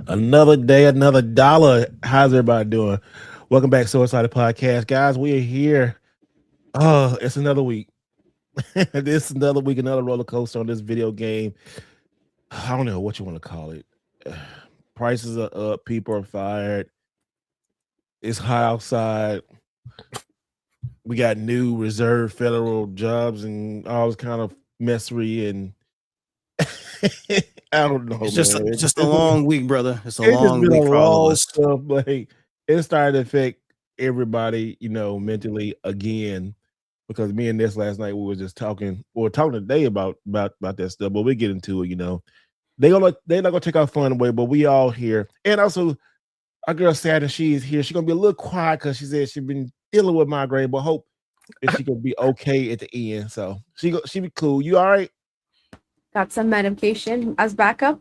Another day, another dollar. How's everybody doing? Welcome back to So Excited Podcast. Guys, we are here. Oh, it's another week. This is another week, another roller coaster on this video game. I don't know what you want to call it. Prices are up, people are fired. It's hot outside. We got new reserve federal jobs and all this kind of messery and I don't know, It's just a long week, brother. It's a It's just long been a week for all of long us. stuff, like it started to affect everybody, mentally again. Because me and this last night we were just talking, or talking today about that stuff, but we get into it. They're not gonna take our fun away, but we all here, and also our girl Saturn, she's here. She's gonna be a little quiet because she said she's been dealing with migraine, but hope that she could be okay at the end. So she be cool. You all right? Got some medication as backup,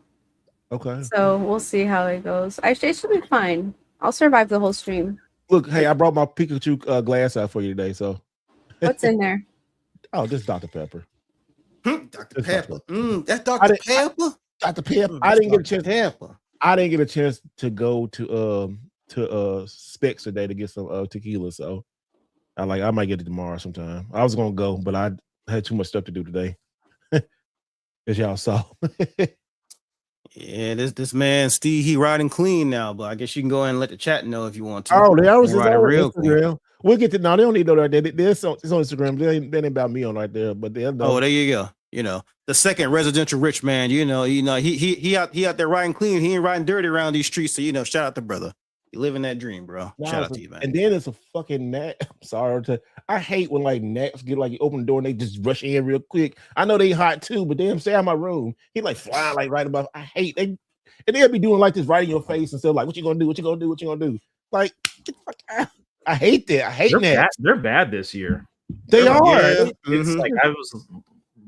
Okay. so we'll see how it goes. It should be fine. I'll survive the whole stream. Look, hey, I brought my Pikachu glass out for you today. So What's in there? oh, just Dr. Pepper. Dr. Pepper. That's I Dr. didn't- Pepper. Dr. Pepper. I That's didn't get a Dr. chance. Pepper. I didn't get a chance to go to Specs today to get some tequila. So I might get it tomorrow sometime. I was gonna go, but I had too much stuff to do today. As y'all saw. Yeah, this man Steve, he riding clean now, but I guess you can go ahead and let the chat know if you want to. Oh, they always He riding real clean. Instagram. We'll get to now. They don't need to know right there. It's on Instagram. They ain't about me on right there, but they'll know. Oh, there you go. The second residential rich man. He out there riding clean. He ain't riding dirty around these streets. So shout out to brother. You living that dream, bro. Shout out to you, man. And then it's a fucking gnat. I'm sorry I hate when gnats get you open the door and they just rush in real quick. I know they hot too, but damn, stay out of my room. He flying right above. I hate they, and they'll be doing this right in your face and stuff what you gonna do? What you gonna do? What you gonna do? Get the fuck out. I hate that. I hate gnats. They're bad this year. They are. Yeah. It's I was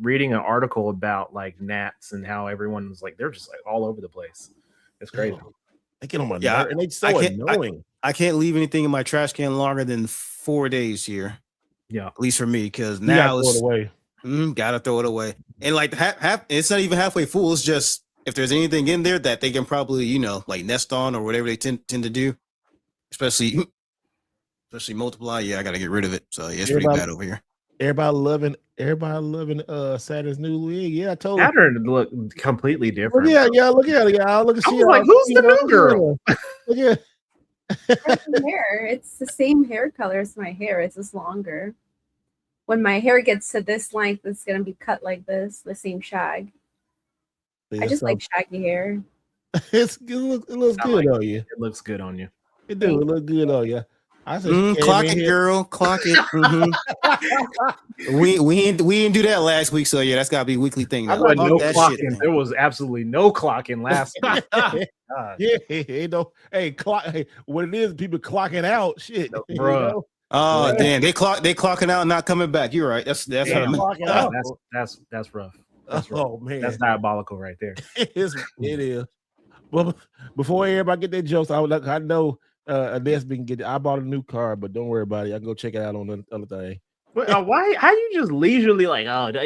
reading an article about gnats and how everyone's they're just all over the place. It's crazy. They get on my nerve, and it's so annoying. I can't leave anything in my trash can longer than 4 days here. Yeah, at least for me, because now it's throw it away. Gotta throw it away. And half, it's not even halfway full. It's just if there's anything in there that they can probably nest on or whatever they tend to do, especially multiply. Yeah, I gotta get rid of it. So yeah, it's pretty bad over here. Everybody loving Saturn's new wig. Yeah, I told Saturn look completely different. Yeah, look at it, y'all. Look at she. Who's the new girl? Look at Hair. It's the same hair color as my hair. It's just longer. When my hair gets to this length, it's gonna be cut like this, the same shag. I just like shaggy hair. It looks good on you. It looks good on you. It do. It look good on you. I said, clock it, girl. Clock it. We didn't do that last week, so yeah, that's gotta be a weekly thing. Now. There was absolutely no clocking last week. Yeah, hey, clock. Hey, what it is? People clocking out. Shit, bro. Oh damn, they clocking out, and not coming back. You're right. That's that's rough. That's rough. Oh man, that's diabolical right there. It is. Well, before everybody get their jokes, I know. Unless we can get it. I bought a new car, but don't worry about it. I can go check it out on the other thing. Why? How you just leisurely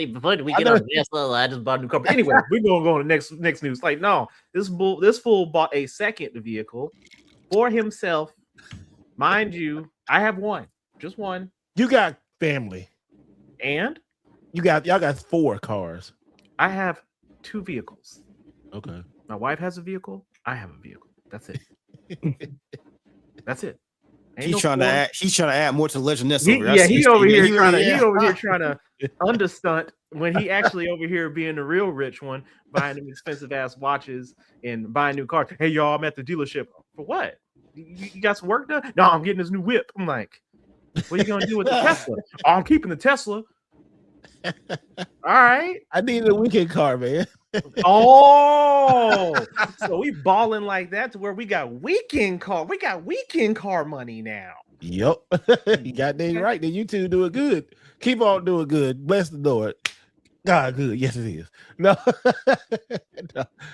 before we get on this? I just bought a new car. But anyway, we're gonna go on the next news. No, this fool bought a second vehicle for himself. Mind you, I have one, just one. You got family, and y'all got 4 cars. I have 2 vehicles. Okay. My wife has a vehicle. I have a vehicle. That's it. That's it. He's trying to add more to the legend. He over here trying to understunt when he actually over here being the real rich one, buying them expensive ass watches and buying new cars. Hey y'all, I'm at the dealership. For what? You got some work done? No, I'm getting this new whip. I'm like, what are you gonna do with the Tesla? Oh, I'm keeping the Tesla. All right. I needed a weekend car, man. Oh, so we balling like that to where we got weekend car money now. Yep. You got that right. Then you two do it good. Keep on doing good. Bless the Lord. God, good. Yes, it is. No,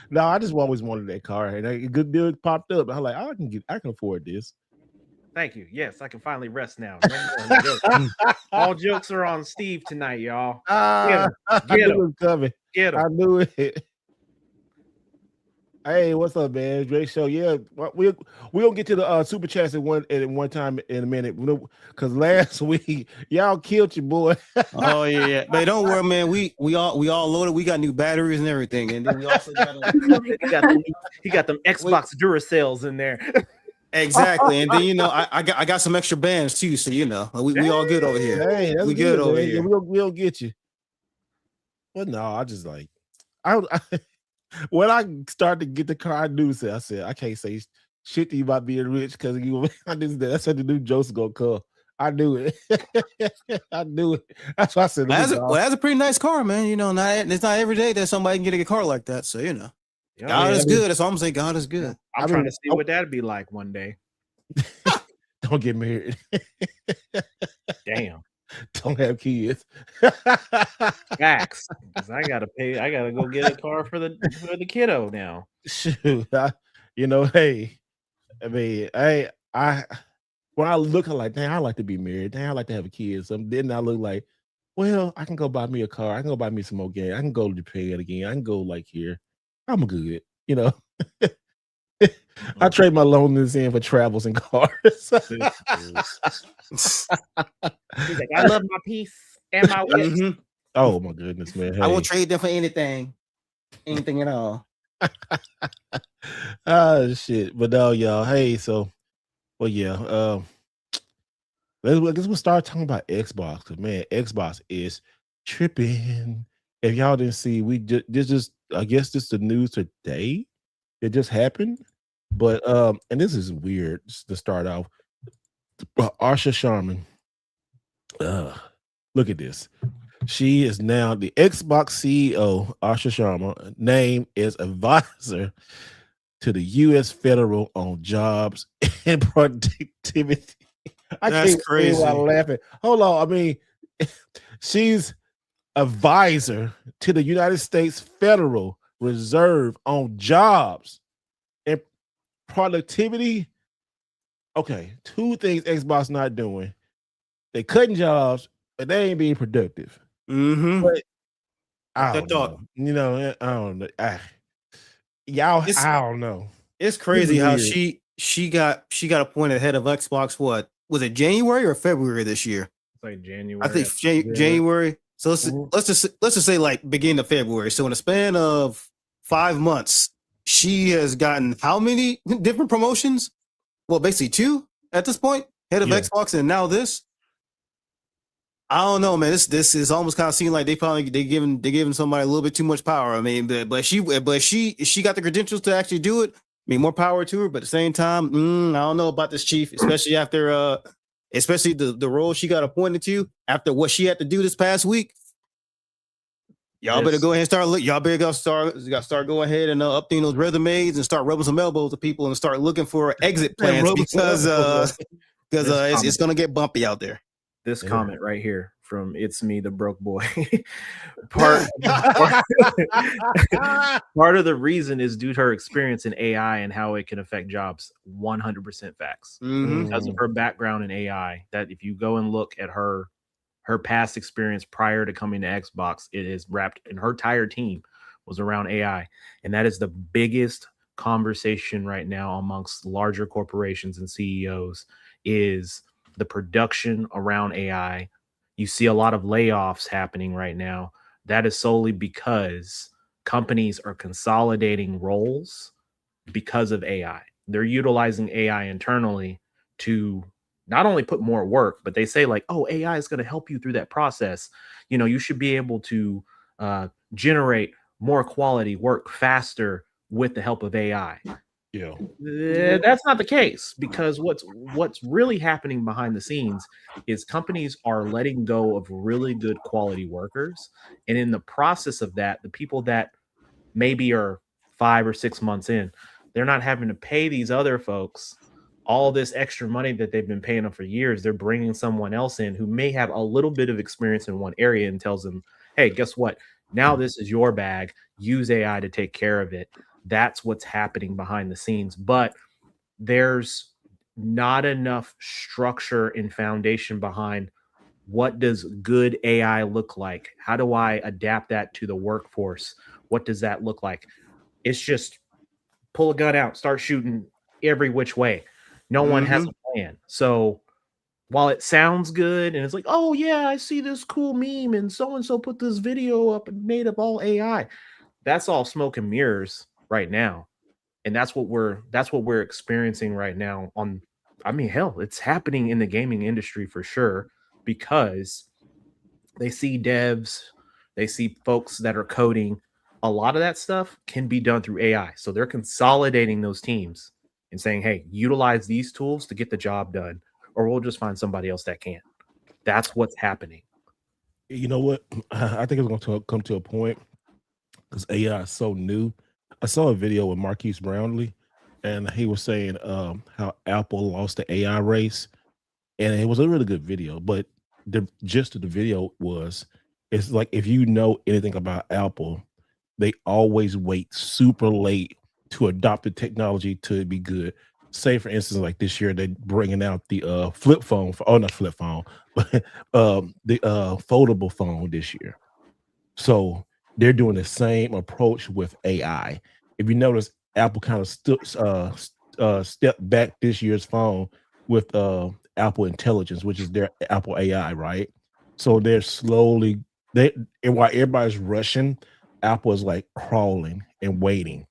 no, I just always wanted that car, and a good deal popped up. I'm like, I can afford this. Thank you. Yes, I can finally rest now. All jokes are on Steve tonight, y'all. I knew it was coming. Get him. I knew it. Hey, what's up, man? Great show. Yeah, we gonna get to the super chats at one time in a minute. Because last week y'all killed your boy. Oh yeah. But don't worry, man. We all loaded. We got new batteries and everything, and then we also got he got them Xbox Duracells in there. exactly. And then I got some extra bands too, so we all good over here. Hey, that's we good over man. here. Yeah, we'll get you. But no, I just like I when I started to get the car, I said I can't say shit to you about being rich because that's how the new joke's gonna come. I knew it. I knew it. That's why I said. That's a pretty nice car, man. It's not every day that somebody can get a car like that. So God is good. That's all I'm saying. God is good. I'm trying to see what that'd be like one day. Don't get married. Damn. Don't have kids. Facts. Because I gotta pay. I gotta go get a car for the kiddo now. Shoot, hey, I mean, I when I look, I'm like, dang, I like to be married. Dang, I like to have a kid. So then I look like, well, I can go buy me a car. I can go buy me some more gas. I can go to Japan again. I can go like here. I'm good. I trade my loneliness in for travels and cars. He's like, I love my peace and my whips. Mm-hmm. Oh my goodness, man! Hey. I won't trade them for anything at all. Shit. But no, y'all. Hey, so, well, yeah. I guess we'll start talking about Xbox. Cause man, Xbox is tripping. If y'all didn't see, I guess this is the news today. It just happened. But and this is weird to start off. Arsha Sharman. Look at this. She is now the Xbox CEO, Arsha Sharma, named as advisor to the U.S. Federal on Jobs and Productivity. That's crazy. I'm laughing. Hold on. I mean, she's advisor to the United States Federal Reserve on Jobs and Productivity. Okay, two things Xbox not doing. They cutting jobs, but they ain't being productive. Mm-hmm. But I don't know. I don't know. I don't know. It's crazy how she got appointed head of Xbox. What was it, January or February this year? It's like January. I think January. So let's just say like beginning of February. So in a span of 5 months, she has gotten how many different promotions? Well, basically 2 at this point. Head of Xbox, and now this. I don't know, man. This is almost kind of seeming like they giving somebody a little bit too much power. I mean, but she got the credentials to actually do it. I mean, more power to her. But at the same time, I don't know about this chief, especially after especially the role she got appointed to after what she had to do this past week. Y'all better go ahead and start. Y'all better start go ahead and updating those resumes and start rubbing some elbows to people and start looking for exit plans because it's gonna get bumpy out there. This comment right here from It's Me, the Broke Boy. Part of the reason is due to her experience in AI and how it can affect jobs. 100% facts. Because of her background in AI, that if you go and look at her past experience prior to coming to Xbox, it is wrapped in her entire team was around AI. And that is the biggest conversation right now amongst larger corporations and CEOs is the production around AI. You see a lot of layoffs happening right now. That is solely because companies are consolidating roles because of AI. They're utilizing AI internally to not only put more work, but they say like, oh, AI is going to help you through that process. You should be able to generate more quality work faster with the help of AI. Yeah, that's not the case, because what's really happening behind the scenes is companies are letting go of really good quality workers, and in the process of that, the people that maybe are 5 or 6 months in, they're not having to pay these other folks all this extra money that they've been paying them for years. They're bringing someone else in who may have a little bit of experience in one area and tells them, hey, guess what? Now this is your bag. Use AI to take care of it. That's what's happening behind the scenes. But there's not enough structure and foundation behind what does good AI look like? How do I adapt that to the workforce? What does that look like? It's just pull a gun out, start shooting every which way. No one has a plan. So while it sounds good and it's like, oh yeah, I see this cool meme and so put this video up and made up all AI. That's all smoke and mirrors right now. And that's what we're experiencing right now hell, it's happening in the gaming industry for sure, because they see devs, they see folks that are coding. A lot of that stuff can be done through AI. So they're consolidating those teams and saying, hey, utilize these tools to get the job done, or we'll just find somebody else that can. That's what's happening. You know what? I think it's going to come to a point because AI is so new. I saw a video with Marquise Brownlee, and he was saying how Apple lost the AI race, and it was a really good video. But the gist of the video was, it's like if you know anything about Apple, they always wait super late to adopt the technology to be good. Say, for instance, like this year, they're bringing out the flip phone. Not flip phone, but the foldable phone this year. So they're doing the same approach with AI. If you notice, Apple kind of stepped back this year's phone with Apple Intelligence, which is their Apple AI, right? So they're slowly and while everybody's rushing, Apple is like crawling and waiting.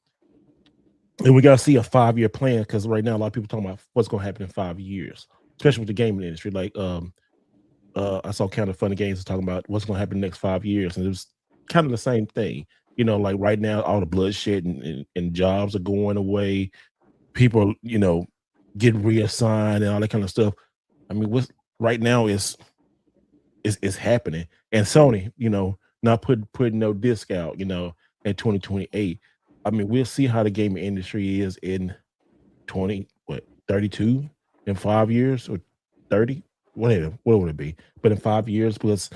And we gotta see a 5-year plan, because right now a lot of people talking about what's gonna happen in 5 years, especially with the gaming industry. Like I saw kind of funny games talking about what's gonna happen in the next 5 years, and it was kind of the same thing. You know, like right now, all the bloodshed and jobs are going away. People are, getting reassigned and all that kind of stuff. I mean, what's right now is happening. And Sony, not putting no disc out, in 2028. I mean, we'll see how the gaming industry is in 32 in 5 years, or 30, whatever, what would it be? But in 5 years, plus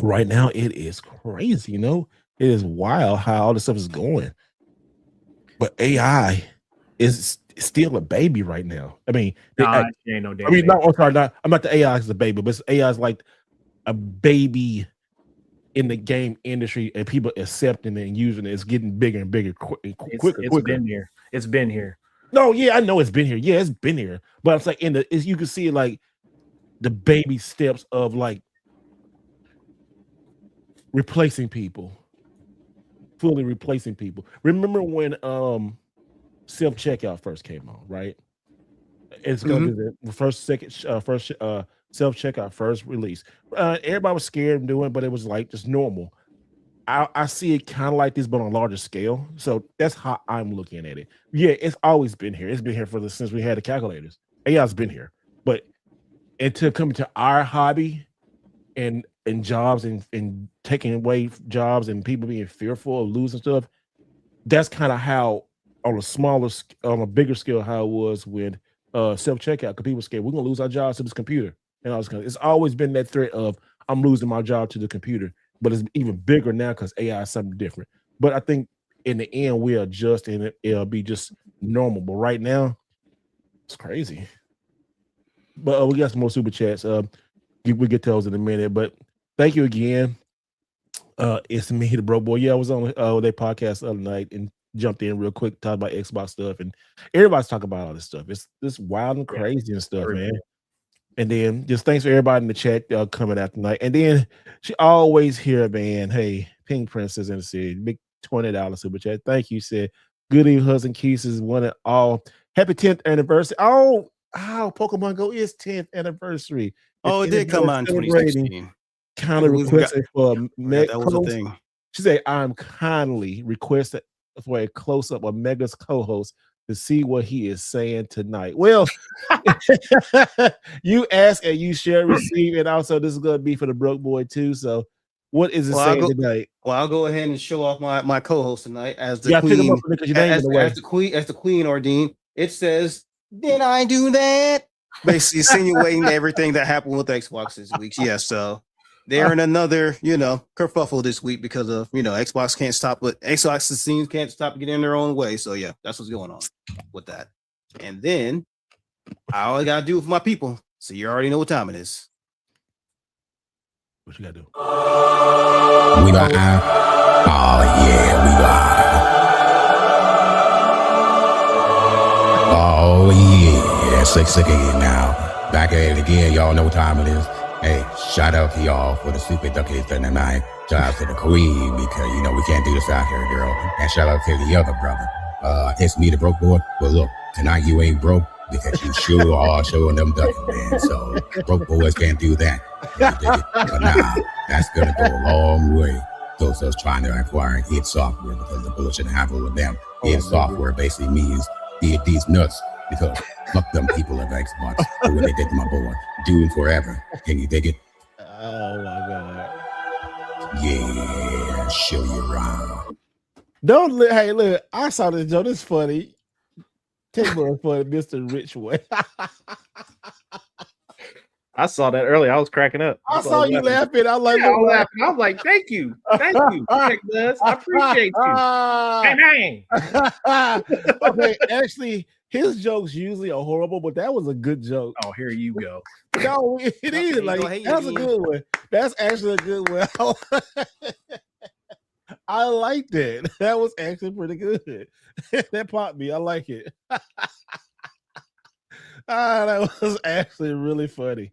right now it is crazy, it is wild how all this stuff is going. But AI is still a baby right now. I mean, ain't no damn no, I'm sorry, I'm not the AI is a baby, but AI is like a baby in the game industry, and people accepting it and using it. It's getting bigger and bigger, quicker. It's been here. No, yeah, I know it's been here. Yeah, it's been here. But it's like you can see like the baby steps of like replacing people, fully replacing people. Remember when self checkout first came on, right? It's gonna be the first self checkout first release. Everybody was scared of doing it, but it was like just normal. I see it kind of like this, but on a larger scale. So that's how I'm looking at it. Yeah, it's always been here. It's been here since we had the calculators. AI's been here, but until coming to our hobby and jobs and taking away jobs and people being fearful of losing stuff, that's kind of how on a bigger scale how it was when self-checkout, because people were scared we're gonna lose our jobs to this computer. And it's always been that threat of I'm losing my job to the computer, but it's even bigger now because AI is something different. But I think in the end we'll adjust and it'll be just normal. But right now it's crazy. But we got some more super chats. We'll get to those in a minute. But thank you again. It's me, the Broke Boy. Yeah, I was on their podcast the other night and jumped in real quick, talked about Xbox stuff, and everybody's talking about all this stuff. It's this wild and crazy and stuff, man. And then just thanks for everybody in the chat coming out tonight. And then she always here, man. Hey, Pink Princess in the city, big $20 super chat. Thank you. Said good evening, husband Keys, one and all. Happy 10th anniversary. Oh, Pokemon Go is 10th anniversary. Oh, it did come out in 2016. Kind of requested for that was a thing. She said, I'm kindly requested for a close-up of Mega's co-host to see what he is saying tonight. Well, you ask and you share, receive, and also this is going to be for the Broke Boy too. So what is it saying tonight? Well, I'll go ahead and show off my co-host tonight as the queen. As the queen, Ordine. It says, did I do that? Basically insinuating everything that happened with Xbox this week. Yeah, so they're in another, kerfuffle this week because of, Xbox can't stop, but Xbox's teams can't stop getting in their own way. So yeah, that's what's going on with that. And then all I gotta do for my people. So you already know what time it is. What you gotta do? We live. Oh yeah, we live. sick again now. Back at it again. Y'all know what time it is. Hey, shout out to y'all for the Super Duckies tonight. Shout out to the queen because, you know, we can't do this out here, girl. And shout out to the other brother. It's me, the broke boy. But look, tonight you ain't broke because you sure are showing them duckies, man. So broke boys can't do that. But now, that's going to go a long way. Those us trying to acquire id Software because the bullshit happen with them. id Software basically means these nuts because fuck them people of Xbox. Do what they did to my boy. Doom forever. Can you dig it? Oh my god. Yeah, show you around. Hey, look, I saw this joke. This funny. Take more for Mr. Rich Way. I saw that earlier. I was cracking up. I saw you laughing. I was like, I was laughing. I was like, thank you. Thank you. Tech Buzz. I appreciate you. Hey, okay, actually, his jokes usually are horrible, but that was a good joke. Oh, here you go. No, it is. Like, that's a good one. That's actually a good one. I liked it. That was actually pretty good. That popped me. I like it. That was actually really funny.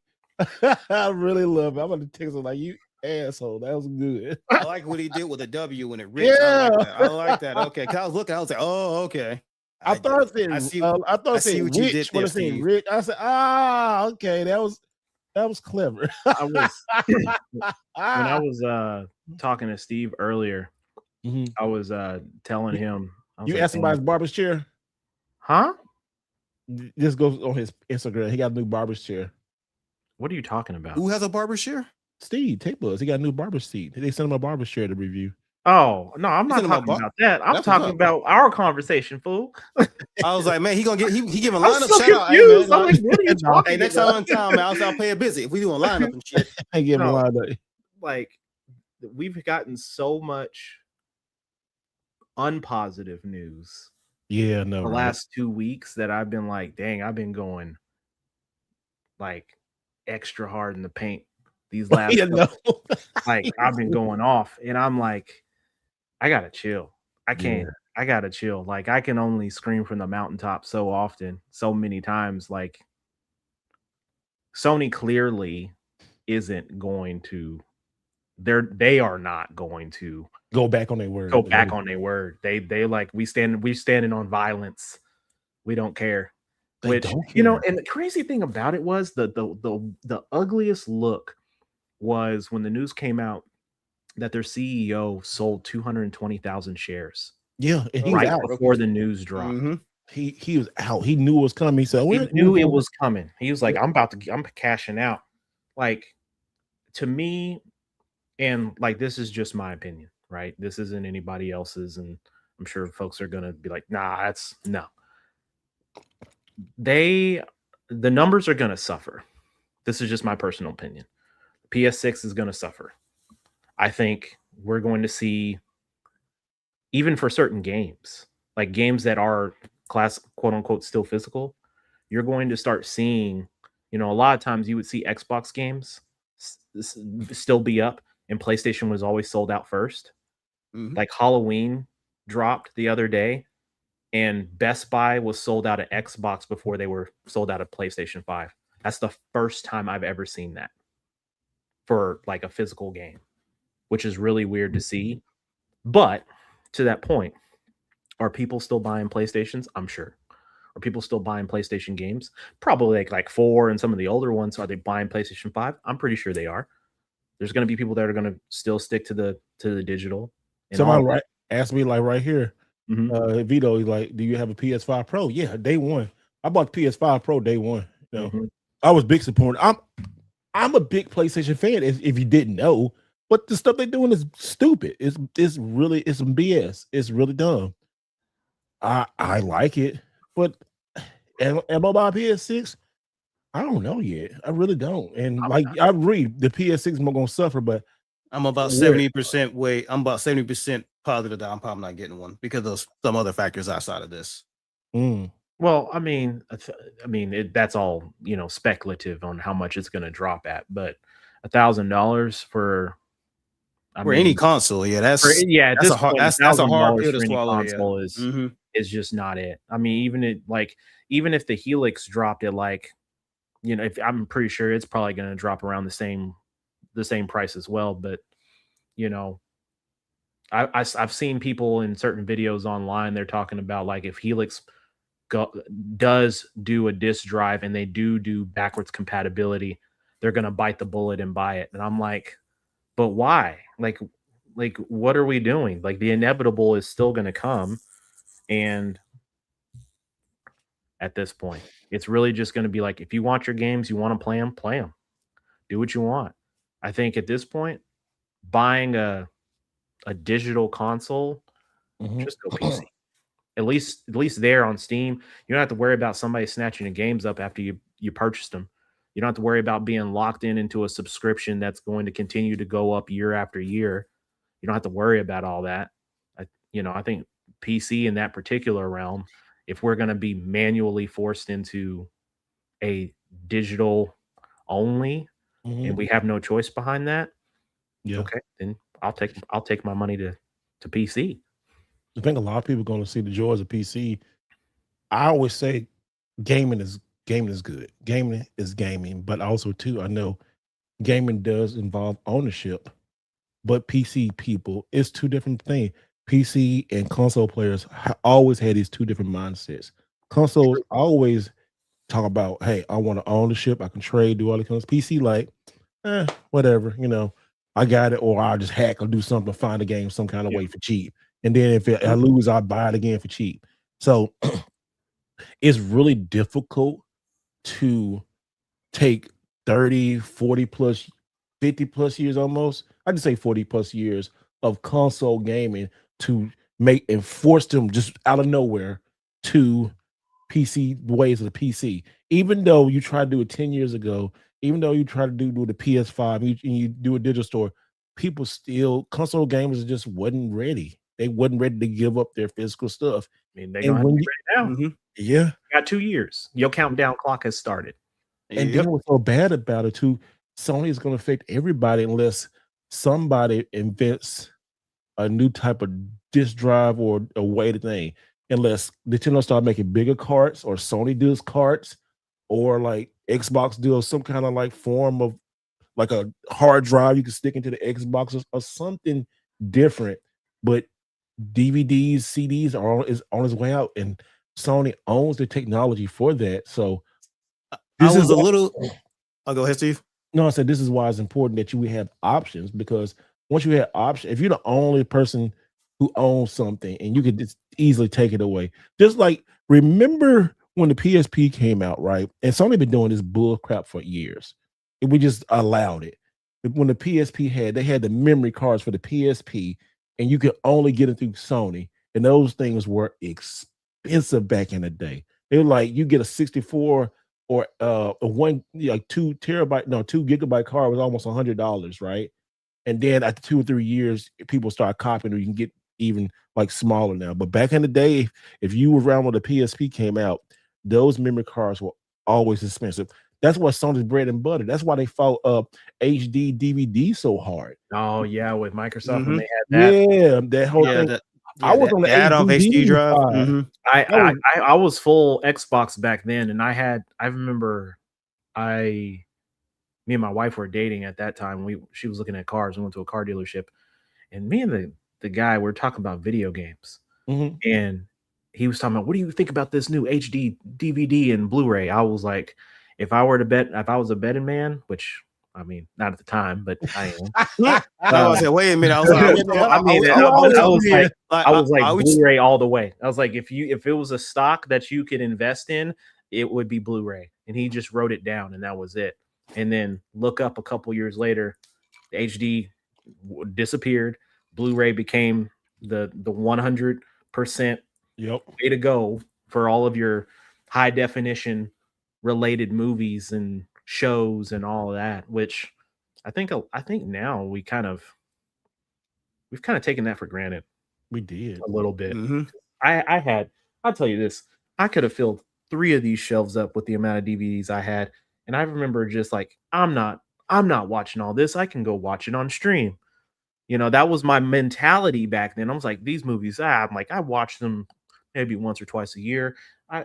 I really love it. I'm gonna text him like, you asshole. That was good. I like what he did with the W when it ripped. Yeah, I like that. Okay, I was looking. I was like, oh, okay. I thought it said Rich. When it said Rich, I said, okay, that was clever. When I was talking to Steve earlier, I was telling him. You asked him about his barber's chair? Huh? Just go on his Instagram. He got a new barber's chair. What are you talking about? Who has a barber's chair? Steve, Tape Buzz. He got a new barber's seat. They sent him a barber's chair to review. Oh, no, I'm not talking about that. I'm talking about our conversation, fool. I was like, man, he gonna get he giving lineup so shout out. Hey, man, I'm like, what are you talking hey, next time, man, I'll play it busy. If we doing lineup and shit. I give him a lineup. Like, we've gotten so much unpositive news. Yeah, no. The last 2 weeks that I've been like, dang, I've been going like extra hard in the paint these last like I've been going off, and I'm like, I gotta chill. I can't. I gotta chill. Like, I can only scream from the mountaintop so often, so many times. Like, Sony clearly isn't going to. They are not going to go back on their word. Go back on their word. They like, we're standing on violence. We don't care. Which, you know, and the crazy thing about it was the ugliest look was when the news came out that their CEO sold 220,000 shares. Yeah, and right out before the news dropped. Mm-hmm. He was out. He knew it was coming. So he knew it was coming. He was like, I'm cashing out. Like, to me, and like, this is just my opinion, right? This isn't anybody else's, and I'm sure folks are gonna be like, nah, that's no. The numbers are gonna suffer. This is just my personal opinion. PS6 is gonna suffer. I think we're going to see, even for certain games, like games that are quote unquote still physical, you're going to start seeing, you know, a lot of times you would see Xbox games still be up and PlayStation was always sold out first. Mm-hmm. Like Halloween dropped the other day and Best Buy was sold out of Xbox before they were sold out of PlayStation 5. That's the first time I've ever seen that for like a physical game, which is really weird to see. But to that point, are people still buying PlayStations? I'm sure. Are people still buying PlayStation games? Probably like 4 and some of the older ones. Are they buying PlayStation 5? I'm pretty sure they are. There's going to be people that are going to still stick to the digital. Somebody asked me like right here, Vito, like, do you have a PS5 Pro? Yeah, day one. I bought the PS5 Pro day one. You know, I was big supporter. I'm a big PlayStation fan. If you didn't know, but the stuff they're doing is stupid. It's some BS. It's really dumb. I like it, but am I buying PS6? I don't know yet. I really don't. And I read the PS6 is going to suffer, but I'm about 70% I'm about 70% positive that I'm probably not getting one because of some other factors outside of this. Well, I mean, that's all, you know, speculative on how much it's going to drop at, but $1,000 for For any console, yeah, that's that's a hard pill to swallow. Console is just not it. I mean, even if the Helix dropped at like, if I'm pretty sure it's probably going to drop around the same price as well. But I've seen people in certain videos online. They're talking about like if Helix does do a disk drive and they do backwards compatibility, they're going to bite the bullet and buy it. And I'm like, but why? Like what are we doing? Like the inevitable is still going to come. And at this point, it's really just going to be like, if you want your games, you want to play them, do what you want. I think at this point, buying a digital console, just go PC. At least there on Steam, you don't have to worry about somebody snatching the games up after you purchased them. You don't have to worry about being locked into a subscription that's going to continue to go up year after year. You don't have to worry about all that. I think PC in that particular realm, if we're going to be manually forced into a digital only, and we have no choice behind that, okay, then I'll take my money to PC. I think a lot of people are going to see the joys of PC. I always say gaming is good. Gaming is gaming, but also too, I know gaming does involve ownership. But PC people, it's two different things. PC and console players always had these two different mindsets. Consoles always talk about, hey, I want to own the ship, I can trade, do all the kind of PC like, whatever, I got it, or I'll just hack or do something to find a game some kind of way for cheap. And then if I lose, I'll buy it again for cheap. So it's really difficult to take 30, 40 plus, 50 plus years almost. I just say 40 plus years of console gaming to make and force them just out of nowhere to PC ways of the PC. Even though you tried to do it 10 years ago, even though you try to do the PS5 and you do a digital store, people still, console gamers just wasn't ready. They wasn't ready to give up their physical stuff. I mean, they're going to be ready now. Yeah. You got 2 years. Your countdown clock has started. And then what's so bad about it too, Sony is going to affect everybody unless somebody invents a new type of disk drive or a way to thing. Unless Nintendo start making bigger carts, or Sony does carts, or like Xbox does some kind of like form of like a hard drive you can stick into the Xbox or something different. But DVDs, CDs is on its way out, and Sony owns the technology for that. So I'll go ahead, Steve. No, I said this is why it's important that you have options, because once you have options, if you're the only person who owns something and you could just easily take it away. Just like, remember when the PSP came out, right? And Sony been doing this bull crap for years. And we just allowed it. When the PSP they had the memory cards for the PSP, and you could only get it through Sony. And those things were expensive back in the day. They were like, you get a 64 or a 2 gigabyte card was almost $100, right? And then after 2 or 3 years, people start copying, or you can get even like smaller now. But back in the day, if you were around when the PSP came out, those memory cards were always expensive. That's what Sony's bread and butter. That's why they fought HD DVD so hard. Oh yeah, with Microsoft when they had that. Yeah, that whole thing. I was on the add-on HD drive. I was full Xbox back then, and I remember me and my wife were dating at that time. She was looking at cars. We went to a car dealership, and me and the guy were talking about video games, and he was talking about, what do you think about this new HD DVD and Blu-ray? I was like, if I was a betting man, which I mean, not at the time, but I am. I was like, wait a minute. I was like, Blu-ray all the way. I was like, if it was a stock that you could invest in, it would be Blu-ray. And he just wrote it down, and that was it. And then look up a couple years later, the HD disappeared. Blu-ray became the 100% way to go for all of your high definition related movies and shows and all of that, which I think now we've kind of taken that for granted. We did a little bit. I'll tell you this, I could have filled 3 of these shelves up with the amount of DVDs I had. And I remember just like, I'm not watching all this. I can go watch it on stream. You know, that was my mentality back then. I was like, these movies, I'm like, I watch them maybe once or twice a year.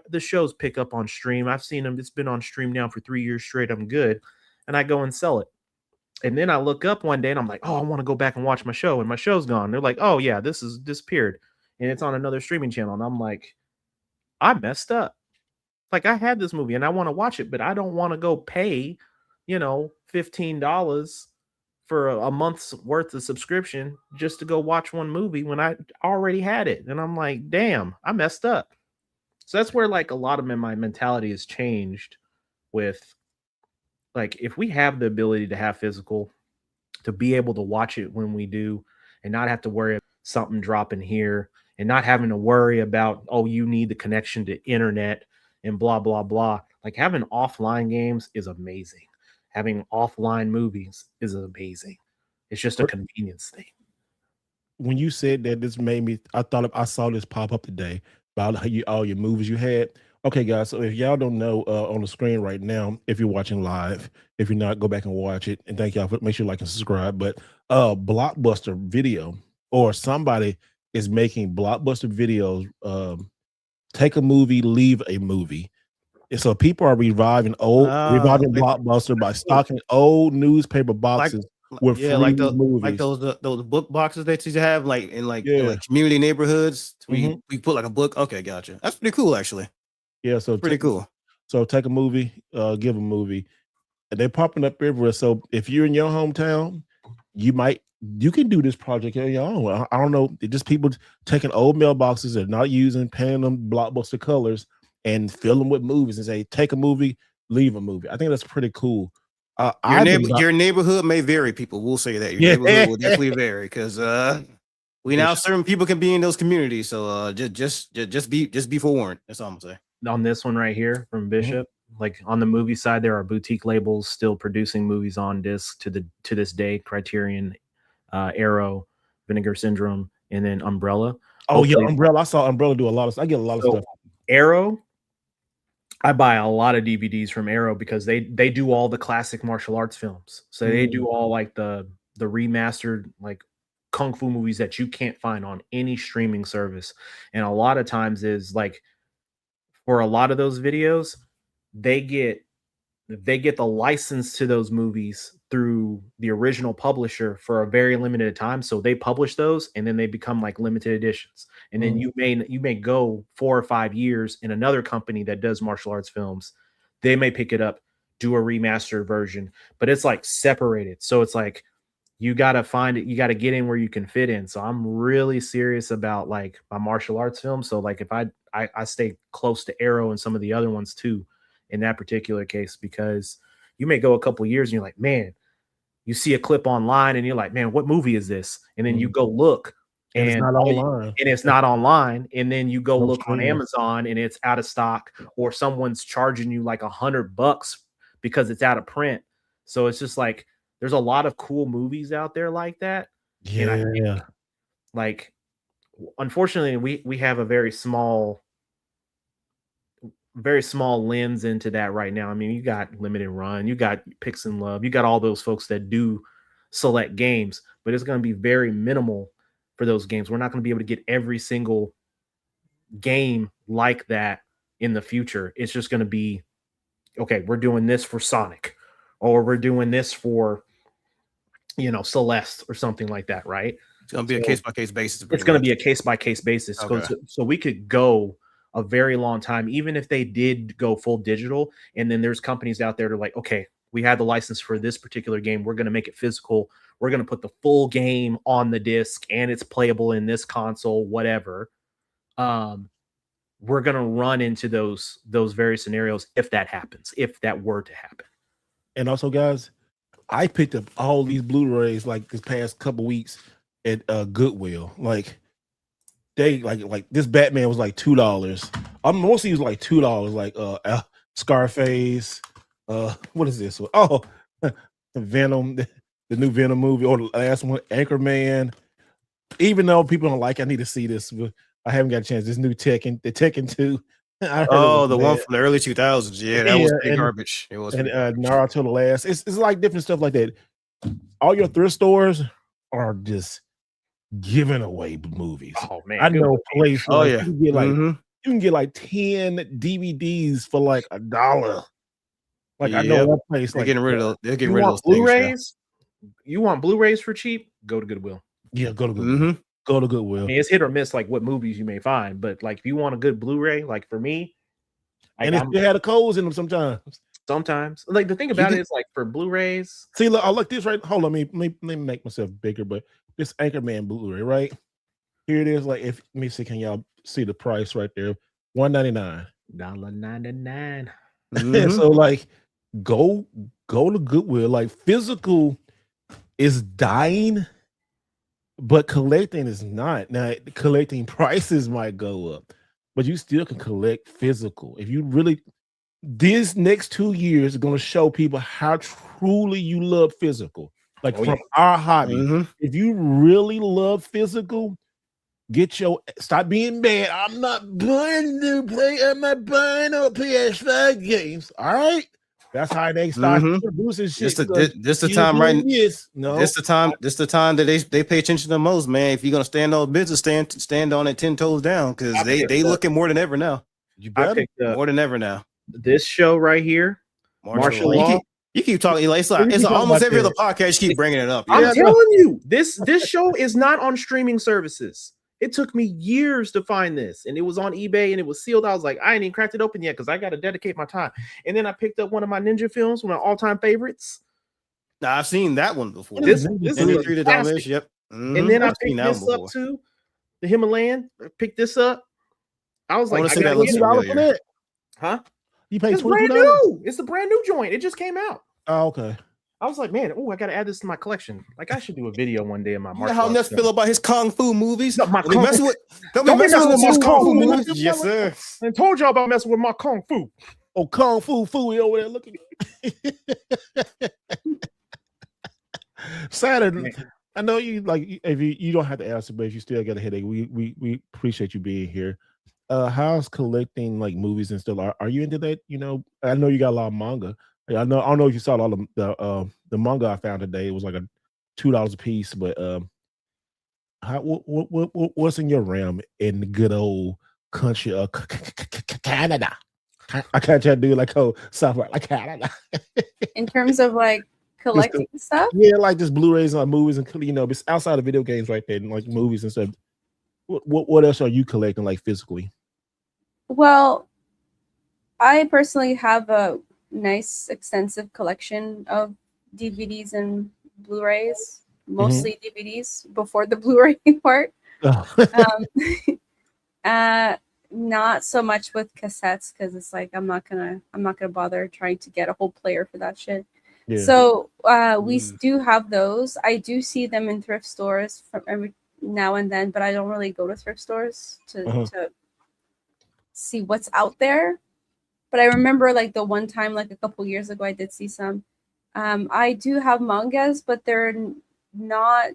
The shows pick up on stream. I've seen them. It's been on stream now for 3 years straight. I'm good. And I go and sell it. And then I look up one day and I'm like, oh, I want to go back and watch my show. And my show's gone. They're like, oh, yeah, this is disappeared. And it's on another streaming channel. And I'm like, I messed up. Like, I had this movie and I want to watch it, but I don't want to go pay, $15 for a month's worth of subscription just to go watch one movie when I already had it. And I'm like, damn, I messed up. So that's where like a lot of my mentality has changed with like, if we have the ability to have physical, to be able to watch it when we do and not have to worry about something dropping here and not having to worry about, oh, you need the connection to internet and blah, blah, blah. Like having offline games is amazing. Having offline movies is amazing. It's just a convenience thing. When you said that, this made me, I thought I saw this pop up today about all your movies you had. Okay, guys, so if y'all don't know, on the screen right now, if you're watching live, if you're not, go back and watch it. And thank y'all for, make sure you like and subscribe. But Blockbuster Video, or somebody is making Blockbuster videos, take a movie, leave a movie. And so people are reviving Blockbuster by stocking old newspaper boxes with free movies. Like those book boxes that you have, like in like community neighborhoods. We put like a book. Okay, gotcha. That's pretty cool, actually. Yeah, so pretty cool. So take a movie, give a movie, and they're popping up everywhere. So if you're in your hometown, you can do this project on your own. I don't know, just people taking old mailboxes and not using, painting them Blockbuster colors and fill them with movies and say, take a movie, leave a movie. I think that's pretty cool. Your neighborhood may vary. People will say that your neighborhood will definitely vary because we now certain people can be in those communities. So just be forewarned. That's all I'm gonna say. On this one right here from Bishop, like on the movie side, there are boutique labels still producing movies on disc to this day. Criterion, Arrow, Vinegar Syndrome, and then Umbrella. Oh, yeah, Umbrella. I saw Umbrella do a lot of stuff. I get a lot of stuff. Arrow, I buy a lot of DVDs from Arrow because they do all the classic martial arts films. So they do all like the remastered like kung fu movies that you can't find on any streaming service. And a lot of times is like, for a lot of those videos, they get the license to those movies through the original publisher for a very limited time. So they publish those and then they become like limited editions. And then you may go 4 or 5 years in another company that does martial arts films. They may pick it up, do a remastered version, but it's like separated. So it's like, you got to find it. You got to get in where you can fit in. So I'm really serious about like my martial arts film. So like if I stay close to Arrow and some of the other ones too, in that particular case, because you may go a couple years and you're like, man, you see a clip online and you're like, man, what movie is this? And then you go look and it's not online. And then you go look on Amazon and it's out of stock, or someone's charging you like $100 because it's out of print. So it's just like, there's a lot of cool movies out there like that. Yeah. And I think, like, unfortunately, we have a very small lens into that right now. I mean, you got Limited Run, you got Pix and Love, you got all those folks that do select games, but it's going to be very minimal for those games. We're not going to be able to get every single game like that in the future. It's just going to be, okay, we're doing this for Sonic, or we're doing this for, Celeste or something like that, right? It's going to be a case-by-case basis. It's going to be a case-by-case basis. Okay. So we could go a very long time, even if they did go full digital. And then there's companies out there that are like, okay, we have the license for this particular game. We're going to make it physical. We're going to put the full game on the disc and it's playable in this console, whatever. We're going to run into those very scenarios if that happens, if that were to happen. And also, guys, I picked up all these Blu-rays like this past couple weeks at Goodwill. Like they like this Batman was like $2. Mostly it was like $2. Like Scarface. What is this? Oh, Venom, the new Venom movie, or the last one, Anchorman. Even though people don't like, I need to see this, but I haven't got a chance. This new Tekken, the Tekken 2. The one from the early 2000s. Yeah, that was big garbage. It was. And Naruto the last. It's like different stuff like that. All your thrift stores are just giving away movies. Oh man, I know places Oh like yeah. you can get like 10 DVDs for like $1. Like I know Yep. one place They're like getting rid of those. They're getting You rid of want those things. Blu-rays? You want Blu-rays for cheap? Go to Goodwill. yeah, go to Goodwill. Go to Goodwill. I mean, it's hit or miss, like what movies you may find, but like if you want a good Blu-ray, like for me, And it still had the codes in them sometimes. Sometimes, like the thing about it is, like for Blu-rays. See, look, I look this right. Hold on, let me make myself bigger. But this Anchorman Blu-ray, right here it is. Like, if let me see, can y'all see the price right there? $1.99. $1.99. So, like, go to Goodwill. Like, physical is dying, but collecting is not. Now, collecting prices might go up, but you still can collect physical if you really. This next 2 years is going to show people how truly you love physical. Like from our hobby. If you really love physical, stop being bad. I'm not buying no PS5 games. All right. That's how they start producing shit. This the time, right? No, this the time that they pay attention to the most, man. If you're gonna stand on business, stand on it 10 toes down, because they looking more than ever now. You better more than ever now. This show right here, Martial Law. You keep talking, like it's almost every other podcast. You keep bringing it up. I'm telling you, this show is not on streaming services. It took me years to find this, and it was on eBay, and it was sealed. I was like, I ain't even cracked it open yet because I got to dedicate my time. And then I picked up one of my ninja films, one of my all-time favorites. Now I've seen that one before. This is classic. Yep. And then I picked this up too, the Himalayan. I picked this up. I was like, I got $20 huh? You paid $22. Brand new. It's a brand new joint. It just came out. Oh, okay. I was like, man, I got to add this to my collection. Like, I should do a video one day of my. You know how Ness feel about his kung fu movies? No, don't be messing with his kung fu movies. Yes, sir. I told y'all about messing with my kung fu. Oh, kung fu fooey over there looking. Saturday. I know you like if you don't have to answer, but if you still get a headache, we appreciate you being here. How's collecting like movies and stuff? Are you into that? You know, I know you got a lot of manga. I don't know if you saw all the manga I found today. It was like $2 a piece, but what's in your realm in the good old country of Canada? I can't try to do like software like Canada. In terms of like collecting stuff, yeah, like just Blu-rays and movies, and it's outside of video games right there, and like movies and stuff. What else are you collecting like physically? Well, I personally have a nice extensive collection of DVDs and Blu-rays, mostly DVDs before the Blu-ray part. Not so much with cassettes because it's like I'm not gonna bother trying to get a whole player for that shit. Yeah. So we do have those. I do see them in thrift stores from every now and then, but I don't really go to thrift stores to see what's out there. But I remember like the one time, like a couple years ago, I did see some. I do have mangas, but they're not.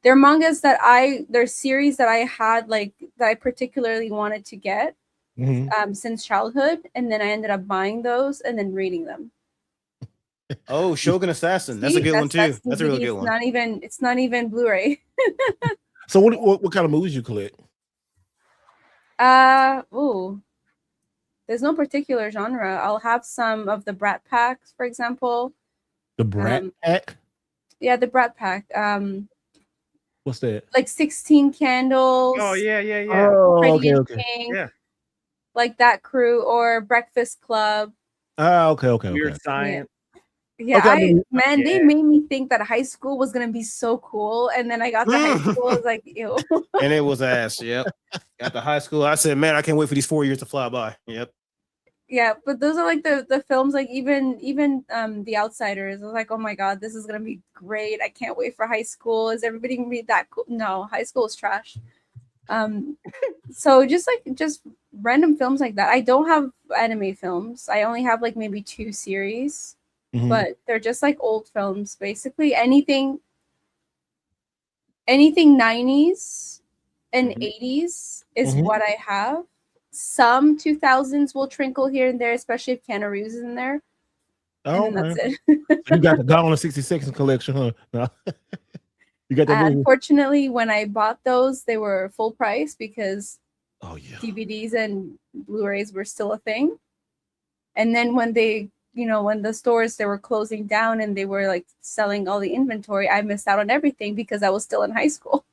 They're mangas they're series that I had like that I particularly wanted to get since childhood, and then I ended up buying those and then reading them. Oh, Shogun Assassin. That's a good one too. That's a really good one. It's not even Blu-ray. So what kind of movies you collect? There's no particular genre. I'll have some of the Brat Packs, for example. The Brat Pack? Yeah, the Brat Pack. What's that? Like 16 Candles. Oh, yeah. Oh, okay. Pink, yeah. Like that crew, or Breakfast Club. Okay. Weird Science. Yeah, they made me think that high school was gonna be so cool, and then I got to high school, I was like, ew. And it was ass. Yep. Got to high school, I said, man, I can't wait for these 4 years to fly by. Yep. Yeah, but those are like the films, like even The Outsiders. I was like, oh my god, this is gonna be great. I can't wait for high school. Is everybody gonna be that cool? No, high school is trash. So just random films like that. I don't have anime films. I only have like maybe 2 series. But they're just like old films, basically. Anything 90s and 80s is what I have. Some 2000s will trinkle here and there, especially if Keanu Reeves is in there. And Oh, then that's man. it. So you got the Gone in 60 Seconds collection, huh? No. You got that movie? Unfortunately, when I bought those, they were full price because Oh, yeah. DVDs and Blu-rays were still a thing. And then when they, when the stores, they were closing down and they were like selling all the inventory, I missed out on everything because I was still in high school.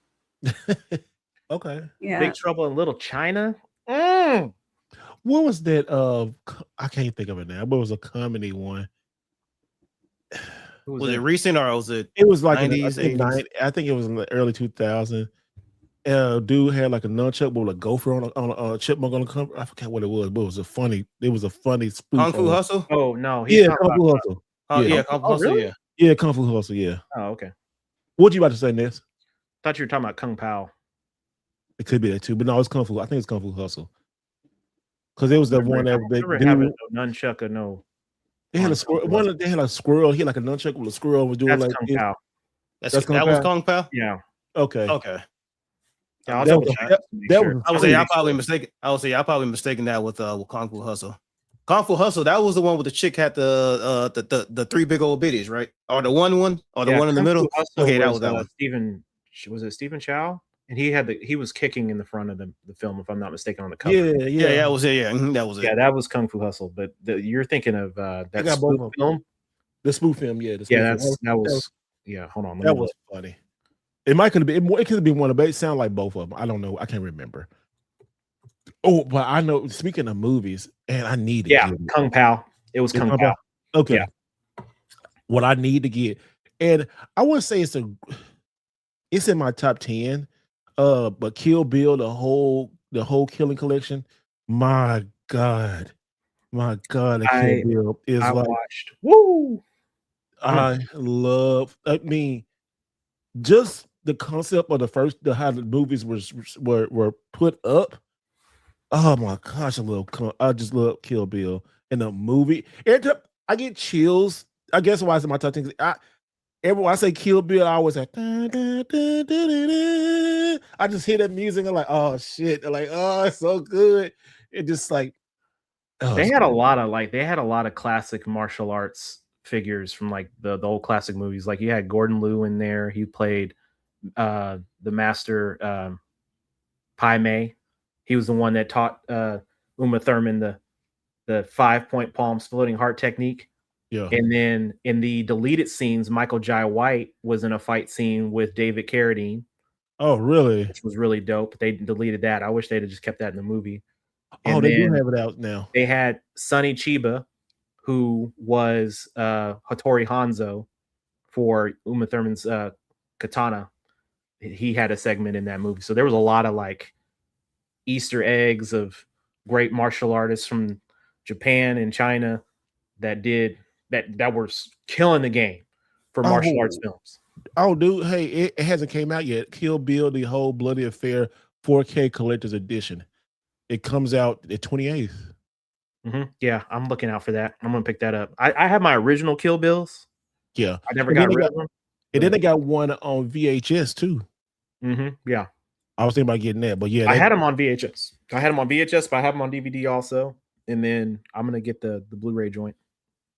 Okay. Yeah. Big Trouble in Little China. What was that? I can't think of it now, but it was a comedy one. Was it recent or was it? It was like 90s, 80s? I think it was in the early 2000s. Dude had like a nunchuck with a gopher on a chipmunk on the cover. I forget what it was, but it was a funny spoof. Kung Fu Hustle? Oh no, Yeah, Kung Fu Hustle. Oh yeah, Yeah. Kung Fu Oh, Hustle, really? yeah. Yeah, Kung Fu Hustle. Yeah. Oh, okay. What you about to say, Ness? Thought you were talking about Kung Pao. It could be that too, but no, it's Kung Fu. I think it's Kung Fu Hustle. Because it was the one that they having no nunchuck or no. They had a squirrel. They had a squirrel. He had like a nunchuck with a squirrel was doing That's like Kung Pao. That was Kung Pao? Yeah. Okay. Okay. Yeah, that was I would say I probably mistaken that with Kung Fu Hustle. Kung Fu Hustle, that was the one with the chick had the three big old bitties, right? Or the one or the one in the middle. Okay, that was that one. Was it Stephen Chow? And he was kicking in the front of the film, if I'm not mistaken, on the cover. Yeah, that was it. Yeah, that was it. Yeah, that was Kung Fu Hustle. But you're thinking of that spoof film? The spoof film, yeah. That was yeah. Hold on, that was funny. It might could have been. It could have been one of them. It sounded like both of them. I don't know. I can't remember. Oh, but I know. Speaking of movies, and I need to get Kung Pao. It was Kung Pao. Okay. Yeah. What I need to get, and I want to say it's in my top 10. But Kill Bill, the whole Killing collection. My God, the Kill Bill is watched. Woo! I love. I mean, just the concept of how the movies were put up. Oh my gosh, I just love Kill Bill and the movie. I get chills. I guess why it's in my top 10. When I say Kill Bill, I always like. I just hear that music. I'm like, oh shit! I'm like, oh, it's so good. It just like. They had a lot of classic martial arts figures from like the old classic movies. Like you had Gordon Liu in there. He played the master Pai Mei. He was the one that taught Uma Thurman the 5-point palm splitting heart technique. Yeah. And then in the deleted scenes, Michael Jai White was in a fight scene with David Carradine. Oh, really? Which was really dope. They deleted that. I wish they'd have just kept that in the movie. And they do have it out now. They had Sonny Chiba, who was Hattori Hanzo for Uma Thurman's katana. He had a segment in that movie. So there was a lot of like Easter eggs of great martial artists from Japan and China that were killing the game for martial arts films. Oh, dude, hey, it hasn't came out yet. Kill Bill, the whole Bloody Affair 4K collector's edition. It comes out the 28th. Mm-hmm. Yeah, I'm looking out for that. I'm gonna pick that up. I have my original Kill Bills. Yeah, I never got rid of them. And then they got one on VHS too. Mm-hmm. Yeah, I was thinking about getting that, but yeah, I had them on VHS. But I have them on DVD also. And then I'm gonna get the Blu-ray joint.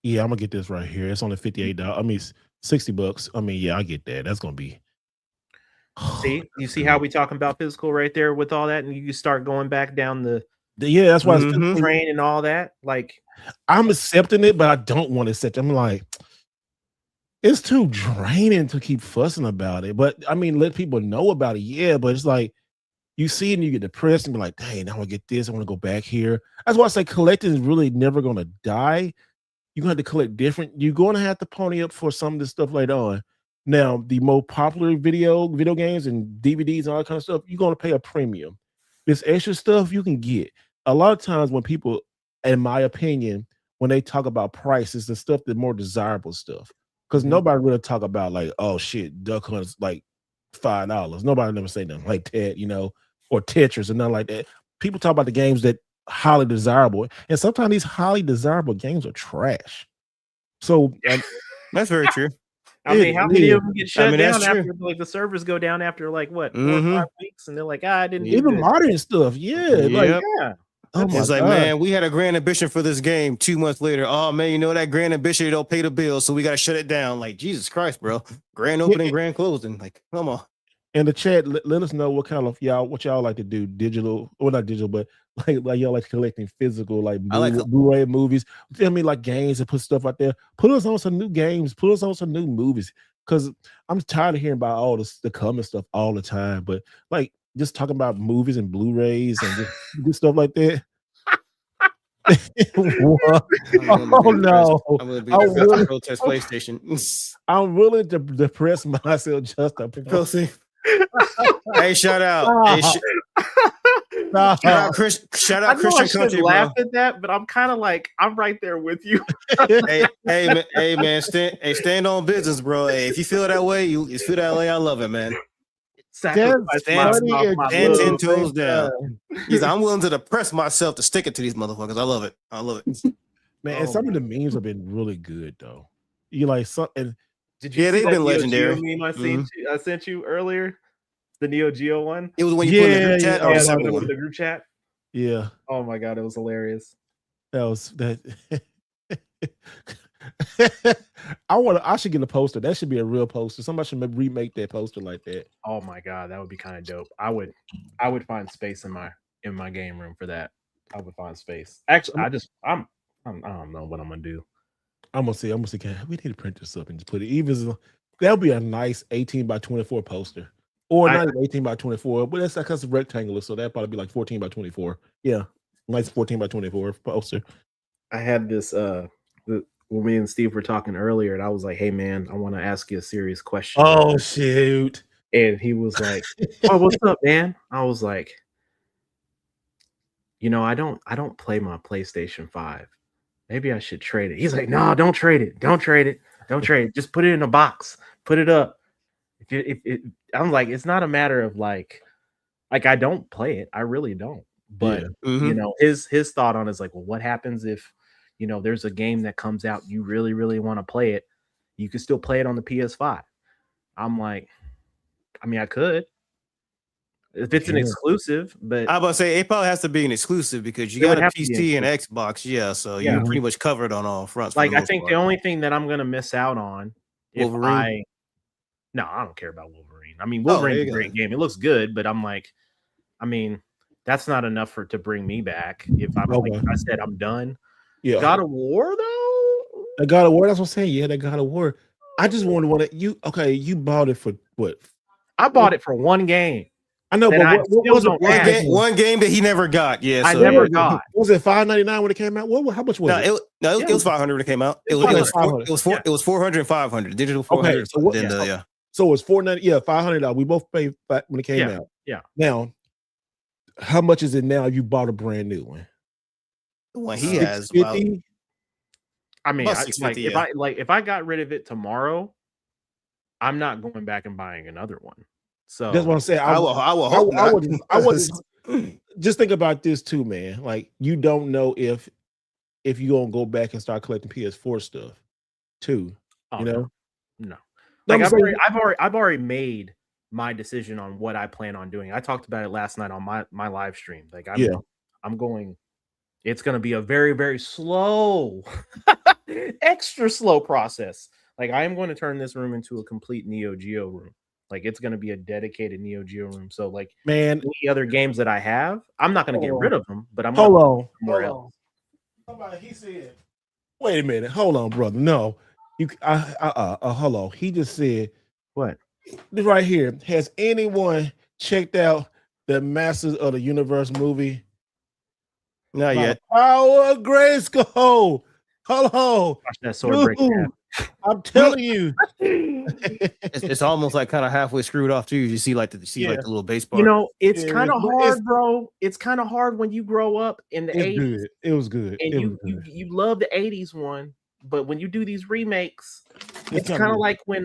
Yeah, I'm gonna get this right here. It's only $58. I mean, $60. I mean, yeah, I get that. That's gonna be. You see how we talking about physical right there with all that, and you start going back down that's why it's train and all that. Like, I'm accepting it, but I don't want to accept it. I'm like, it's too draining to keep fussing about it. But I mean, let people know about it. Yeah, but it's like you see it and you get depressed and be like, dang, I want to get this. I want to go back here. That's why I say collecting is really never gonna die. You're gonna have to collect different. You're gonna have to pony up for some of this stuff later on. Now, the more popular video games and DVDs and all that kind of stuff, you're gonna pay a premium. This extra stuff you can get. A lot of times when people, in my opinion, when they talk about prices, the stuff, the more desirable stuff. Because nobody really talk about like, oh shit, Duck Hunt's like $5. Nobody never say nothing like that, or Tetris and nothing like that. People talk about the games that highly desirable, and sometimes these highly desirable games are trash. So that's very true. I mean, how many of them get shut down after like the servers go down after like what 4 or 5 weeks, and they're like, I didn't even modern stuff, yeah. Oh my It's like, God. man, we had a grand ambition for this game. 2 months later, oh man, you know that grand ambition don't pay the bills, so we gotta shut it down. Like Jesus Christ, bro. Grand opening, grand closing. Like, come on. In the chat, let us know what y'all like to do, digital or not digital, but like y'all like collecting physical, like I like- Blu-ray movies. Tell me like games and put stuff out there. Put us on some new games. Put us on some new movies. Because I'm tired of hearing about all the common stuff all the time. But like just talking about movies and Blu-rays and just do stuff like that. Oh no! I'm gonna be the protest PlayStation. I'm willing to depress myself just to post. Hey, shout out! Hey, shout out, Christian Country, laugh at that, but I'm kind of like I'm right there with you. hey, man, stand on business, bro. Hey, if you feel that way, you feel that way. I love it, man. Stand 10 toes down. I'm willing to depress myself to stick it to these motherfuckers. I love it. I love it. Man, and some of the memes have been really good though. You like something. Did you see they've that been Neo legendary. Geo meme I sent you earlier? The Neo Geo one. It was when you put in the group chat. Yeah, that was the group chat. Yeah. Oh my God, it was hilarious. That was that. I should get a poster. That should be a real poster. Somebody should remake that poster like that. Oh my God, that would be kind of dope. I would find space in my game room for that. I would find space. Actually, I don't know what I'm gonna do. I'm gonna see. We need to print this up and just put it. That'll be a nice 18 by 24 poster, or not 18 by 24, but that's because it's rectangular, so that'd probably be like 14 by 24. Yeah, nice 14 by 24 poster. I had this when me and Steve were talking earlier, and I was like, "Hey man, I want to ask you a serious question." Oh shoot! And he was like, "Oh, what's up, man?" I was like, I don't play my PlayStation 5. Maybe I should trade it. He's like, "No, don't trade it. Don't trade it. Don't trade it. Just put it in a box. Put it up." I'm like, it's not a matter of like I don't play it. I really don't. But his thought on it is like, well, what happens if there's a game that comes out, you really, really want to play it, you can still play it on the PS5. I'm like, I mean, I could if it's an exclusive, but I was about to say it probably has to be an exclusive because you got a PC and Xbox, so you're pretty much covered on all fronts. Like, I think the only thing that I'm gonna miss out on Wolverine. No, I don't care about Wolverine. I mean, Wolverine's a great game. It looks good, but I'm like, I mean, that's not enough to bring me back. If I'm like I said, I'm done. Yeah. God of War though. The God of War. That's what I'm saying. Yeah, the God of War. I just wonder what you bought it for what? I bought it for one game. I know, but what was it? One game that he never got. Yeah, I never got. Was it $5.99 when it came out? How much was it? It was $500 when it came out. It was $400 and $500. Digital $400. Okay, so it was $490. Yeah, $500. We both paid when it came out. Yeah. Now, how much is it now? If you bought a brand new one. The one he has. I mean, if I got rid of it tomorrow, I'm not going back and buying another one. So that's what I'm saying. I would just think about this too, man. Like, you don't know if you're gonna go back and start collecting PS4 stuff too. No. Like, I've already made my decision on what I plan on doing. I talked about it last night on my live stream. Like, I'm going. It's going to be a very, very slow, extra slow process. Like, I am going to turn this room into a complete Neo Geo room. Like, it's going to be a dedicated Neo Geo room. So, like, man, any other games that I have, I'm not going to get rid of them, but I'm going to hold somewhere else. Somebody, he said, wait a minute. Hold on, brother. No, hold on. He just said, what? Right here. Has anyone checked out the Masters of the Universe movie? Not yet. Power Grayskull. Hold on. Watch that sword break. I'm telling you, it's almost like kind of halfway screwed off too. You see like the little base bar. It's kind of hard, bro. It's kind of hard when you grow up in the 80s. It was good. And you love the 80s one, but when you do these remakes, it's kind of like when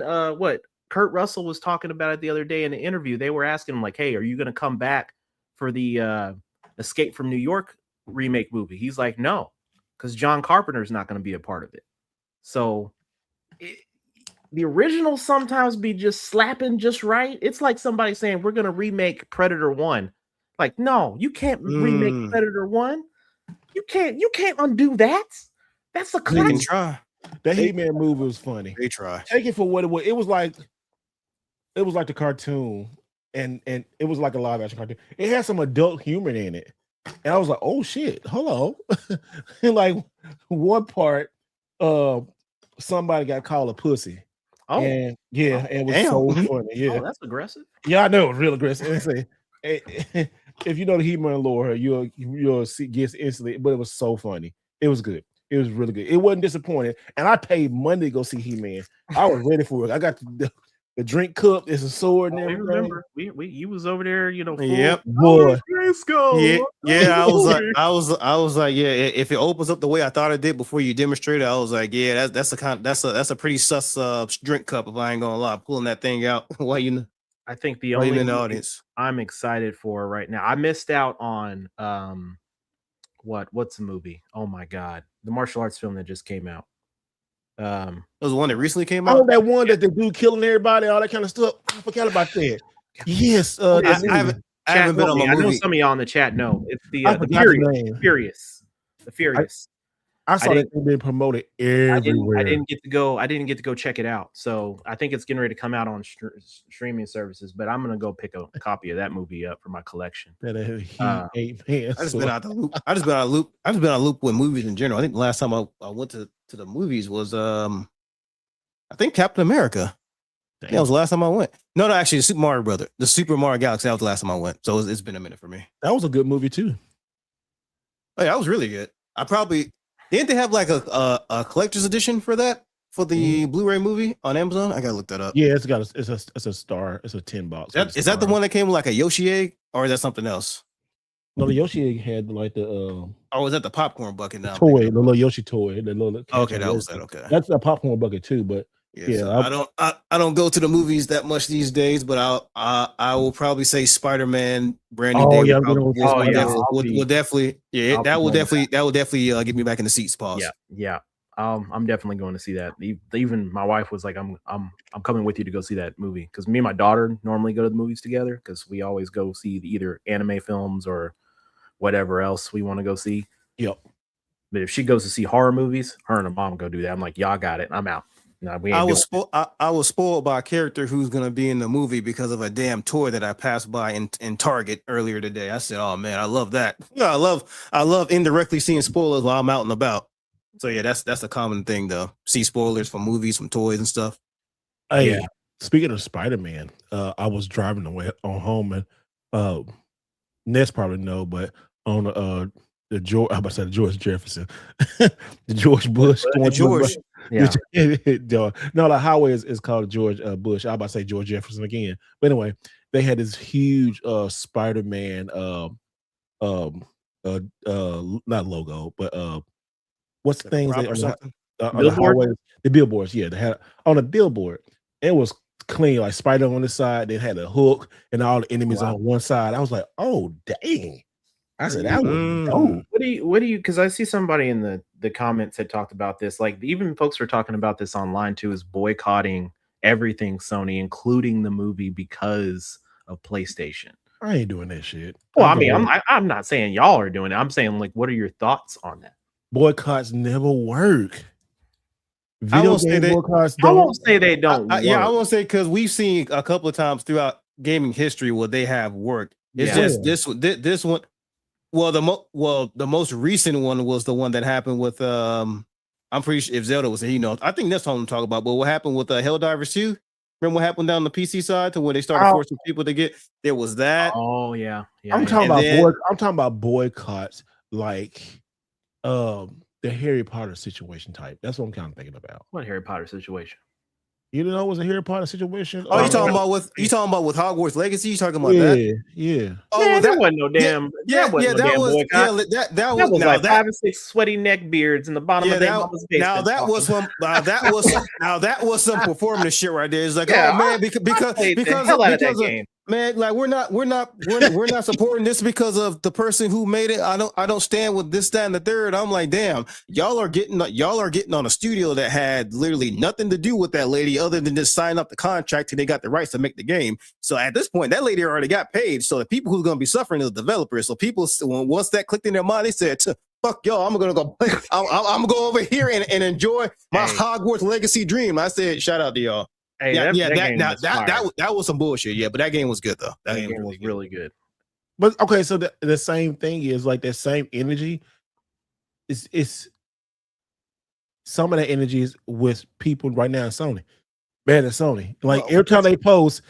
Kurt Russell was talking about it the other day in the interview. They were asking him like, "Hey, are you going to come back for the Escape from New York remake movie?" He's like, "No, because John Carpenter's not going to be a part of it." So the originals sometimes be just slapping just right. It's like somebody saying, "We're going to remake Predator 1." Like, no, you can't remake Predator 1. You can't undo that. That's a They can classic. try. That He-Man movie was funny. They try. Take it for what it was. It was like the cartoon, and it was like a live action cartoon. It had some adult humor in it, and I was like, "Oh shit, hold on!" And like one part, somebody got called a pussy. Oh, and yeah, it was Damn. so funny. Yeah, that's aggressive. yeah, I know, real aggressive. And say, if you know the He-Man lore, you'll see guess instantly. But it was so funny. It was good. It was really good. It wasn't disappointing. And I paid money to go see He-Man. I was ready for it. I got the drink cup. It's a sword and We everything. remember. You was over there. Full, Yep. Boy. Yeah. I was like, yeah. If it opens up the way I thought it did before you demonstrated, I was like, yeah, that's a pretty sus drink cup. If I ain't gonna lie, pulling that thing out while you. I think the While you only in the movie audience. I'm excited for right now. I missed out on what's the movie? Oh my god, the martial arts film that just came out. It was the one that recently came Oh, out. that one that the dude killing everybody, all that kind of stuff. I forgot about that. Yes, I haven't been on my I know movie. some of y'all in the chat know. It's I the forgot the name. Furious. The Furious. I saw that thing being promoted everywhere. I didn't get to go check it out. So I think it's getting ready to come out on streaming services. But I'm gonna go pick a copy of that movie up for my collection. That I just been out the loop. I just been out of loop with movies in general. I think the last time I went to the movies was I think Captain America. Yeah, that was the last time I went. No, actually, the Super Mario Galaxy. That was the last time I went. So it's been a minute for me. That was a good movie too. Oh, yeah, that was really good. Didn't they have like a collector's edition for that for the Blu-ray movie on Amazon? I gotta look that up. Yeah, it's a star. It's a $10. Is that the one that came with like a Yoshi egg, or is that something else? No, the Yoshi egg had like the or was that the popcorn bucket now? Toy, the little Yoshi toy. Okay, that was that. Okay, that's a popcorn bucket too. But yeah, so I don't go to the movies that much these days, but I will probably say Spider-Man brand new day will definitely get me back in the seats. Pause. Yeah. I'm definitely going to see that. Even my wife was like, I'm coming with you to go see that movie, because me and my daughter normally go to the movies together because we always go see either anime films or whatever else we want to go see. Yep. But if she goes to see horror movies, her and her mom go do that. I'm like, y'all got it. I'm out. No, I was spoiled by a character who's gonna be in the movie because of a damn toy that I passed by in Target earlier today. I said, "Oh man, I love that." Yeah, I love indirectly seeing spoilers while I'm out and about. So yeah, that's a common thing though. See spoilers from movies, from toys and stuff. Hey, speaking of Spider-Man, I was driving away on home and Ness probably know, but on the George Jefferson, the George Bush, George. Yeah. No, the highway is called George Bush. I was about to say George Jefferson again. But anyway, they had this huge Spider-Man not logo, but what's the things on the highway? The billboards, yeah. They had on a billboard. It was clean, like Spider on the side. They had a hook and all the enemies on one side. I was like, oh dang. I said that was dope. What do you because I see somebody in the comments had talked about this. Like even folks were talking about this online too, is boycotting everything Sony, including the movie, because of PlayStation. I ain't doing that shit. Well, I'm not saying y'all are doing it. I'm saying, like, what are your thoughts on that? Boycotts never work. Video game boycotts don't. I won't say they don't. I won't say, because we've seen a couple of times throughout gaming history where they have worked. It's just this one. Well, the most recent one was the one that happened with I'm pretty sure if Zelda was here, I think that's what I'm talking about. But what happened with Helldivers 2? Remember what happened down the PC side to where they started forcing people to get? There was that. Oh yeah. I'm talking about boycotts like the Harry Potter situation type. That's what I'm kind of thinking about. What Harry Potter situation? You know, it was a Harry Potter situation. Oh, you talking about with Hogwarts Legacy? You talking about that? Yeah. Oh, well, that wasn't no damn. That was like 5 and 6 sweaty neck beards in the bottom of their mama's basement. Now that was some performative shit right there. It's like, oh man, because of man, like we're not supporting this because of the person who made it. I don't stand with this, that, and the third. I'm like, damn, y'all are getting on a studio that had literally nothing to do with that lady other than just sign up the contract and they got the rights to make the game. So at this point, that lady already got paid. So the people who's going to be suffering is the developers. So people, once that clicked in their mind, they said, fuck y'all. I'm gonna go. I'm gonna go over here and enjoy my Hogwarts Legacy dream. I said, shout out to y'all. Hey, that was some bullshit. Yeah, but that game was good though. That game was really good. But okay, so the same thing is like that same energy. It's some of that energy is with people right now in Sony. Bad at Sony. Like every time they post,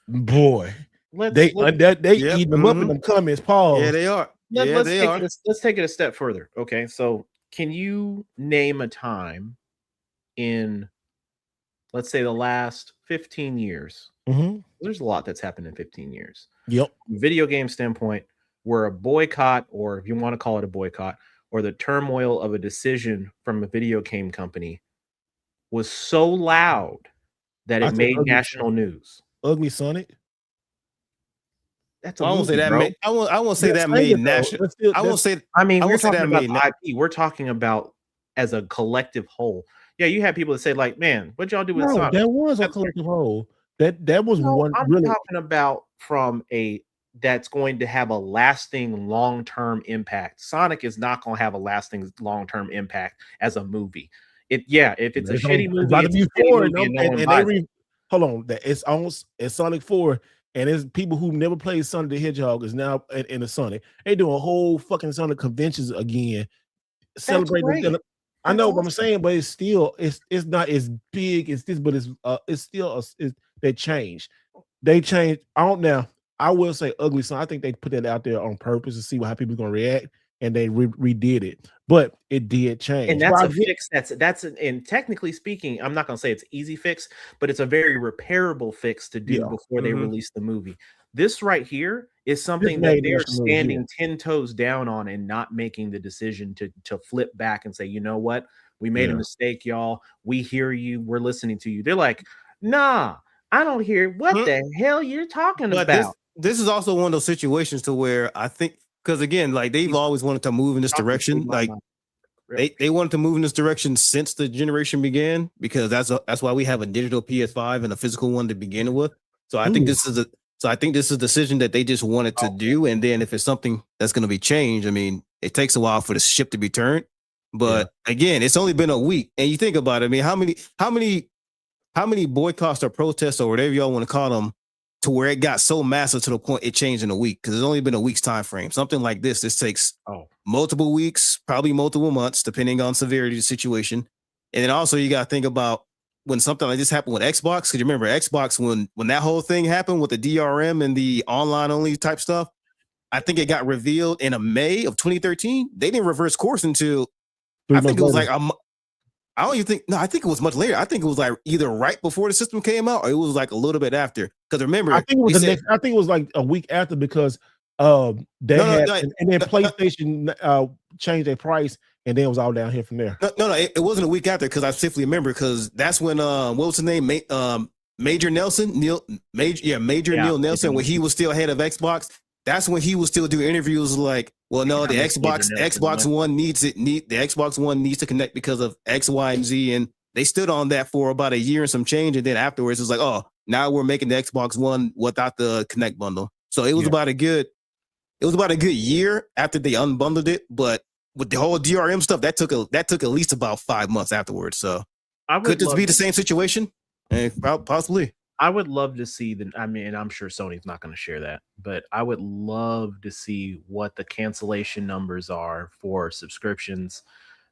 boy, they eat them up in them comments. Pause. Yeah, they are. Let's take it a step further. Okay, so can you name a time in, let's say, the last 15 years? Mm-hmm. There's a lot that's happened in 15 years. Yep. Video game standpoint, where a boycott, or if you want to call it a boycott, or the turmoil of a decision from a video game company was so loud that it made national news. Ugly Sonic. That's a movie, bro. I won't say that made national. I won't say. I mean, we're talking about IP. We're talking about as a collective whole. Yeah, you had people that say, like, man, what y'all do with Sonic? That was a collective whole. That was one. I'm really talking about from that's going to have a lasting long-term impact. Sonic is not going to have a lasting long-term impact as a movie. If it's a shitty movie, hold on, that it's Sonic 4, and it's people who never played Sonic the Hedgehog is now in the Sonic. They doing whole fucking Sonic conventions again, celebrating. I know what I'm saying, but it's still it's not as big as this, but it's still they changed. They changed. I will say Ugly Sonic. I think they put that out there on purpose to see how people are gonna react, and they redid it. But it did change, and that's a fix. And technically speaking, I'm not gonna say it's easy fix, but it's a very repairable fix to do before they release the movie. This right here is something that they're standing 10 toes down on and not making the decision to flip back and say, you know what, we made a mistake, y'all. We hear you. We're listening to you. They're like, nah, I don't hear what the hell you're talking about. This is also one of those situations to where I think, because again, like they've always wanted to move in this direction. Like they wanted to move in this direction since the generation began, because that's why we have a digital PS5 and a physical one to begin with. So I think this is a decision that they just wanted to do. And then if it's something that's going to be changed, I mean, it takes a while for the ship to be turned. But again, it's only been a week, and you think about it. I mean, how many boycotts or protests or whatever y'all want to call them, to where it got so massive to the point it changed in a week? Because it's only been a week's time frame. Something like this takes multiple weeks, probably multiple months, depending on severity of the situation. And then also you got to think about when something like this happened with Xbox. Because you remember Xbox, when that whole thing happened with the DRM and the online only type stuff, I think it got revealed in May of 2013. They didn't reverse course until I think it was like I think it was much later. I think it was like either right before the system came out, or it was like a little bit after. Because remember, I think it was I think it was like a week after, because and then PlayStation changed their price, and then it was all down here from there. No, it wasn't a week after, because I simply remember, because that's when what was his name, Major Neil Nelson, when he was still head of Xbox. That's when he was still doing interviews like, well, no, the Xbox One needs the Xbox One needs to connect because of X, Y, and Z. And they stood on that for about a year and some change. And then afterwards, it was like, oh, now we're making the Xbox One without the Connect bundle. So it was about a good year after they unbundled it. But with the whole DRM stuff, that took at least about 5 months afterwards. So could this be the same situation? Possibly. I would love to see I'm sure Sony's not going to share that, but I would love to see what the cancellation numbers are for subscriptions,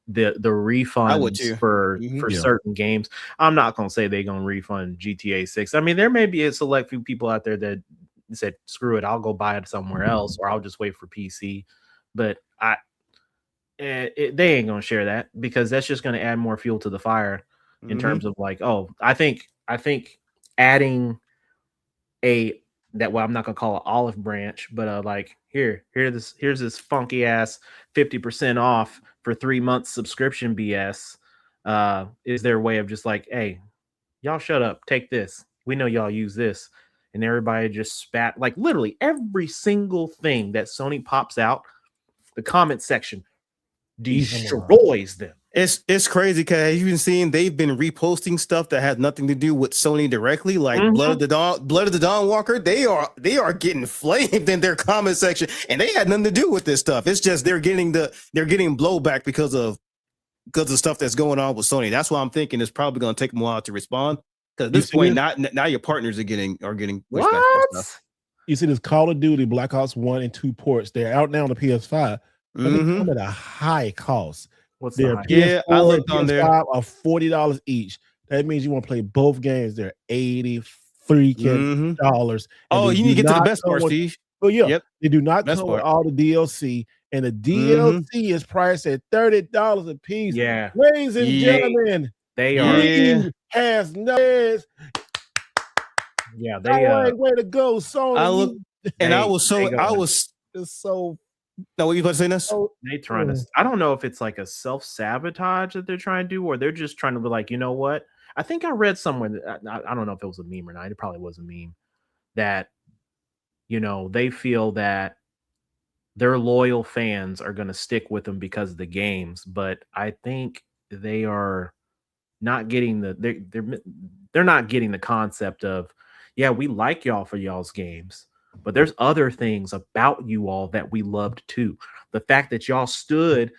the refunds for certain games. I'm not going to say they're going to refund GTA 6. I mean, there may be a select few people out there that said, screw it, I'll go buy it somewhere else, or I'll just wait for PC. But they ain't going to share that, because that's just going to add more fuel to the fire in terms of like, I think adding I'm not gonna call it olive branch, but like here's this funky ass 50% off for 3 months subscription BS is their way of just like, hey, y'all shut up, take this. We know y'all use this. And everybody just spat, like literally every single thing that Sony pops out, the comment section destroys them. It's crazy because you've been seeing they've been reposting stuff that has nothing to do with Sony directly, like Blood of the Dawn Walker. They are getting flamed in their comment section, and they had nothing to do with this stuff. It's just they're getting blowback because of stuff that's going on with Sony. That's why I'm thinking it's probably going to take them a while to respond. Because at this point, now your partners are getting what? Stuff. You see this Call of Duty Black Ops 1 and 2 ports. They're out now on the PS5, but they come at a high cost. What's their the PS4 I looked and on there. PS5 are $40 each. That means you want to play both games. They're $80 freaking dollars. Oh, you need to get to the best part, Steve. Oh yeah, they do not come with all the DLC, and the DLC is priced at $30 a piece. Yeah, ladies and gentlemen, they are. Has no. Yeah, they way to go, Sony. I look, and I was so. No, what you about to say this? They trying to. I don't know if it's like a self-sabotage that they're trying to do, or they're just trying to be like, you know what? I think I read somewhere that I don't know if it was a meme or not. It probably was a meme that, you know, they feel that their loyal fans are going to stick with them because of the games, but I think they are not getting they're not getting the concept of, yeah, we like y'all for y'all's games, but there's other things about you all that we loved too. The fact that y'all stood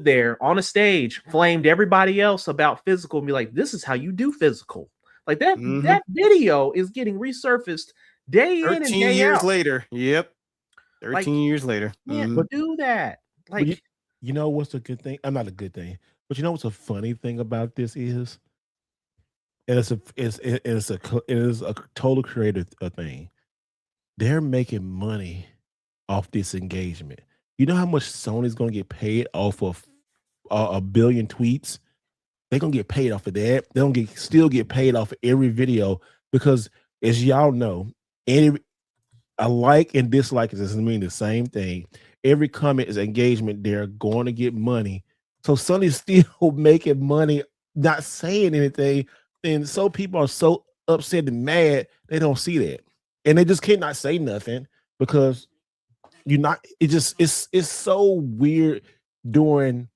there on a stage, flamed everybody else about physical, and be like, this is how you do physical. Like that video is getting resurfaced day in and day 13 years out. later. Yep. 13 years later. But do that. Like, you know what's a good thing? I'm not a good thing, but you know what's a funny thing about this is, and it is a total creative thing. They're making money off this engagement. You know how much Sony's going to get paid off of a billion tweets? They're going to get paid off of that. They're going to still get paid off of every video because, as y'all know, a like and dislike doesn't mean the same thing. Every comment is engagement. They're going to get money. So Sony's still making money, not saying anything. And so people are so upset and mad, they don't see that. And they just cannot say nothing because it's so weird during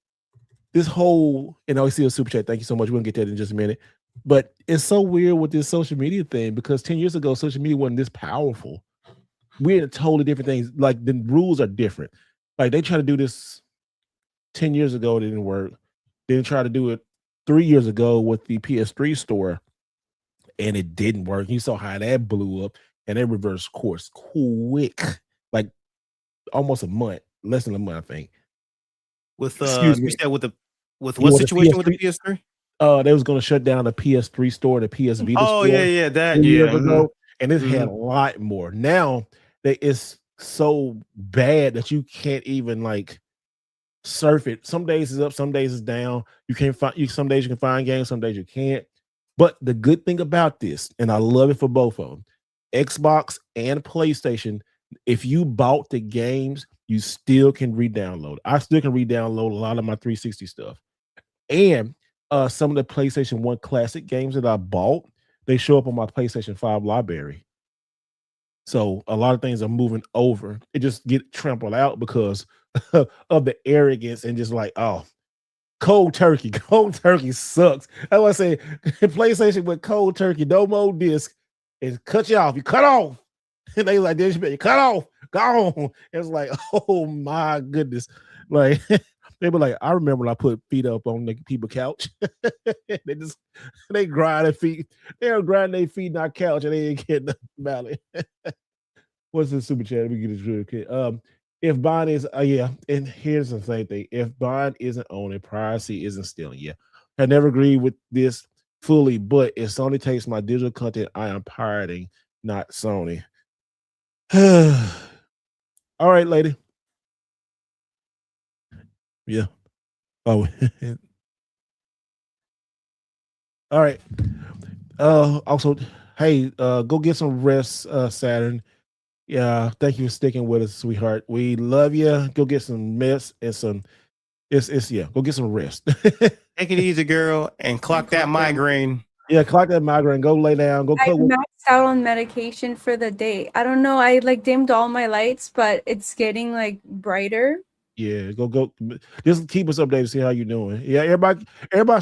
this whole, and I see a super chat. Thank you so much. We'll get to that in just a minute. But it's so weird with this social media thing because 10 years ago, social media wasn't this powerful. We're in totally different things. Like the rules are different. Like they tried to do this 10 years ago, it didn't work. They didn't try to do it 3 years ago with the PS3 store, and it didn't work. You saw how that blew up, and they reversed course quick, like almost a month, less than a month, I think. With what situation with the PS3? They was going to shut down the PS3 store, the PS Vita store. Oh yeah, that years ago, and it's had a lot more. Now it's so bad that you can't even like surf it. Some days it's up, some days it's down. You can't find some days you can find games, some days you can't. But the good thing about this, and I love it for both of them, Xbox and PlayStation, if you bought the games, you still can re-download. I still can re-download a lot of my 360 stuff. And some of the PlayStation 1 classic games that I bought, they show up on my PlayStation 5 library. So a lot of things are moving over. It just get trampled out because of the arrogance and just like, oh, cold turkey. Cold turkey sucks. That's why I say PlayStation with cold turkey, no more disc, it cut you off. You cut off. And they like, you cut off. Gone. It's like, oh my goodness. Like they were like, I remember when I put feet up on the people couch. they grind their feet. They'll grind their feet in our couch and they ain't getting nothing about it. What's the super chat? Let me get this real quick. If Bond is and here's the same thing. If Bond isn't owning, piracy isn't stealing. Yeah. I never agree with this fully, but if Sony takes my digital content, I am pirating, not Sony. All right, lady. Yeah. Oh. All right. Also, hey, go get some rest, Saturn. Yeah, thank you for sticking with us, sweetheart. We love you. Go get some mess and some. Go get some rest. Take it easy, girl, and clock that migraine. Yeah, clock that migraine. Go lay down. Go. I maxed out on medication for the day. I don't know. I like dimmed all my lights, but it's getting like brighter. Yeah, go. Just keep us updated, see how you're doing. Yeah, everybody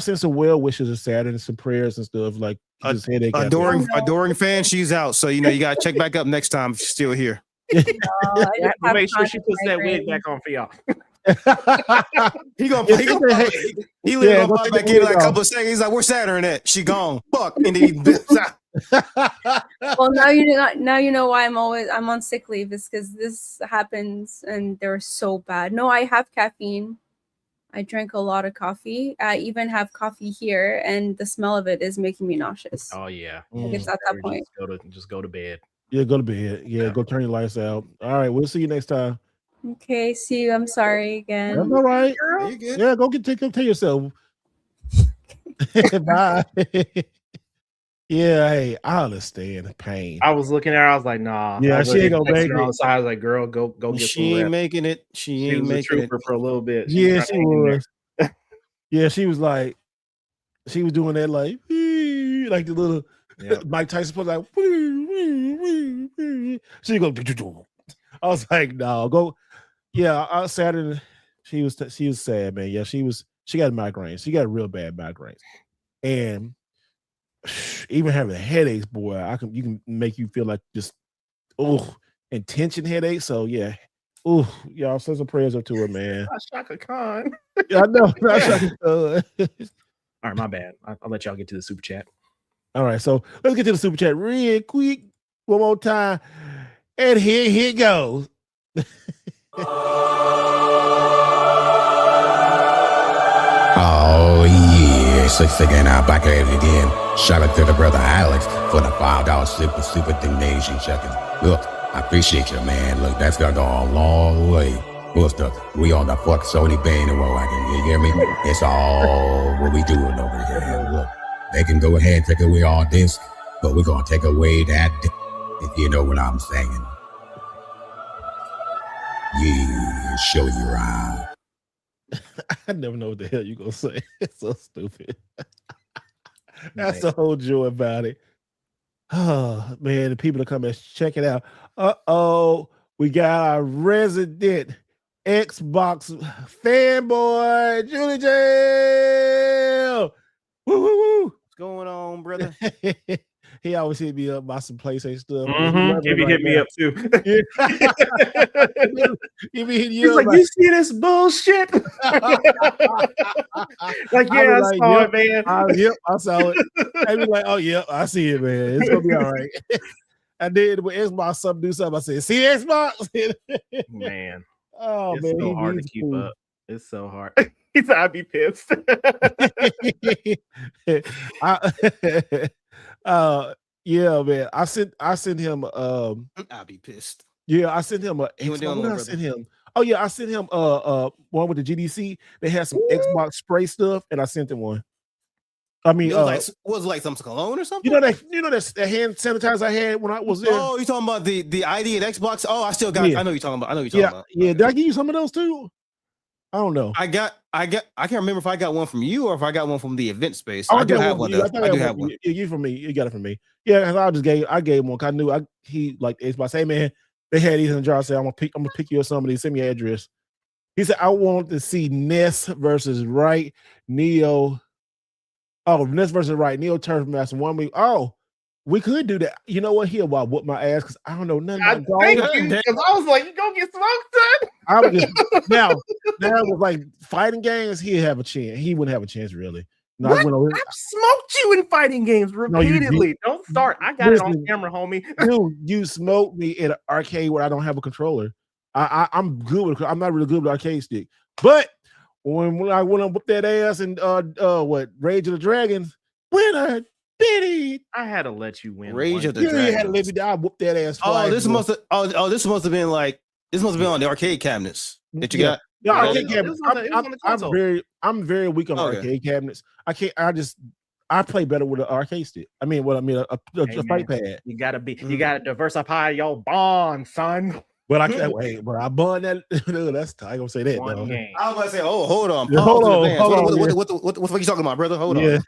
send some well wishes of Saturn and some prayers and stuff. Like this headache. Adoring fan, she's out. So you got to check back up next time if she's still here. Make sure she puts that wig back on for y'all. he gonna pop back in like a couple of seconds. He's like, "Where's Saturn at?" She gone. Fuck, and then he bips out. Well, now you know why I'm on sick leave. Is because this happens and they're so bad. No, I have caffeine. I drank a lot of coffee. I even have coffee here, and the smell of it is making me nauseous. Oh yeah, it's at that point. Just go to bed. Yeah, go to bed. Yeah, go turn your lights out. All right, we'll see you next time. Okay, see you. I'm sorry again. That's all right. Girl. You good? Yeah, go take care of yourself. Bye. Yeah, hey, I understand the pain. I was looking at her. I was like, nah. Yeah, she ain't gonna make it. On the side, I was like, girl, go get she some ain't rest. making it. She ain't was making a trooper it for a little bit. Yeah, she was. Yeah, she was like, she was doing that like the little Mike Tyson put like. She go. I was like, no, go. Yeah, Saturday. She was sad, man. Yeah, she got migraines. She got real bad migraines, and even having headaches, boy, you can make you feel like just and tension headaches. So yeah, y'all send some prayers up to her, man. Shaka Khan. Yeah, I know. Shaka Khan. All right, my bad. I'll let y'all get to the super chat. All right, so let's get to the super chat real quick one more time, and here it goes. Oh yeah, six again out back at it again. Shout out to the brother Alex for the $5 super donation checking. Look, I appreciate you, man. Look, that's gonna go a long way. We on the fuck Sony band and what you hear me? It's all what we doing over here. Look, they can go ahead and take away all this, but we're gonna take away that, if you know what I'm saying. Yeah, show you around. I never know what the hell you gonna say. It's so stupid. That's the whole joy about it. Oh man, the people that come and check it out. We got our resident Xbox fanboy, Julie Jail. Woo woo woo. What's going on, brother? He always hit me up about some PlayStation stuff. He be hitting me up too. He be hitting you up. Like, you see this bullshit? Like, yeah, I saw it, man. I saw it. I be like, oh, yeah, I see it, man. It's going to be all right. I did with Xbox something, do something. I said, see Xbox? Man. Oh, it's man. so hard to keep up. It's so hard. He said, I'd be pissed. Yeah, man. I sent him I'll be pissed. Yeah, I sent him I sent him. Oh yeah, I sent him one with the GDC. They had some Xbox spray stuff, and I sent him one. I mean, was it like some cologne or something? You know that hand sanitizer I had when I was there. Oh, you talking about the ID at Xbox? Oh, I still got. Yeah. I know you're talking about. Yeah, did I give you some of those too? I don't know. I can't remember if I got one from you or if I got one from the event space. I do have one. I do have one. You from me. You got it from me. Yeah, I gave him one. I knew he like Xbox. Hey man, they had these in the jar. I said I'm gonna pick you up some of these. Send me your address. He said I want to see Ness versus Wright Neo. Oh, Ness versus Wright Neo Turf Master 1 week. Oh, we could do that. You know what? He'll whoop my ass because I don't know nothing about golf. Because I was like, you go get smoked, son. I was just now with like fighting games, he'd have a chance. He wouldn't have a chance really. No, I've smoked you in fighting games repeatedly. No, don't start. I got it on camera, homie. Dude, you smoked me in an arcade where I don't have a controller. I'm good with. I'm not really good with arcade stick, but when I went up with that ass and Rage of the Dragons, winner. I had to let you win. Rage of the Dragons. You had to let me die. I whooped that ass. This must have been like on the arcade cabinets that you got. Yeah, arcade cabinets. I'm very weak on arcade cabinets. I play better with an arcade stick. I mean, a fight pad. You gotta diversify your bond, son. But I can't wait. But I bond that. That's I gonna say that. I was gonna say, hold on. Hold on. What the fuck you talking about, brother? Hold on. Yeah,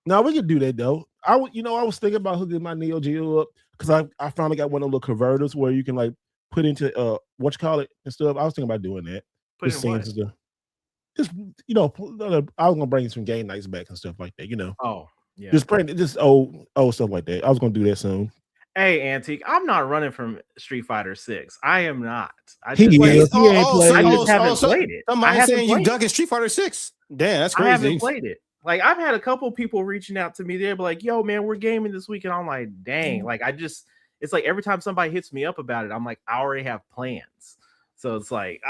no, we can do that though. I was thinking about hooking my Neo Geo up because I finally got one of the little converters where you can like put into what you call it and stuff. I was thinking about doing that. Put Just in what? seeing stuff. Just I was gonna bring some game nights back and stuff like that. Oh, yeah. Just bring just old stuff like that. I was gonna do that soon. Hey, Antique, I'm not running from Street Fighter 6. I am not. I He just, is. He ain't played I it. just haven't played it. I Somebody haven't saying you played dug in Street Fighter 6. Damn, that's crazy. I haven't played it. Like, I've had a couple people reaching out to me. They're like, yo, man, we're gaming this week. And I'm like, dang. Like, it's like every time somebody hits me up about it, I'm like, I already have plans. So it's like,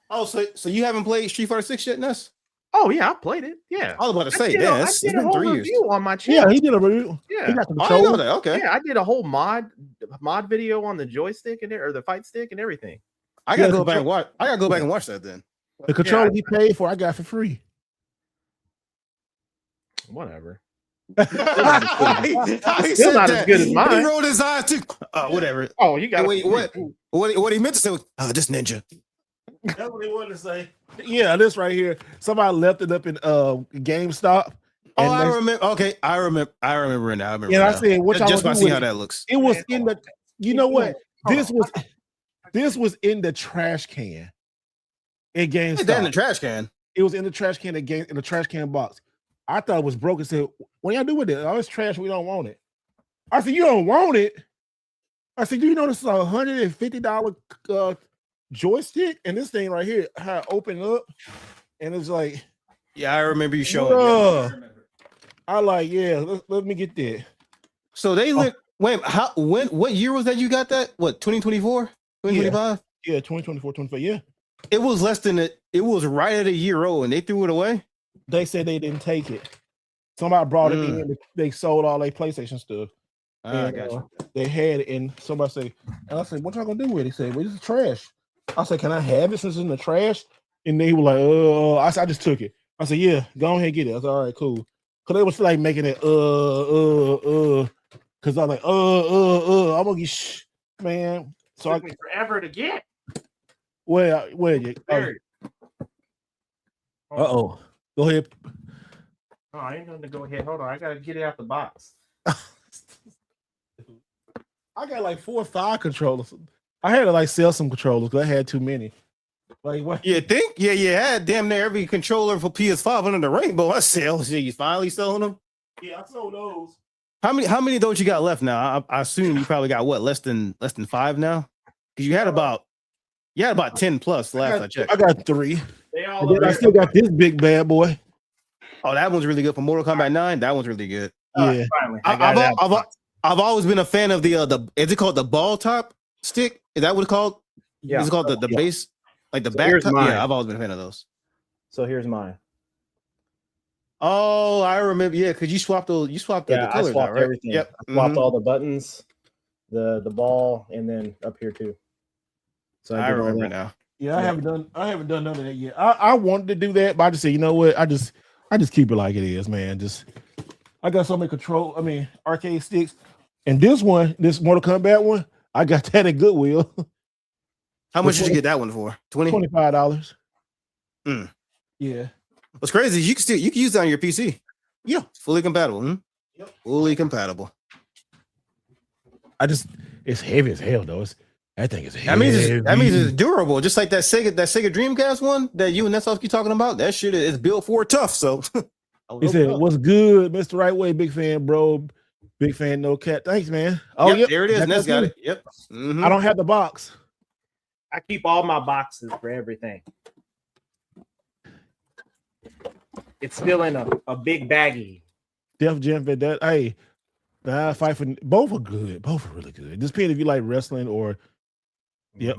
Oh, so you haven't played Street Fighter 6 yet, Ness? Oh, yeah, I played it. Yeah. I was about to say, it's been 3 years. On my channel. Yeah, he did a review. Yeah. He got the I controller. know that. Okay. Yeah, I did a whole mod video on the joystick or the fight stick and everything. I gotta go back and watch. I gotta go back and watch that then. The controller he paid for, I got for free. Whatever. Still not as good as mine. He rolled his eyes too. Whatever. Oh, you got wait. What he meant to say was, this ninja. That's what he wanted to say. Yeah, this right here. Somebody left it up in GameStop. Oh, I remember. Okay, I remember now. I remember. Yeah, I said, "What y'all just want to to see how that looks." It was in the. You know what? This was in the trash can. At GameStop. That in the trash can. It was in the trash can. In the trash can box. I thought it was broken. Said, "What y'all do with it? Oh, it's trash. We don't want it." I said, "You don't want it?" I said, "Do you know this is $150 joystick and this thing right here? How it open up and it's like." Yeah, I remember you showing. I like, let me get that. So they went. Wait, what year was that you got that? What, 2024? 2025? Yeah, 2024, 25. Yeah. It was less than it was right at a year old and they threw it away. They said they didn't take it. Somebody brought it in. They sold all their PlayStation stuff. I got you. They had it, and somebody said, and I said, "What y'all gonna do with it?" He said, "Well, this is trash." I said, "Can I have it since it's in the trash?" And they were like, I said, "I just took it." I said, "Yeah, go ahead and get it." I said, "All right, cool." Cause they was like making it cause I'm like I'm gonna get man. So it took me forever to get. Where you? Go ahead. Oh, I ain't gonna go ahead. Hold on, I gotta get it out the box. I got like 4 or 5 controllers. I had to like sell some controllers because I had too many. Like what? You think? Yeah, you had damn near every controller for PS5 under the rainbow. I sell. So you finally selling them? Yeah, I sold those. How many of those you got left now? I assume you probably got what, less than 5 now? Because you had about 10 plus last I checked. I got 3. I still got this big bad boy. Oh, that one's really good for Mortal Kombat 9. That one's really good. Yeah. I've always been a fan of the is it called the ball top stick? Is that what it's called? Yeah. Is it called the base, like the back top? Yeah, I've always been a fan of those. So here's mine. Oh, I remember. Yeah, because you swapped the colors. I swapped out, right? everything. Yep. I swapped all the buttons, the ball, and then up here too. So I remember now. Yeah, I haven't done none of that yet. I wanted to do that, but I just said, you know what? I just keep it like it is, man. I got so many arcade sticks. And this Mortal Kombat one, I got that at Goodwill. How much did you get that one for? $25. Mm. Yeah. What's crazy is you can use that on your PC. Yeah. It's fully compatible. Yep. Fully compatible. It's heavy as hell though. That thing is heavy. That means it's durable. Just like that Sega Dreamcast one that you and Nessovsky talking about. That shit is built for tough. So he said, "What's good, Mr. Right Way? Big fan, bro. Big fan, no cat. Thanks, man." Oh, yep, there it is. Ness got it. Yep. Mm-hmm. I don't have the box. I keep all my boxes for everything. It's still in a big baggie. Def Jam for that. Hey, I fight for both are good. Both are really good. Just depends if you like wrestling or. Yep,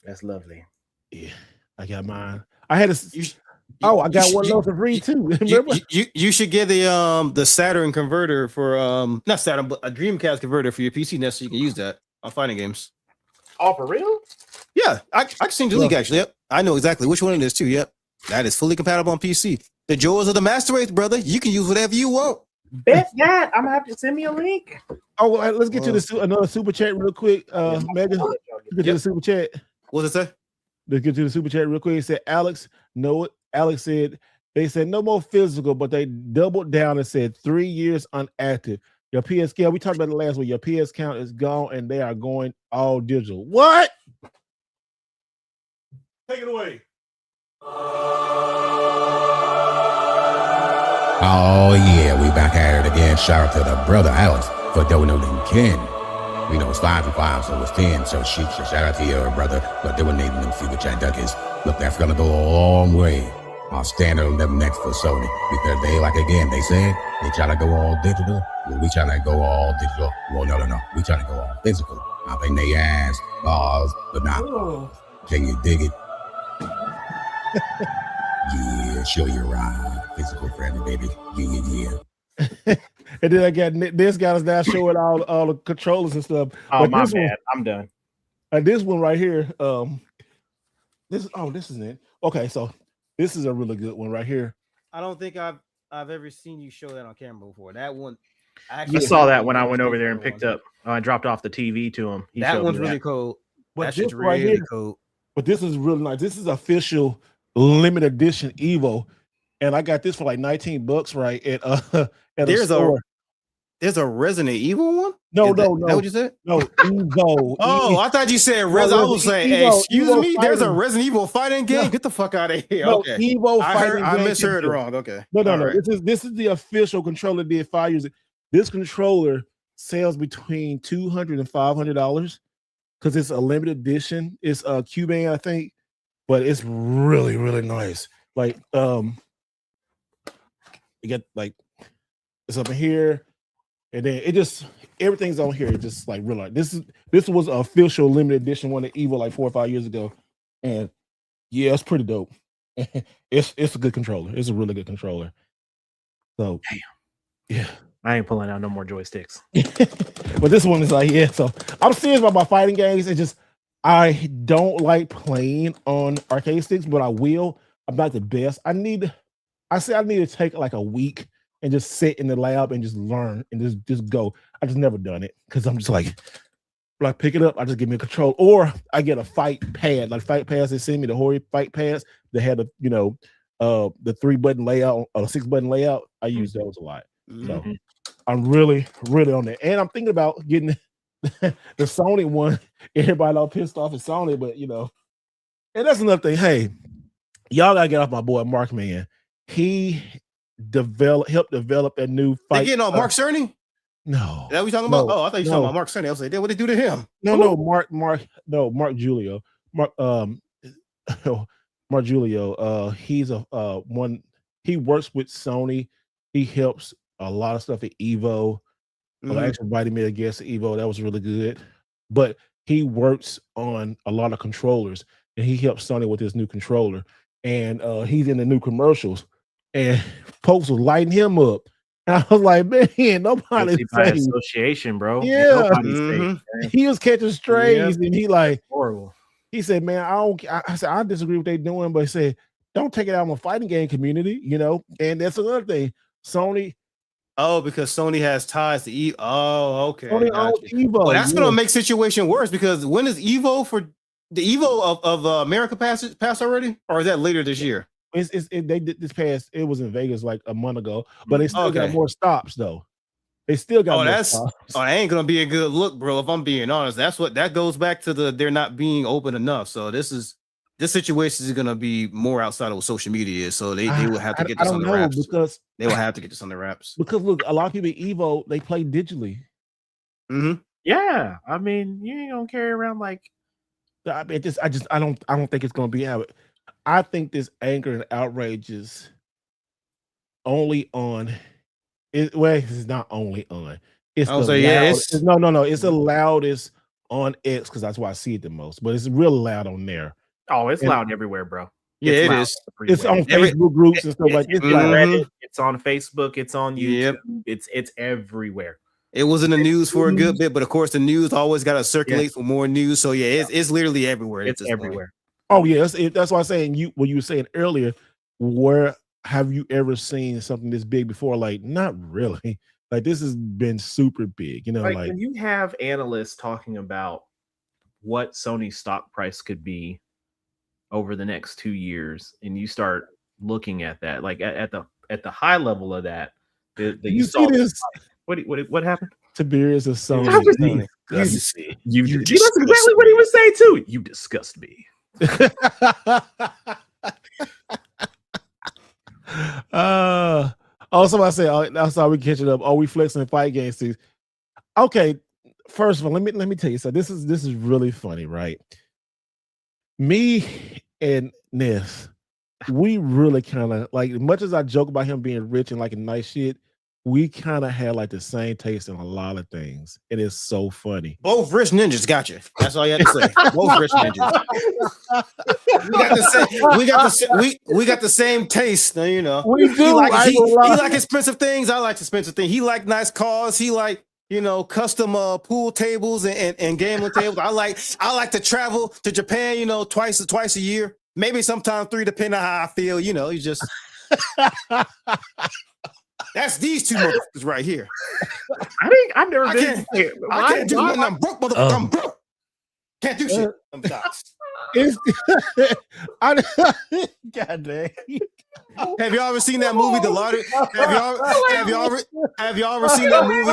that's lovely. Yeah, I got mine. I had I got one of those for free too. Remember? You should get the Saturn converter for not Saturn, but a Dreamcast converter for your PC Nest so you can use that on fighting games. Oh, for real? Yeah, I can send you the link actually. Yep, I know exactly which one it is too. Yep, that is fully compatible on PC. The joys of the Master Race, brother. You can use whatever you want. Bet that. I'm gonna have to send me a link. Oh, well, let's get to another super chat real quick. Megan, get to the super chat. What's it say? Let's get to the super chat real quick. It said Alex, no, Alex said they said no more physical, but they doubled down and said 3 years unactive. Your PS scale, we talked about it last week. Your PS count is gone and they are going all digital. What? Take it away. Oh yeah, we back at it again. Shout out to the brother Alex for donating 10. You know, it's 5 to 5, so it's 10. So shout out to your brother for donating them super chat duckies. Look, that's gonna go a long way. I'll stand on them next for Sony because they, like again, they said they try to go all digital. Well, we trying to go all digital. Well, no. We trying to go all physical. I think they ass, balls, but not balls. Can you dig it? Yeah, show your ride. Physical friendly, baby. Yeah. And then I got this guy's now showing all the controllers and stuff. Oh, but my bad. I'm done. And this one right here, this isn't it. Okay, so this is a really good one right here. I don't think I've ever seen you show that on camera before. That one, I saw that when I went over there and picked up. I dropped off the TV to him. That one's really cool. But this right here, cool. But this is really nice. This is official limited edition Evo, and I got this for like $19, right? At there's a Resident Evil one. No. That what you said? No, Evo. Oh, I thought you said Resident. I was saying, excuse me. There's a Resident Evil fighting game. No. Get the fuck out of here. No, okay, Evo. I misheard it wrong. Okay. No. Right. This is the official controller. Did 5 years. This controller sells between $200 and $500 because it's a limited edition. It's a Cuban, I think, but it's really, really nice. Like, you get like it's up in here. And then it just everything's on here. It's just like real life. This was an official limited edition one at Evo like 4 or 5 years ago, and yeah, it's pretty dope. It's a good controller. It's a really good controller. So, yeah, I ain't pulling out no more joysticks. But this one is like So I'm serious about my fighting games. It's just I don't like playing on arcade sticks, but I will. I'm not the best. I need to take like a week and just sit in the lab and just learn and just go. I just never done it because I'm just like, when I pick it up, I just give me a control, or I get a fight pad, like fight pads. They send me the Hori fight pads. They had the 3-button layout or 6-button layout. I use those a lot. So I'm really, really on that, and I'm thinking about getting the Sony one. Everybody all pissed off at Sony, but and that's another thing. Hey, y'all gotta get off my boy Mark, man. He helped develop that new fight. They getting on Mark Cerny? No. Is that what you talking about? Oh, I thought you were talking about Mark Cerny. I was like, what they do to him? No, Mark Julio. Mark Julio. He's one. He works with Sony. He helps a lot of stuff at Evo. I actually invited me to guest at Evo. That was really good. But he works on a lot of controllers, and he helps Sony with his new controller. And he's in the new commercials. And folks was lighting him up. And I was like, man, nobody's safe. Association, bro. Yeah. He was catching strays, and he like horrible. He said, man, I said, I disagree with what they're doing, but he said, don't take it out on the fighting game community, and that's another thing. Sony. Oh, because Sony has ties to Evo. Oh, okay. Sony owns Evo. Well, that's gonna make situation worse because when is Evo for the Evo of America pass already? Or is that later this year? They did this past. It was in Vegas like a month ago, but they still got more stops though. They still got more stops. Oh, that ain't gonna be a good look, bro. If I'm being honest, that goes back to they're not being open enough. So this situation is gonna be more outside of what social media is. So they will have to get this on the wraps. Because they will have to get this on the wraps. Because look, a lot of people at Evo they play digitally. Yeah, I mean, you ain't gonna carry around like. I don't think it's gonna be out. I think this anger and outrage is only on it. Well, it's not only on. It's no. It's the loudest on X because that's why I see it the most. But it's real loud on there. Oh, it's loud everywhere, bro. Yeah, it is. It's on Facebook groups and stuff like this. It's on Facebook. It's on YouTube. Yep. It's everywhere. It was in the news for a good bit, but of course the news always got to circulate for more news. So it's literally everywhere. It's everywhere. Oh yeah, that's why I'm saying what you were saying earlier. Where have you ever seen something this big before? Like, not really. Like this has been super big. Like when you have analysts talking about what Sony's stock price could be over the next 2 years, and you start looking at that, like at the high level of that, you see this. What happened? Tiberius is Sony. That's exactly what he was saying too. You disgust me. Somebody say, "Oh, that's how we catch it up." Oh, we flexing fight games too. Okay, first of all, let me tell you. So this is really funny, right? Me and Ness, we really kind of like, as much as I joke about him being rich and like nice shit, we kind of had like the same taste in a lot of things. It is so funny. Both rich ninjas got you. That's all you have to say. Both rich ninjas. We got the same taste. You know, We do. He like expensive things. I like expensive things. He like nice cars. He like, you know, custom pool tables and gambling tables. I like to travel to Japan, you know, twice a year, maybe sometimes 3, depending on how I feel. You know, you just that's these two motherfuckers right here. I think I've never been. I can't do nothing. I'm broke, motherfucker. I'm broke. Can't do shit. I'm doxed. God dang. Have y'all ever seen that movie, The Lottery? Have y'all ever seen that movie?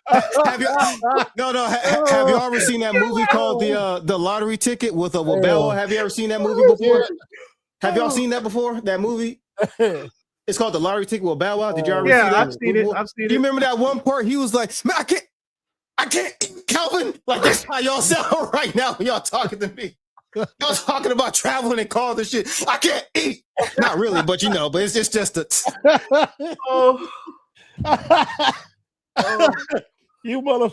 Have you ever seen that movie called the Lottery Ticket with Bell? Have you ever seen that movie before? Have y'all seen that before? That movie? It's called The Lottery Ticket with Bow Wow. Did you ever see that? I've seen it. Do you remember that one part? He was like, "Man, I can't eat, Calvin." Like, that's how y'all sound right now when y'all talking to me. Y'all talking about traveling and cars and shit. I can't eat. Not really, but you know, but it's just a You mother.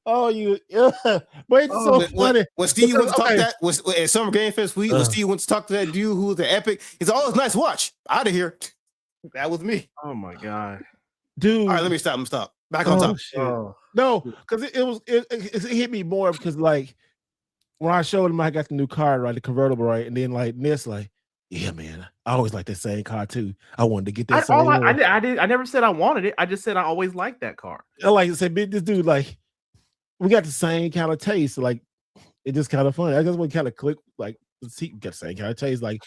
Oh, you. But it's so funny. When Steve went to talk to that, at Summer Game Fest week, when Steve went to talk to that dude who was the epic, he's oh, it's nice watch. Out of here. That was me. Oh my god, dude. All right, let me stop. Back on top. Oh. No, because it hit me more because like when I showed him I got the new car, right, the convertible, right, and then like Ness, like, yeah, man, I always like that same car too. I wanted to get that same one. I never said I wanted it. I just said I always liked that car. Like I said, this dude, like, we got the same kind of taste. Like, it just kind of funny. I guess we kind of click, like, he got the same kind of taste. Like,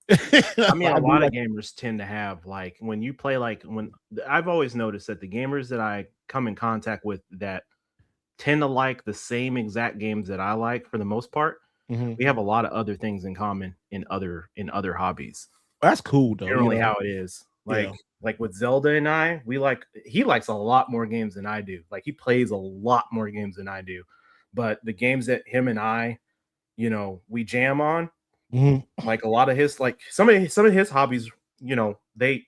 I mean, a lot of gamers tend to have, like, when you play, like, when I've always noticed that the gamers that I come in contact with that tend to like the same exact games that I like for the most part, we have a lot of other things in common in other hobbies. That's cool though. Generally, how it is. Like with Zelda and I, he likes a lot more games than I do. Like, he plays a lot more games than I do. But the games that him and I, you know, we jam on, like a lot of his, like some of his hobbies, you know, they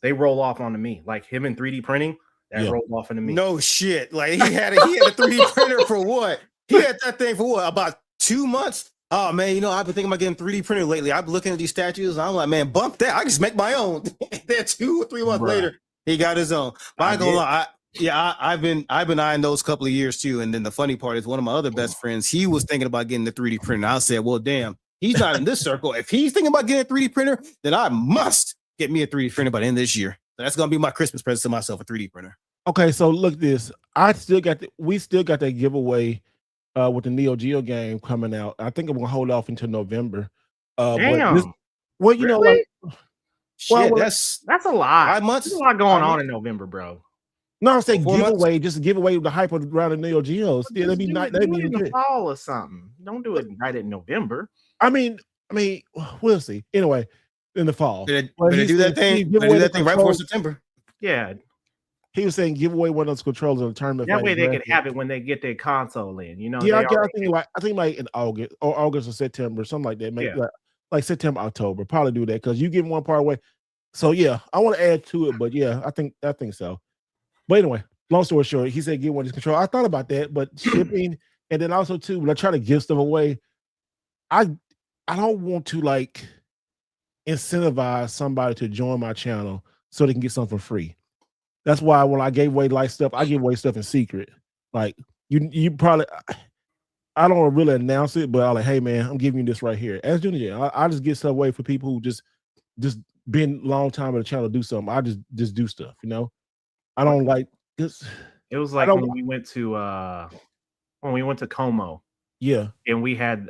roll off onto me. Like him in 3D printing, that rolled off into me. No shit. Like he had a 3D printer for what? He had that thing for what? About 2 months? Oh man, you know, I've been thinking about getting 3D printed lately. I've been looking at these statues. I'm like, man, bump that. I just make my own. Then 2 or 3 months later, he got his own. But I ain't gonna lie, I've been eyeing those couple of years too. And then the funny part is one of my other best friends, he was thinking about getting the 3D printer. I said, well, damn, he's not in this circle. If he's thinking about getting a 3D printer, then I must get me a 3D printer by the end of this year. So that's gonna be my Christmas present to myself, a 3D printer. Okay, so look this. We still got that giveaway with the Neo Geo game coming out. I think I'm gonna hold off until November. Damn. You know, like, shit, that's a lot. 5 months. There's a lot going on in November, bro. No, I'm saying giveaway, just give away the hype around the Neo Geos. Yeah, that'd be nice. That'd be in the good. fall or something. Don't do it right in November. I mean, we'll see. Anyway, in the fall. Better do that thing right before September. Yeah. He was saying give away one of those controllers in the tournament. That way they can have it when they get their console in. You know. Yeah, I think like in August or September, something like that. Maybe like September, October. Probably do that because you give one part away. So yeah, I want to add to it, but yeah, I think so. But anyway, long story short, he said get one of these controllers. I thought about that, but shipping and then also too, when I try to give stuff away, I don't want to like incentivize somebody to join my channel so they can get something for free. That's why when I gave away like stuff, I give away stuff in secret. Like you probably, I don't really announce it, but I'm like, hey man, I'm giving you this right here. As Junior, I just get stuff away for people who just been long time on the channel to do something. I just do stuff, you know. I don't like this. It was like when we went to Como. Yeah, and we had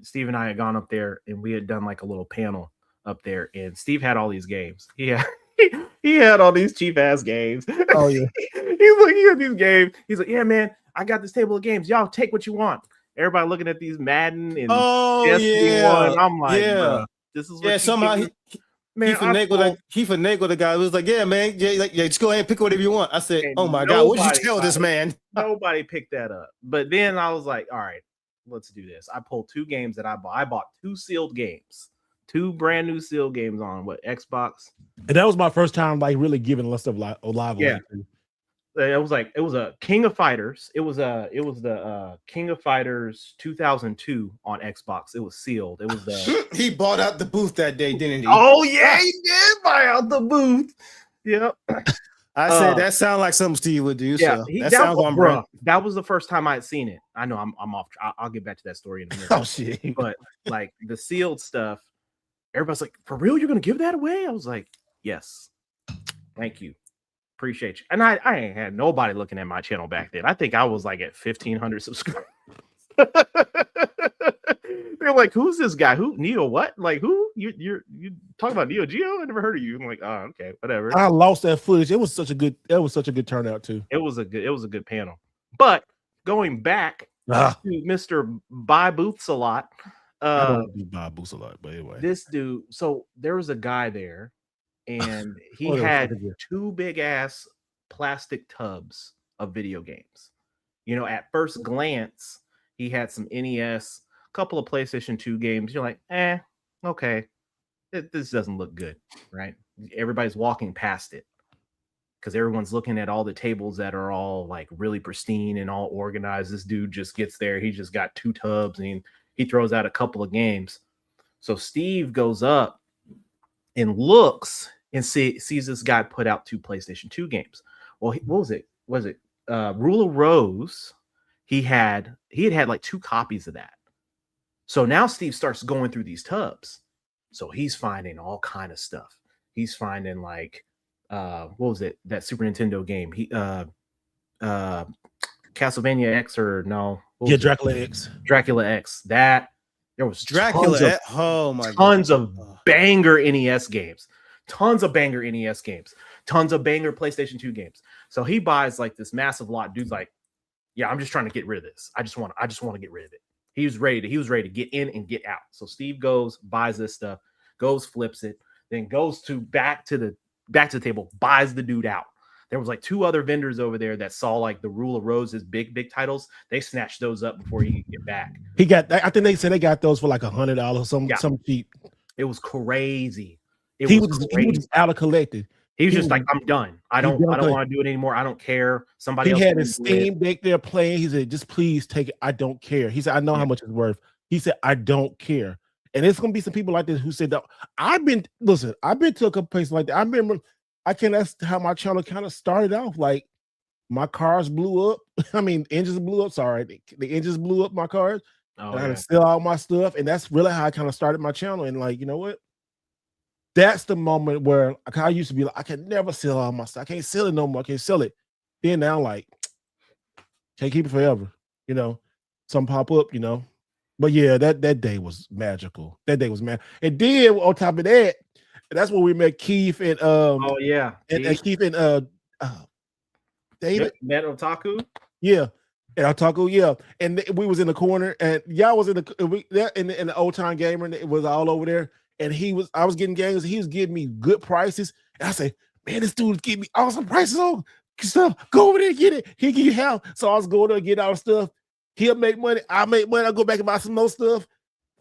Steve and I had gone up there, and we had done like a little panel up there, and Steve had all these games. He had all these cheap ass games. Oh yeah. He's like, he had these games. He's like, yeah, man, I got this table of games. Y'all take what you want. Everybody looking at these Madden and Oh Destiny yeah, one. I'm like, yeah. bruh, this is what you Somehow give me? he Man, finagled the guy. It was like, yeah, man, yeah, just go ahead and pick whatever you want. I said, and oh my god, what did you tell this man? Nobody picked that up. But then I was like, all right, let's do this. I pulled 2 games that I bought. I bought 2 sealed games, 2 brand new sealed games on Xbox. And that was my first time like really giving less of live yeah. It was a King of Fighters. It was the King of Fighters 2002 on Xbox. It was sealed. It was the he bought out the booth that day, didn't he? Oh yeah, he did buy out the booth. Yep. I said that sounds like something Steve would do. Yeah, so that sounds on brand. That was the first time I'd seen it. I know I'm off. I'll get back to that story in a minute. Oh shit! But like the sealed stuff, everybody's like, "For real, you're gonna give that away?" I was like, "Yes, thank you, appreciate you." And I ain't had nobody looking at my channel back then. I think I was like at 1,500 subscribers. They're like, "Who's this guy? Who Neo? What? Like who? You talking about Neo Geo? I never heard of you." I'm like, "Oh, okay, whatever." I lost that footage. It was such a good turnout too. It was a good panel. But going back to Mr. Buy Booths a lot. I don't buy booths a lot, but anyway. This dude, so there was a guy there, and he had 2 big ass plastic tubs of video games. You know, at first glance, he had some NES, a couple of PlayStation 2 games. You're like, okay, this doesn't look good, right? Everybody's walking past it because everyone's looking at all the tables that are all like really pristine and all organized. This dude just gets there. He just got 2 tubs and he throws out a couple of games. So Steve goes up and looks and sees this guy put out 2 PlayStation 2 games. Well, what was it? Was it Rule of Rose? He had like 2 copies of that. So now Steve starts going through these tubs. So he's finding all kind of stuff. He's finding like what was it? That Super Nintendo game. He Castlevania X or no? Dracula X. Dracula X. That there was Dracula X. Oh my god. Tons of banger NES games. Tons of banger NES games. Tons of banger PlayStation 2 games. So he buys like this massive lot. Dude's like, yeah, I'm just trying to get rid of this. I just want to get rid of it. He was ready to get in and get out. So Steve goes, buys this stuff, goes, flips it, then goes to back to the table, buys the dude out. There was like 2 other vendors over there that saw like the Rule of Rose's big titles. They snatched those up before he could get back. He got, I think they said they got those for like $100, some cheap. It was crazy. He was out of collected. He was just like, I'm done. I don't want to do it anymore. I don't care. Somebody else. He had his Steam deck there playing. He said, just please take it. I don't care. He said, I know how much it's worth. He said, I don't care. And there's gonna be some people like this who said that I've been to a couple places like that. I remember that's how my channel kind of started off. Like my cars blew up. I mean, engines blew up. Sorry, the engines blew up my cars. I had to sell all my stuff, and that's really how I kind of started my channel. And like, you know what? That's the moment where I used to be like, I can never sell all my stuff. I can't sell it no more. I can't sell it. Then now, like, can't keep it forever. You know, some pop up. You know, but yeah, that day was magical. That day was magic. And then on top of that, that's when we met Keith and and Keith and David. Met Otaku. Yeah. And Otaku, yeah. And we was in the corner, and y'all was in the old time gamer, and it was all over there. And I was getting games, and he was giving me good prices. And I said, man, this dude's giving me awesome prices on stuff. Go over there and get it. He'll give you help. So I was going there and get all the stuff. He'll make money. I make money. I'll go back and buy some more stuff,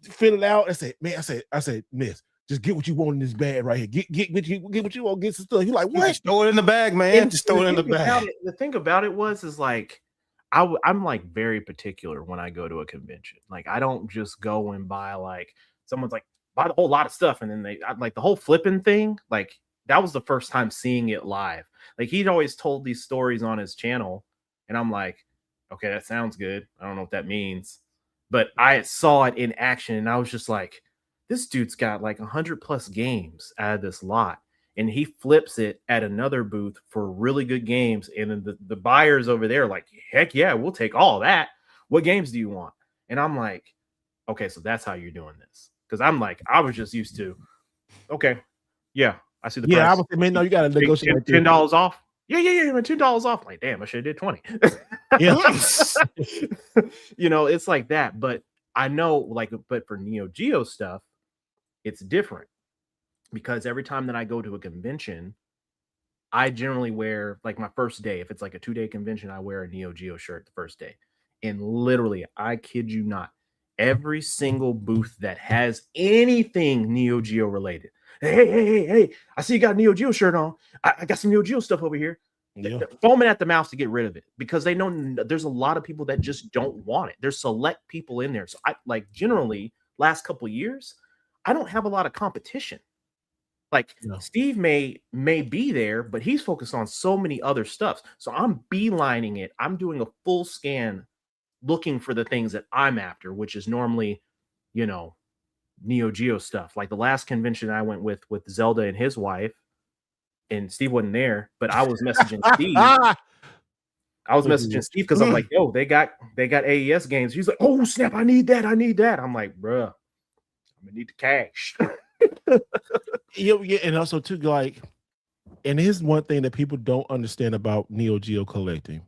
fill it out. I said, man, I said, miss, just get what you want in this bag right here. Get what you want, get some stuff. You're like, what? Just throw it in the bag, man. Just throw it in the bag. The thing about it is like, I'm like very particular when I go to a convention. Like, I don't just go and buy like someone's like, buy a whole lot of stuff, and then like the whole flipping thing, like that was the first time seeing it live. Like he'd always told these stories on his channel, and I'm like, okay, that sounds good. I don't know what that means, but I saw it in action, and I was just like, this dude's got like 100+ games out of this lot, and he flips it at another booth for really good games, and then the buyers over there like, heck yeah, we'll take all that. What games do you want? And I'm like, okay, so that's how you're doing this. Because I'm like, I was just used to, okay, yeah, I see the price. I was saying, man, no, you got to negotiate. $10 off. Yeah, $2 off. I'm like, damn, I should have did 20. Yeah. It's like that. But I know, like, but for Neo Geo stuff, it's different because every time that I go to a convention, I generally wear, like, my first day. If it's like a 2-day convention, I wear a Neo Geo shirt the first day. And literally, I kid you not, every single booth that has anything Neo Geo related. Hey, I see you got a Neo Geo shirt on. I got some Neo Geo stuff over here. Yeah. They're foaming at the mouth to get rid of it because they know there's a lot of people that just don't want it. There's select people in there. So I like generally last couple of years, I don't have a lot of competition. Like No. Steve may be there, but he's focused on so many other stuff. So I'm beelining it. I'm doing a full scan looking for the things that I'm after, which is normally, Neo Geo stuff. Like the last convention I went with Zelda and his wife, and Steve wasn't there, but I was messaging Steve. Because I'm like, yo, they got AES games. He's like, oh snap, I need that. I'm like, bruh, I'm gonna need the cash. Yeah, and also too, like, and here's one thing that people don't understand about Neo Geo collecting.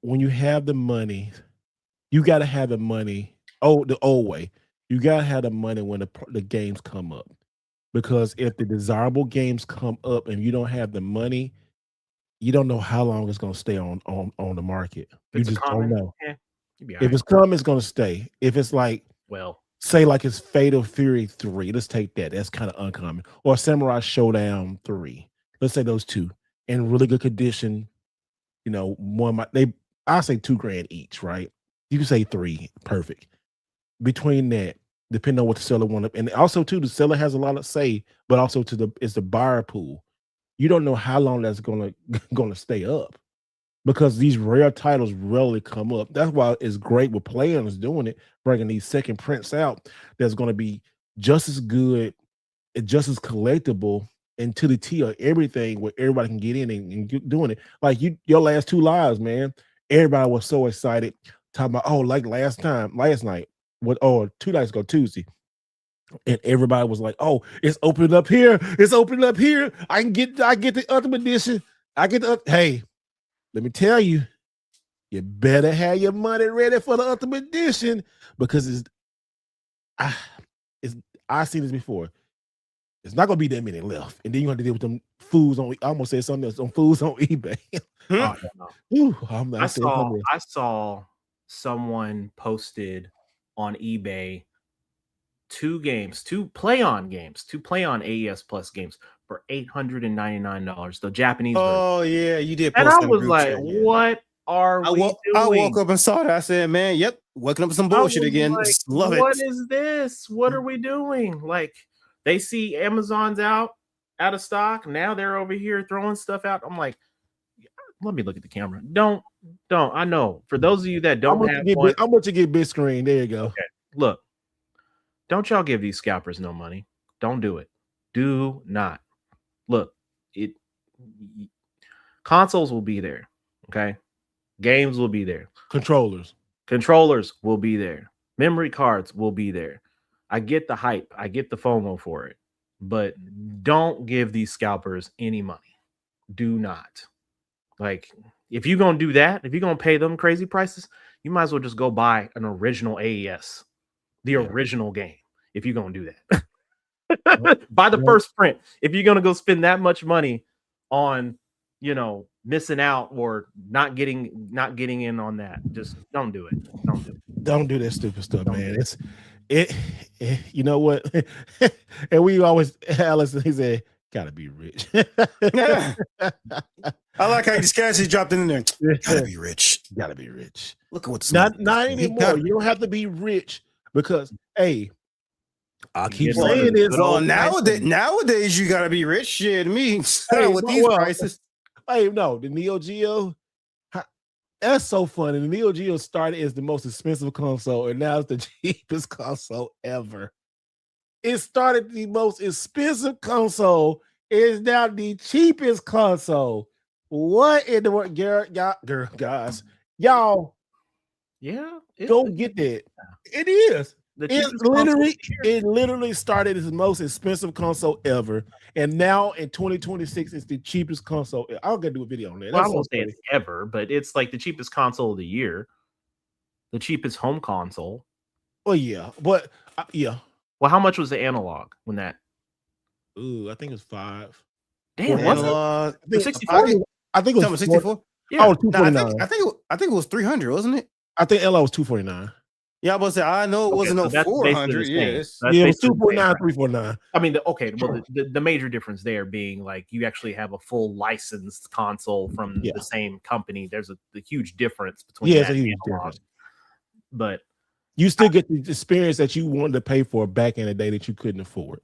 When you have the money, you got to have the money. Oh, the old way. You got to have the money when the games come up, because if the desirable games come up and you don't have the money, you don't know how long it's going to stay on the market. You just don't know. If it's come, it's going to stay. If it's like, well, say like it's Fatal Fury 3, let's take that. That's kind of uncommon. Or Samurai Showdown 3. Let's say those two in really good condition. I say $2,000 each, right? You can say 3, perfect. Between that, depending on what the seller want to, and also too, the seller has a lot of say, but also it's the buyer pool. You don't know how long that's gonna stay up, because these rare titles rarely come up. That's why it's great with players doing it, bringing these second prints out that's going to be just as good and just as collectible, and to the T of everything, where everybody can get in and doing it. Like your last 2 lives, man. Everybody was so excited, talking about, like last night, 2 nights ago, Tuesday. And everybody was like, oh, it's opening up here. It's opening up here. I get the Ultimate Edition. Hey, let me tell you, you better have your money ready for the Ultimate Edition, because I've seen this before. It's not gonna be that many left, and then you have to deal with them fools on. I almost said something else, on fools on eBay. I saw someone posted on eBay 2 play on AES Plus games for $899. The Japanese version. Oh yeah, you did. And I was like, what are we doing? I woke up and saw that. I said, man, yep, waking up with some bullshit again. Like, Love it. What is this? What are we doing? Like, they see Amazon's out of stock. Now they're over here throwing stuff out. I'm like, let me look at the camera. Don't. I know. For those of you that don't have one, I'm going to get big screen. There you go. Okay. Look, don't y'all give these scalpers no money. Don't do it. Do not. Look, consoles will be there. Okay. Games will be there. Controllers will be there. Memory cards will be there. I get the hype. I get the FOMO for it. But don't give these scalpers any money. Do not. Like, if you're going to do that, if you're going to pay them crazy prices, you might as well just go buy an original AES, the original game, if you're going to do that. Buy the first print. If you're going to go spend that much money on, missing out or not getting in on that, just don't do it. Don't do that stupid stuff, man. You know what? And we always, Alice, he said, gotta be rich. I like how you just casually dropped it in there. Gotta be rich. Look at what's not anymore. You don't have to be rich, because I'll keep saying this. Well, nowadays you gotta be rich. Shit, me with these prices. Hey, no, the Neo Geo. That's so funny. The Neo Geo started as the most expensive console, and now it's the cheapest console ever. It started the most expensive console, is now the cheapest console. What in the world, guys? Y'all, yeah, don't get that. It is. It literally started as the most expensive console ever, and now in 2026, it's the cheapest console. I'll get do a video on that. Well, I won't say it's ever, but it's like the cheapest console of the year, the cheapest home console. Oh yeah, but yeah. Well, how much was the analog when that? Ooh, I think it's $5. Damn, analog. The 64. I think it was 64. Yeah. Oh, $249. I think it was 300, wasn't it? I think LO was $249. Yeah, I was say I know it wasn't no 400. Yes, yeah, it was 249, 349. I mean, the major difference there being like you actually have a full licensed console from the same company. There's a huge difference between it's a huge difference. But you still get the experience that you wanted to pay for back in the day that you couldn't afford.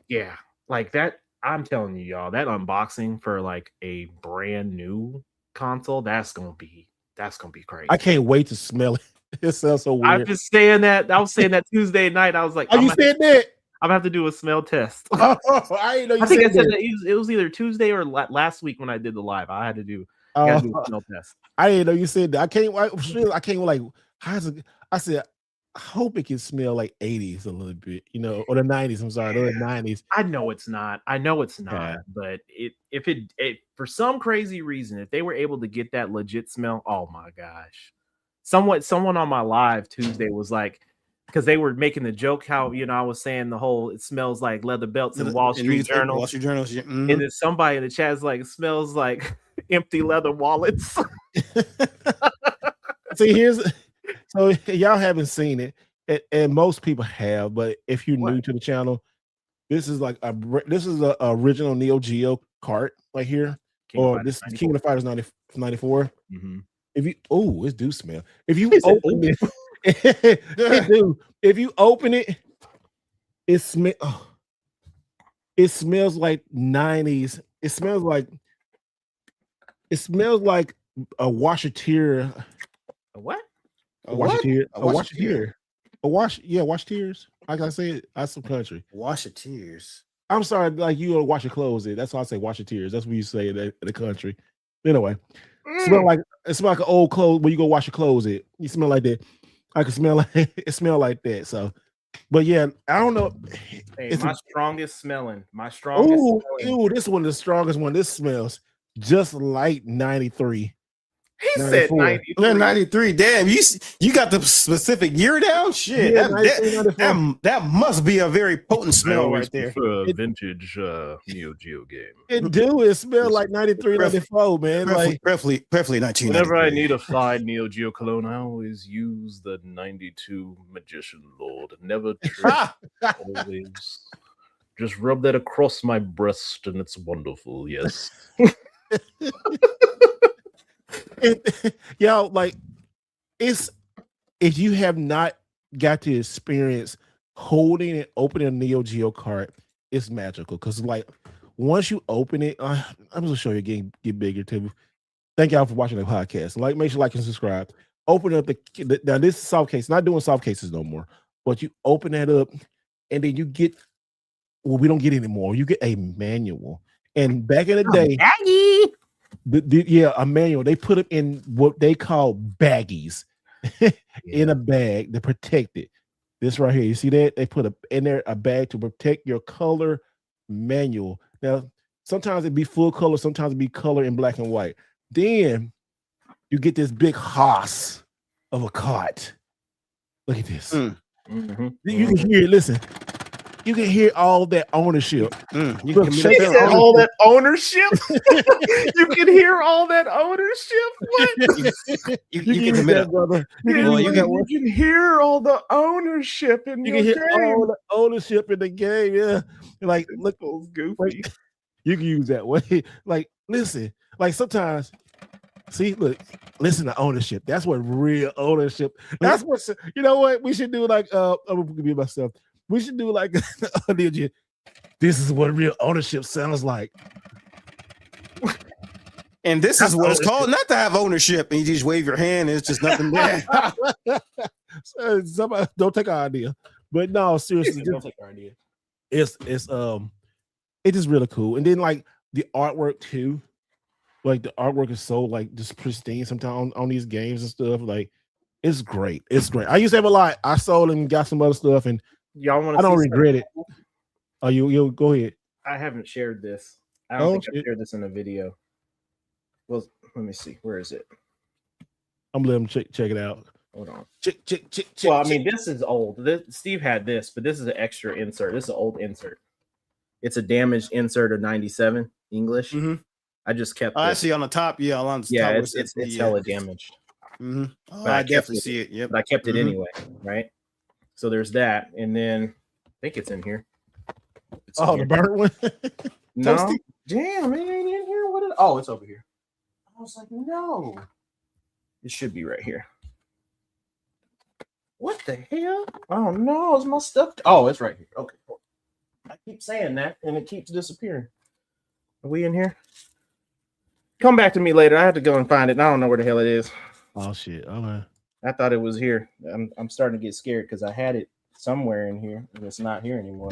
Yeah, like that. I'm telling you, y'all, that unboxing for like a brand new console, that's gonna be crazy. I can't wait to smell it. It sounds so weird. I'm just saying that. I was saying that Tuesday night. I was like, you said that? I'm gonna have to do a smell test. I didn't know you I think said I said that. it was either Tuesday or last week when I did the live. I had to do a smell test. I didn't know you said that. I can't like. How's it? I said, I hope it can smell like 80s a little bit, or the 90s. I'm sorry, the 90s. I know it's not. Yeah. But if it for some crazy reason, if they were able to get that legit smell, oh my gosh. Someone on my live Tuesday was like, because they were making the joke how I was saying the whole it smells like leather belts and Wall Street Journal. Wall Street Journals, yeah. And then somebody in the chat is like, it smells like empty leather wallets. See, so y'all haven't seen it, and most people have, but if you're new to the channel, this is like a original Neo Geo cart right here, this is King of the Fighters 94. Mm-hmm. If you it do smell. If you open it, it do. If you open it, it smells like 90s. It smells like a washateer. A what? A washateer. Washateers. Like I said, that's some country. Washateers. I'm sorry, like you wash your clothes. That's why I say washateers. That's what you say in the country. Anyway. It smell like an old clothes when you go wash your clothes. You smell like that. I can smell like it smell like that. So, but yeah, I don't know. Hey, my strongest. Ooh, this one is the strongest one. This smells just like 93. He said 93. 93. Damn, you got the specific year down? Shit. Yeah, that must be a very potent smell right there. Vintage Neo Geo game. It smells like 93, 94, man. Preferably 1993. Whenever I need a fine Neo Geo cologne, I always use the 92 Magician Lord. Never trip. Always just rub that across my breast and it's wonderful. Yes. Y'all, like, if you have not got to experience holding and opening a Neo Geo cart, it's magical. Because like once you open it, I'm gonna show you again, get bigger too. Thank y'all for watching the podcast. Like, make sure like and subscribe. Open up now. This is soft case. Not doing soft cases no more. But you open that up, and then you get. Well, we don't get any more. You get a manual. And back in the day, a manual. They put it in what they call baggies in a bag to protect it. This right here, you see that? They put in there a bag to protect your color manual. Now, sometimes it'd be full color, sometimes it'd be color in black and white. Then you get this big hoss of a cart. Look at this. Mm-hmm. You can hear it. Listen. You can hear all that ownership. You can hear all that ownership. You can hear all that ownership. What? You can commit that, brother. You can hear all the ownership in your game. You can hear all the ownership in the game. Yeah, like look, those goofy. Like, you can use that way. Like, listen. Like sometimes, listen to ownership. That's what real ownership. That's what you know. What we should do? Like, I'm gonna be myself. We should do like this is what real ownership sounds like. And this is what it's called not to have ownership and you just wave your hand and it's just nothing there. Somebody don't take our idea. But no, seriously, don't take our idea. It's just really cool. And then like the artwork too. Like the artwork is so like just pristine sometimes on these games and stuff. Like It's great. It's great. I used to have a lot. I sold and got some other stuff, and Y'all want I to? don't regret it. Oh, you go ahead. I haven't shared this. I don't think I've shit. shared this in a video. Well, let me see. Where is it? I'm letting them check it out. Hold on. Check. Well, I mean, this is old. Steve had this, but this is an extra insert. This is an old insert. It's a damaged insert of 97 English. Mm-hmm. I just kept. I see on the top. Yeah, on the top. It's hella damaged. Mm-hmm. Oh, But I definitely see it. Yep. But I kept it anyway, right? So there's that, and then I think it's in here. The burnt one. No, damn, it ain't in here. Oh, it's over here. I was like, no, it should be right here. What the hell? Oh no, is my stuff? Oh, it's right here. Okay, cool. I keep saying that, and it keeps disappearing. Are we in here? Come back to me later. I have to go and find it. I don't know where the hell it is. Oh shit! Okay. I thought it was here. I'm starting to get scared because I had it somewhere in here, and it's not here anymore.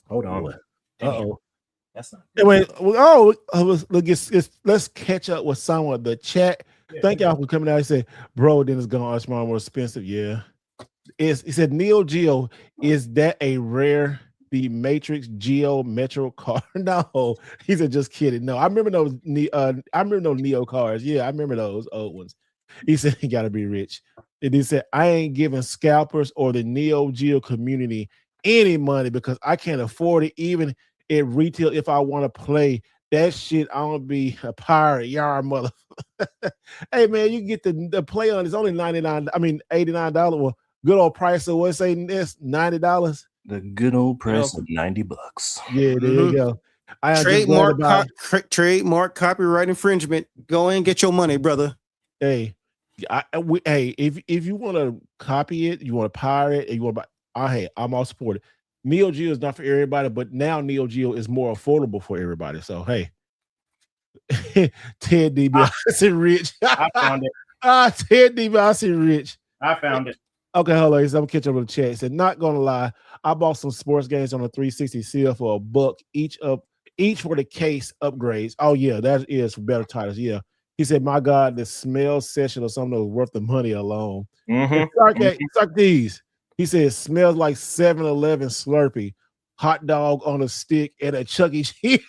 Hold on. Uh-oh. That's not. Anyway, let's catch up with some of the chat. Yeah. Thank y'all for coming out. He said, "Bro, then it's gone. It's more expensive." Yeah. He said, "Neo Geo, is that a rare the Matrix Geo Metro car?" No, he said, "Just kidding." No, I remember those. Neo cars. Yeah, I remember those old ones. He said he got to be rich, and he said, "I ain't giving scalpers or the Neo Geo community any money because I can't afford it, even at retail. If I want to play that shit, I want to be a pirate, yard mother." Hey man, you get the play on. It's only $99. I mean $89. Well, good old price. So what's saying this $90? The good old price of $90. Yeah, there you go. Trademark copyright infringement. Go in and get your money, brother. Hey, if you want to copy it, you want to pirate it, and you want to buy, hey, I'm all supported. Neo Geo is not for everybody, but now Neo Geo is more affordable for everybody. So hey, Ted DiBiase rich. I found it. Ted DiBiase rich. I found it. Okay, hold on. I'm gonna catch up with the chat. He said, not gonna lie, I bought some sports games on a 360 seal for $1 each for the case upgrades. Oh yeah, that is for better titles. Yeah. He said, my God, the smell session or something was worth the money alone. Suck these. He said, smells like 7-Eleven Slurpee, hot dog on a stick, and a Chuck E. Cheese.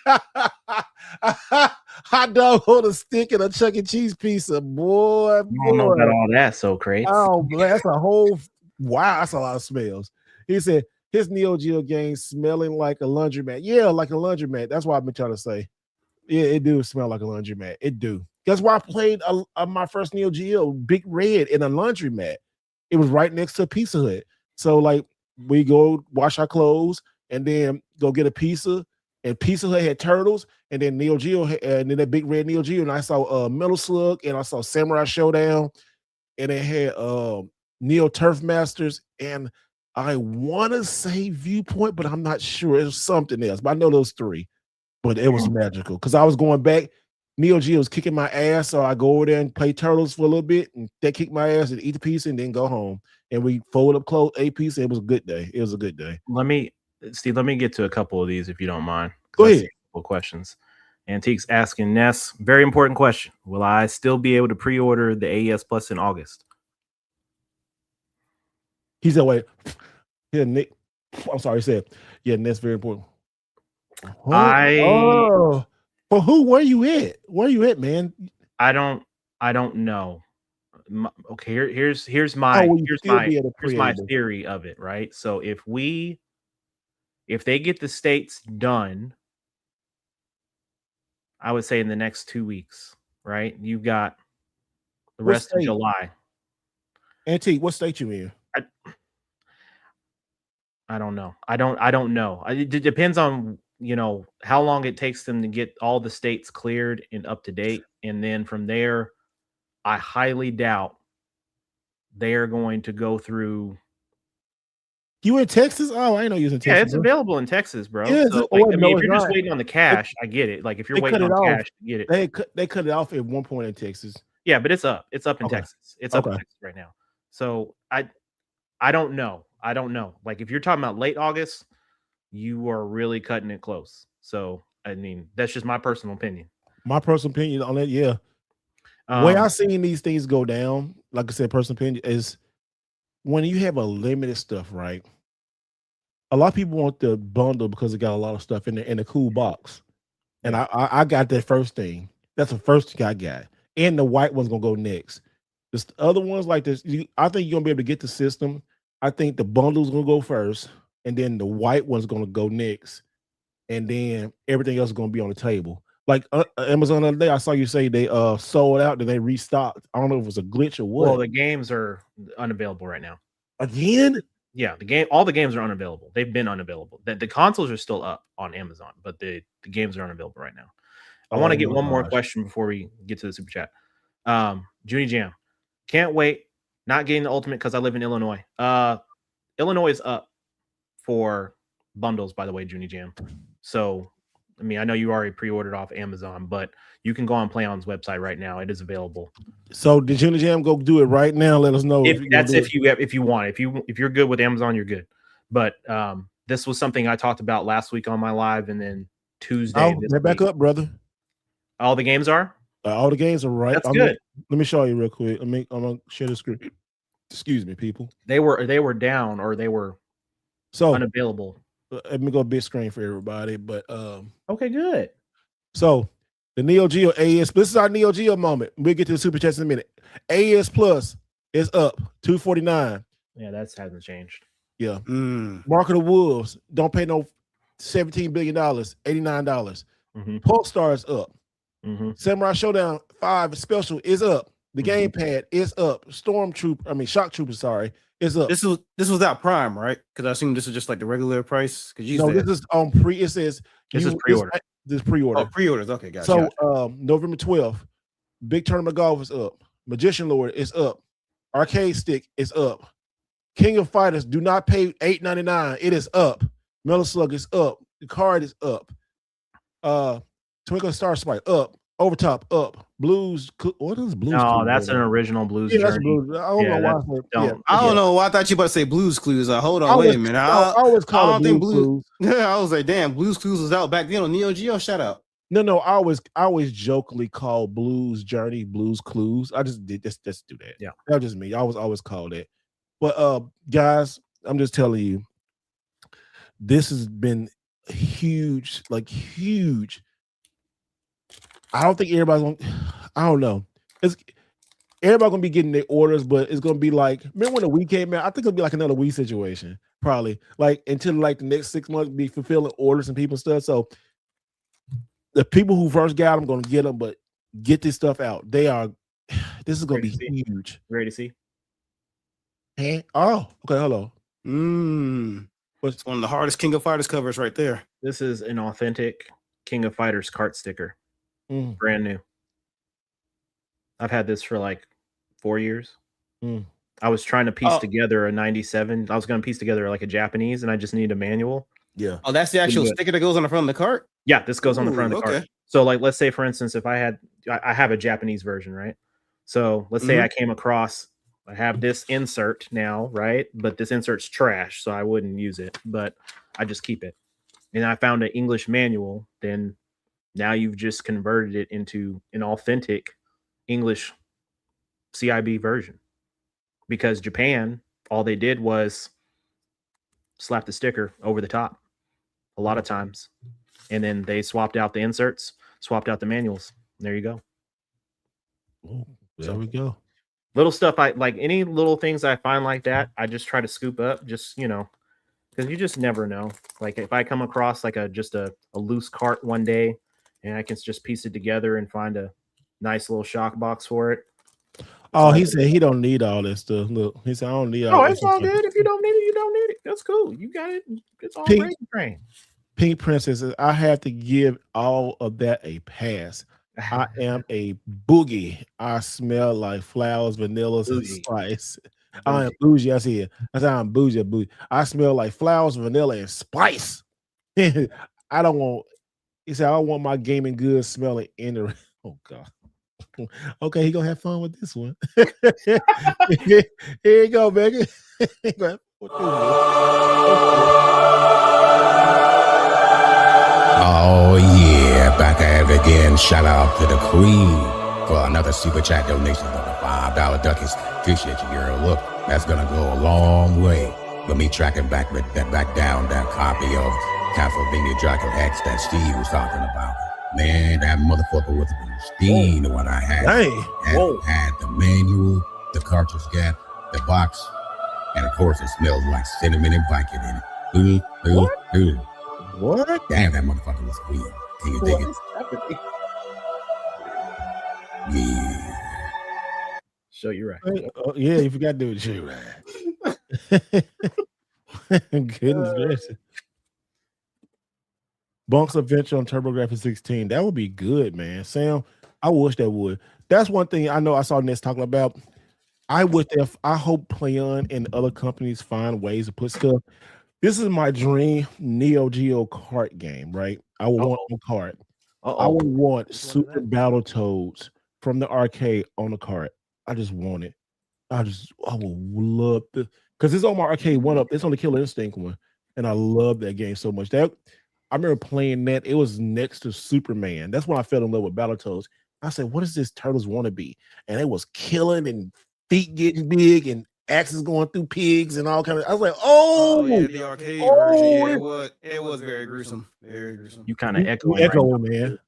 Hot dog on a stick and a Chuck E. Cheese pizza. Boy. I don't know about all that, so crazy. Oh, that's a whole, wow, that's a lot of smells. He said, his Neo Geo game smelling like a laundromat. Yeah, like a laundromat. That's what I've been trying to say. Yeah, it do smell like a laundromat. It do. That's why I played my first Neo Geo, Big Red, in a laundromat. It was right next to a Pizza Hut. So, like, we go wash our clothes and then go get a pizza. And Pizza Hut had turtles, and then Neo Geo, and then that Big Red Neo Geo. And I saw Metal Slug, and I saw Samurai Showdown, and it had Neo Turf Masters, and I want to say Viewpoint, but I'm not sure. It was something else, but I know those three. But it was magical because I was going back. Neo Geo was kicking my ass, so I go over there and play Turtles for a little bit, and they kick my ass and eat a piece, and then go home. And we fold up close a piece. It was a good day. It was a good day. Let me get to a couple of these if you don't mind. Go ahead. A couple questions. Antiques asking Ness, very important question. Will I still be able to pre-order the AES Plus in August? He said, wait. Yeah, Nick. I'm sorry, he said, yeah, Ness, very important. Well, who? Where you at? Where you at, man? I don't know. Okay, here's my theory of it, right? So if they get the states done, I would say in the next 2 weeks, right? You've got the rest of July. Antique, what state you in? I don't know. I don't know. It depends on how long it takes them to get all the states cleared and up to date, and then from there, I highly doubt they are going to go through. You in Texas? Oh, I know you was in Texas. Yeah, it's available in Texas, bro. Yeah, so, if you're just waiting on the cash, I get it. Like if you're waiting on cash, I get it. They cut it off at one point in Texas. Yeah, but it's up. It's up in Texas. It's up in Texas right now. So I don't know. I don't know. Like if you're talking about late August, you are really cutting it close. So I mean, that's just my personal opinion. My personal opinion on that, yeah. Way I've seen these things go down, like I said, personal opinion, is when you have a limited stuff, right? A lot of people want the bundle because it got a lot of stuff in a cool box. And I got that first thing. That's the first thing I got. And the white one's gonna go next. The other ones like this, I think you're gonna be able to get the system. I think the bundle's gonna go first, and then the white one's gonna go next, and then everything else is gonna be on the table. Like Amazon the other day, I saw you say they sold out, then they restocked. I don't know if it was a glitch or what. Well, the games are unavailable right now. Again? Yeah, all the games are unavailable. They've been unavailable. The consoles are still up on Amazon, but the games are unavailable right now. I want to get one more question before we get to the super chat. Junie Jam, can't wait. Not getting the ultimate because I live in Illinois. Illinois is up for bundles, by the way, Junie Jam. So, I mean, I know you already pre-ordered off Amazon, but you can go on PlayOn's website right now. It is available. So did Junie Jam go do it right now? Let us know. If you want. If you're good with Amazon, you're good. But this was something I talked about last week on my live, and then Tuesday. They're back up, brother. All the games are? All the games are right. That's good. Let me show you real quick. I'm gonna share the screen. Excuse me, people. They were down, or they were unavailable. Let me go big screen for everybody. But okay, good. So the Neo Geo AES. This is our Neo Geo moment. We'll get to the super chats in a minute. AES Plus is up $249. Yeah, that hasn't changed. Yeah. Mark of the Wolves. Don't pay no $17 billion. $89. Polestar is up. Samurai Showdown 5 Special is up. The gamepad is up. Shock Trooper, sorry, is up. This was without Prime, right? Because I assume this is just like the regular price. Because this is on pre. It says this is pre-order. This pre-order. Oh, pre-orders. Okay, gotcha. So November 12th, Big Tournament Golf is up. Magician Lord is up. Arcade Stick is up. King of Fighters, do not pay $8.99. It is up. Metal Slug is up. The card is up. Twinkle Star Sprite up. Overtop up. Blues. What is Blues? No, that's an original Blues Journey. That's Blues. I don't know why. I don't know. I thought you about to say Blues Clues. Hold on, wait a minute. I always call it Blues Clues. I was like, damn, Blues Clues was out back then on Neo Geo. Shout out. No, I always jokingly call Blues Journey Blues Clues. I just did just do that. Yeah, that was just me. I always call that. But guys, I'm just telling you, this has been huge, like huge. I don't think everybody's gonna. I don't know. Everybody gonna be getting their orders, but it's gonna be like, remember when the Wii came out? I think it'll be like another Wii situation, probably. Like until like the next 6 months, be fulfilling orders and people and stuff. So the people who first got them gonna get them, but get this stuff out. This is gonna be huge. Ready to see? Okay, hello. It's one of the hardest King of Fighters covers right there. This is an authentic King of Fighters cart sticker. Brand new. I've had this for like 4 years. I was trying to piece together a 97. I was going to piece together like a Japanese, and I just needed a manual. Yeah. Oh, that's the actual sticker that goes on the front of the cart? Yeah, this goes on the front of the cart. So like, let's say for instance, if I have a Japanese version, right? So let's say I came across, I have this insert now, right? But this insert's trash, so I wouldn't use it, but I just keep it. And I found an English manual, then now you've just converted it into an authentic English CIB version. Because Japan, all they did was slap the sticker over the top a lot of times. And then they swapped out the inserts, swapped out the manuals. There you go. There we go. Little stuff I like, any little things I find like that, I just try to scoop up, just, because you just never know. Like if I come across like a loose cart one day and I can just piece it together and find a nice little shock box for it. Oh, he said he don't need all this stuff. Look, he said I don't need all this. Oh, it's all good. If you don't need it, you don't need it. That's cool. You got it. It's all ready to train. Pink Princess says, I have to give all of that a pass. I am a boogie. I smell like flowers, vanillas, and spice. I am bougie. I see it. I said I'm bougie. I smell like flowers, vanilla, and spice. I don't want. He said I don't want my gaming goods smelling in the. Oh God. Okay, he gonna have fun with this one. Here you go, Megan. Oh yeah, back at it again. Shout out to the queen. for another super chat donation of the $5 ducats. Appreciate you, girl. Look, that's gonna go a long way for me tracking back down that copy of Castlevania Dracula X that Steve was talking about. Man, that motherfucker was pristine the one I had. Dang. Had the manual, the cartridge gap, the box, and of course it smells like cinnamon and bacon in it. What? Damn, that motherfucker was real. Can you dig it? Yeah. Show you right. Oh, yeah, you forgot to do it. Shoot, right. Goodness gracious. Bunk's Adventure on TurboGrafx 16. That would be good, man. Sam, I wish that would. That's one thing I know I saw Ness talking about. I hope Playon and other companies find ways to put stuff. This is my dream Neo Geo kart game, right? I would want a kart. I would want Super Battletoads from the arcade on the kart. I just want it. I would love to, because it's on my arcade one up. It's on the Killer Instinct one, and I love that game so much. That I remember playing that. It was next to Superman. That's when I fell in love with Battletoads. I said, "What does this Turtles want to be?" And it was killing and feet getting big and axes going through pigs and all kind of. I was like, "Oh, yeah, the arcade version. Yeah, it was very gruesome. Very gruesome. You kind of echoing, man.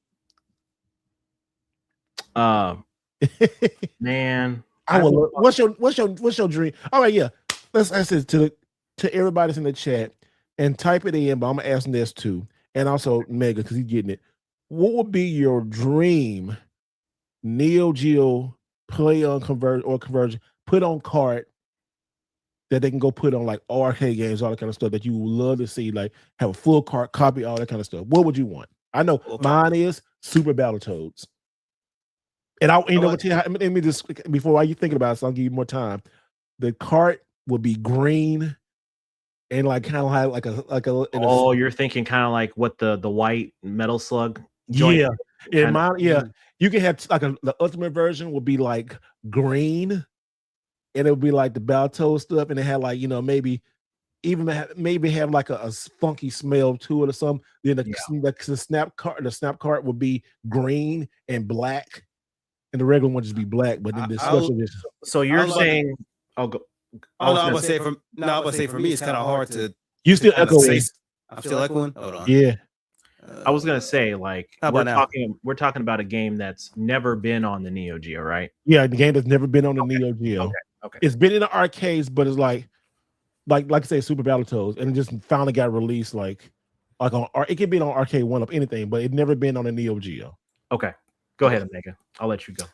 Man, I would. What's your dream? All right, yeah. Let's ask this to everybody that's in the chat and type it in. But I'm gonna ask this too, and also Mega because he's getting it. What would be your dream Neo Geo play on conversion put on cart that they can go put on like arcade games, all that kind of stuff that you would love to see, like have a full cart copy, all that kind of stuff? What would you want? I know mine is Super Battletoads. And I'll tell you how, let me just before while you thinking about it, so I'll give you more time. The cart would be green and like kind of like a you're thinking kind of like what the white Metal Slug joint. Yeah. In mine, yeah. You can have like the ultimate version would be like green, and it would be like the Battletoad stuff, and it had like, you know, maybe have like a funky smell to it or something. Then the snap cart would be green and black. And the regular one just be black, but then the special edition. So you're saying, I was gonna say for me, it's kind of hard to. You still echoing? I'm still echoing. Hold on. Yeah. I was gonna say, like, we're talking about a game that's never been on the Neo Geo, right? Yeah, the game that's never been on the Neo Geo. Okay. It's been in the arcades, but it's like I say, Super Battletoads, and it just finally got released like on. It could be on arcade one up anything, but it never been on the Neo Geo. Okay. Go ahead, Omega. I'll let you go.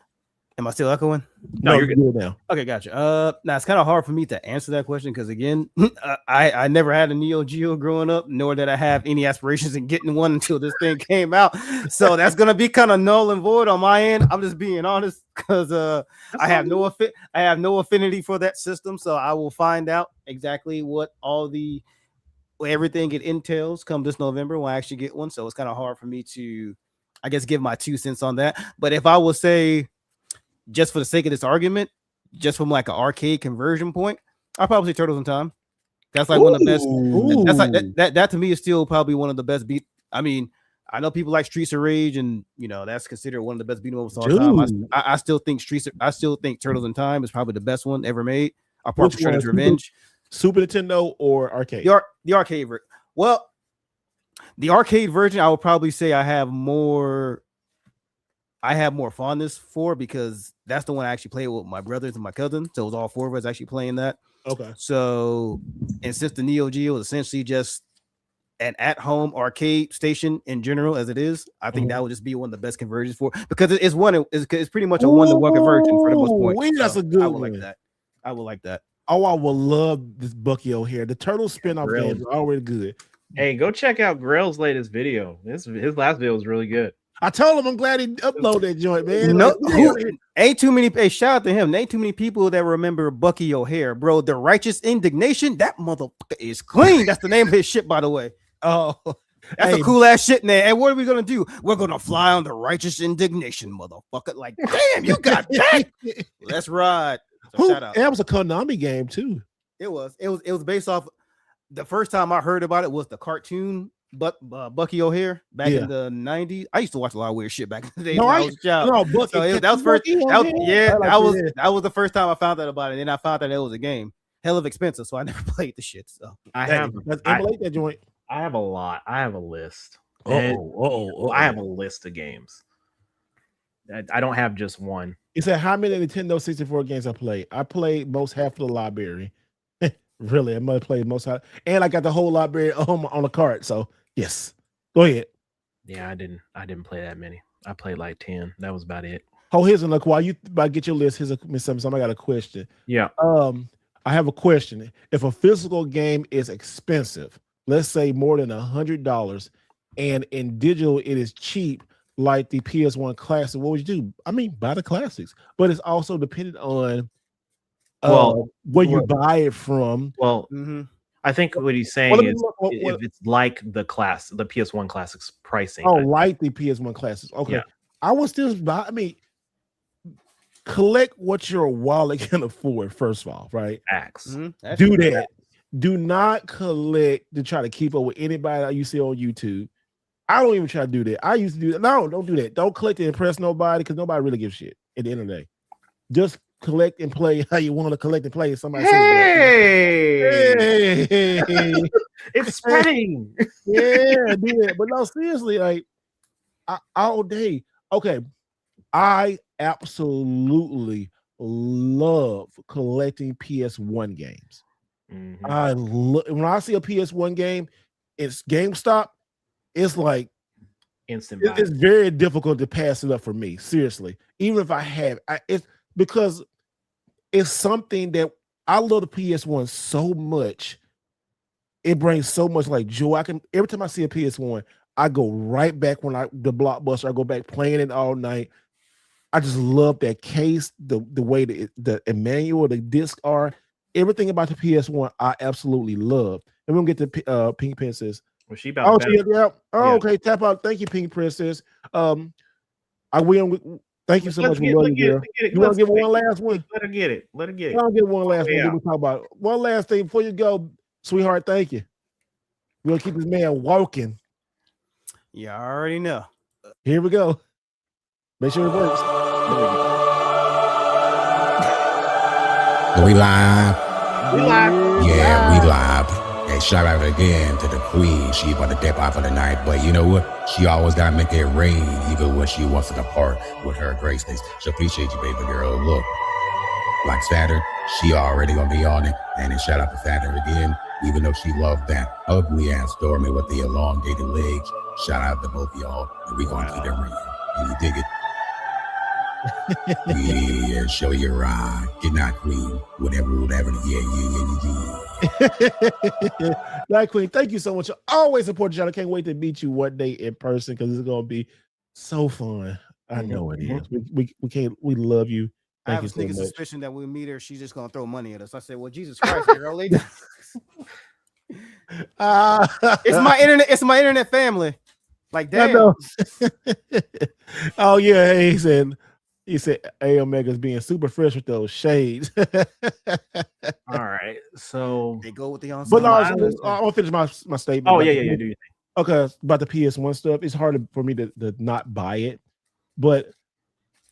Am I still echoing? No, you're good now. Okay, gotcha. Now it's kind of hard for me to answer that question because again, I never had a Neo Geo growing up, nor did I have any aspirations in getting one until this thing came out. So that's gonna be kind of null and void on my end. I'm just being honest because I have no affinity for that system. So I will find out exactly what everything it entails come this November when I actually get one. So it's kind of hard for me to, I guess, give my 2 cents on that. But if I will say, just for the sake of this argument, just from like an arcade conversion point, I'll probably say Turtles in Time. That's like one of the best. That's like that to me is still probably one of the best I mean, I know people like Streets of Rage, and you know that's considered one of the best beat 'em ups of all time. I still think Turtles in Time is probably the best one ever made. Apart from Shredder's Revenge. Super Nintendo or arcade? The arcade version. Well, the arcade version, I would probably say I have more fondness for because that's the one I actually played with my brothers and my cousin. So it was all 4 of us actually playing that. Okay. So, and since the Neo Geo is essentially just an at-home arcade station in general, as it is, I think that would just be one of the best conversions for because it's pretty much a one-to-one conversion for the most part. That's a good one. I would like that. Oh, I would love this Bucky O'Hare. The Turtle spin-off games are already good. Hey, go check out Grail's latest video. His last video was really good. I told him I'm glad he uploaded that joint, man. No, ain't too many. Hey, shout out to him. Ain't too many people that remember Bucky O'Hare, bro. The Righteous Indignation. That motherfucker is clean. That's the name of his shit, by the way. Oh, that's a cool ass shit, man. And what are we gonna do? We're gonna fly on the Righteous Indignation, motherfucker. Like, damn, you got that. Let's ride. So shout out. That was a Konami game too. It was based off. The first time I heard about it was the cartoon Bucky O'Hare back Yeah. in the 90s. I used to watch a lot of weird shit back in the day No, when I I was a child. no, Bucky. So that was first. Bucky That was, O'Hare? yeah, I like that. that was the first time I found out about it. And then I found out it was a game. Hell of expensive, so I never played the shit. So Let's emulate that joint. I have a lot. I have a list. I I have a list of games. I don't have just one. You said how many Nintendo 64 games I played? I played most half of the library. Really, I might play most half, and I got the whole library on the cart. So yes, go ahead. Yeah, I didn't play that many. I played like 10. That was about it. Oh, here's another. While you about to get your list, here's something. I got a question. Yeah. I have a question. If a physical game is expensive, let's say more than $100, and in digital it is cheap, like the PS1 Classic, what would you do? I mean, buy the classics, but it's also dependent on where you buy it from. Well, I think what he's saying is if it's like the PS1 Classics pricing. Oh, like the PS1 Classics. Okay. Yeah. I would still buy. I mean, collect what your wallet can afford, first of all, right? Facts. Do that. Do not collect to try to keep up with anybody that you see on YouTube. I don't even try to do that. I used to do that. No, don't do that. Don't collect to impress nobody because nobody really gives shit at the end of the day. Just collect and play how you want to collect and play. Somebody hey, it's spreading. Yeah, do that. But no, seriously, like all day. Okay, I absolutely love collecting PS1 games. Mm-hmm. When I see a PS1 game, it's GameStop. It's like instant. It's very difficult to pass it up for me. Seriously, even if I have, it's because it's something that I love the PS1 so much. It brings so much like joy. Every time I see a PS1, I go right back the Blockbuster. I go back playing it all night. I just love that case, the way the manual, the discs are. Everything about the PS1, I absolutely love. And we're gonna get to Pink Princess. Well, she about okay. Tap out. Thank you, Pink Princess. I will. Thank you so much. We love you, girl. You want to give one last one? Let her get it. Let her get it. I'll give one last one. Then we'll talk about it. One last thing before you go, sweetheart. Thank you. We'll keep this man walking. Yeah, I already know. Here we go. Make sure it works. We live. We live. Yeah, we live. Hey, shout out again to the queen. She about to dip out for the night, but you know what? She always gotta make it rain, even when she wants to depart with her graceness. So appreciate you, baby girl. Look, like Saturn, she already gonna be on it. And then shout out to Saturn again, even though she loved that ugly ass Stormy with the elongated legs. Shout out to both of y'all, and we gonna keep it real. And you dig it? Yeah, show your ride. Good night, queen. Whatever. Yeah. Night, queen. Thank you so much. Always support you. I can't wait to meet you one day in person because it's gonna be so fun. I know it is. We love you. I have a sneaking suspicion that we'll meet her. She's just gonna throw money at us. I said, "Well, Jesus Christ, girl, it's my internet. It's my internet family." Like, damn. Oh yeah, hey, he said A Omega's being super fresh with those shades. All right, so they go with the but no, I'll finish my statement. Oh yeah, do you think? Okay, about the PS1 stuff, it's hard for me to not buy it, but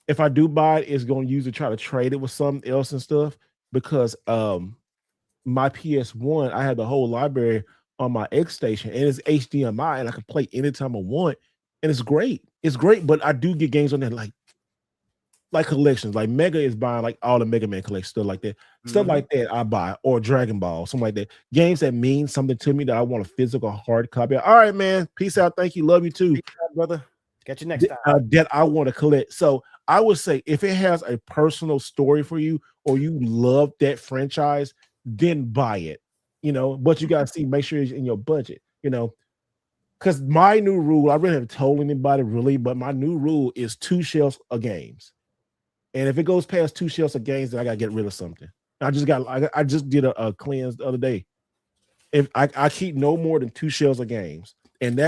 if I do buy it, it's going to use to try to trade it with something else and stuff because my PS1, I had the whole library on my X station and it's HDMI and I can play anytime I want and it's great. It's great, but I do get games on there like collections. Like Mega is buying like all the Mega Man collections, stuff like that. Stuff like that I buy, or Dragon Ball, something like that. Games that mean something to me that I want a physical hard copy. All right, man. Peace out. Thank you. Love you too, brother. Catch you next time. That I want to collect. So I would say if it has a personal story for you or you love that franchise, then buy it. But you gotta make sure it's in your budget. Because my new rule, I really haven't told anybody really, but my new rule is 2 shelves of games. And if it goes past 2 shelves of games, then I gotta get rid of something. I just did a cleanse the other day. If I keep no more than 2 shelves of games, and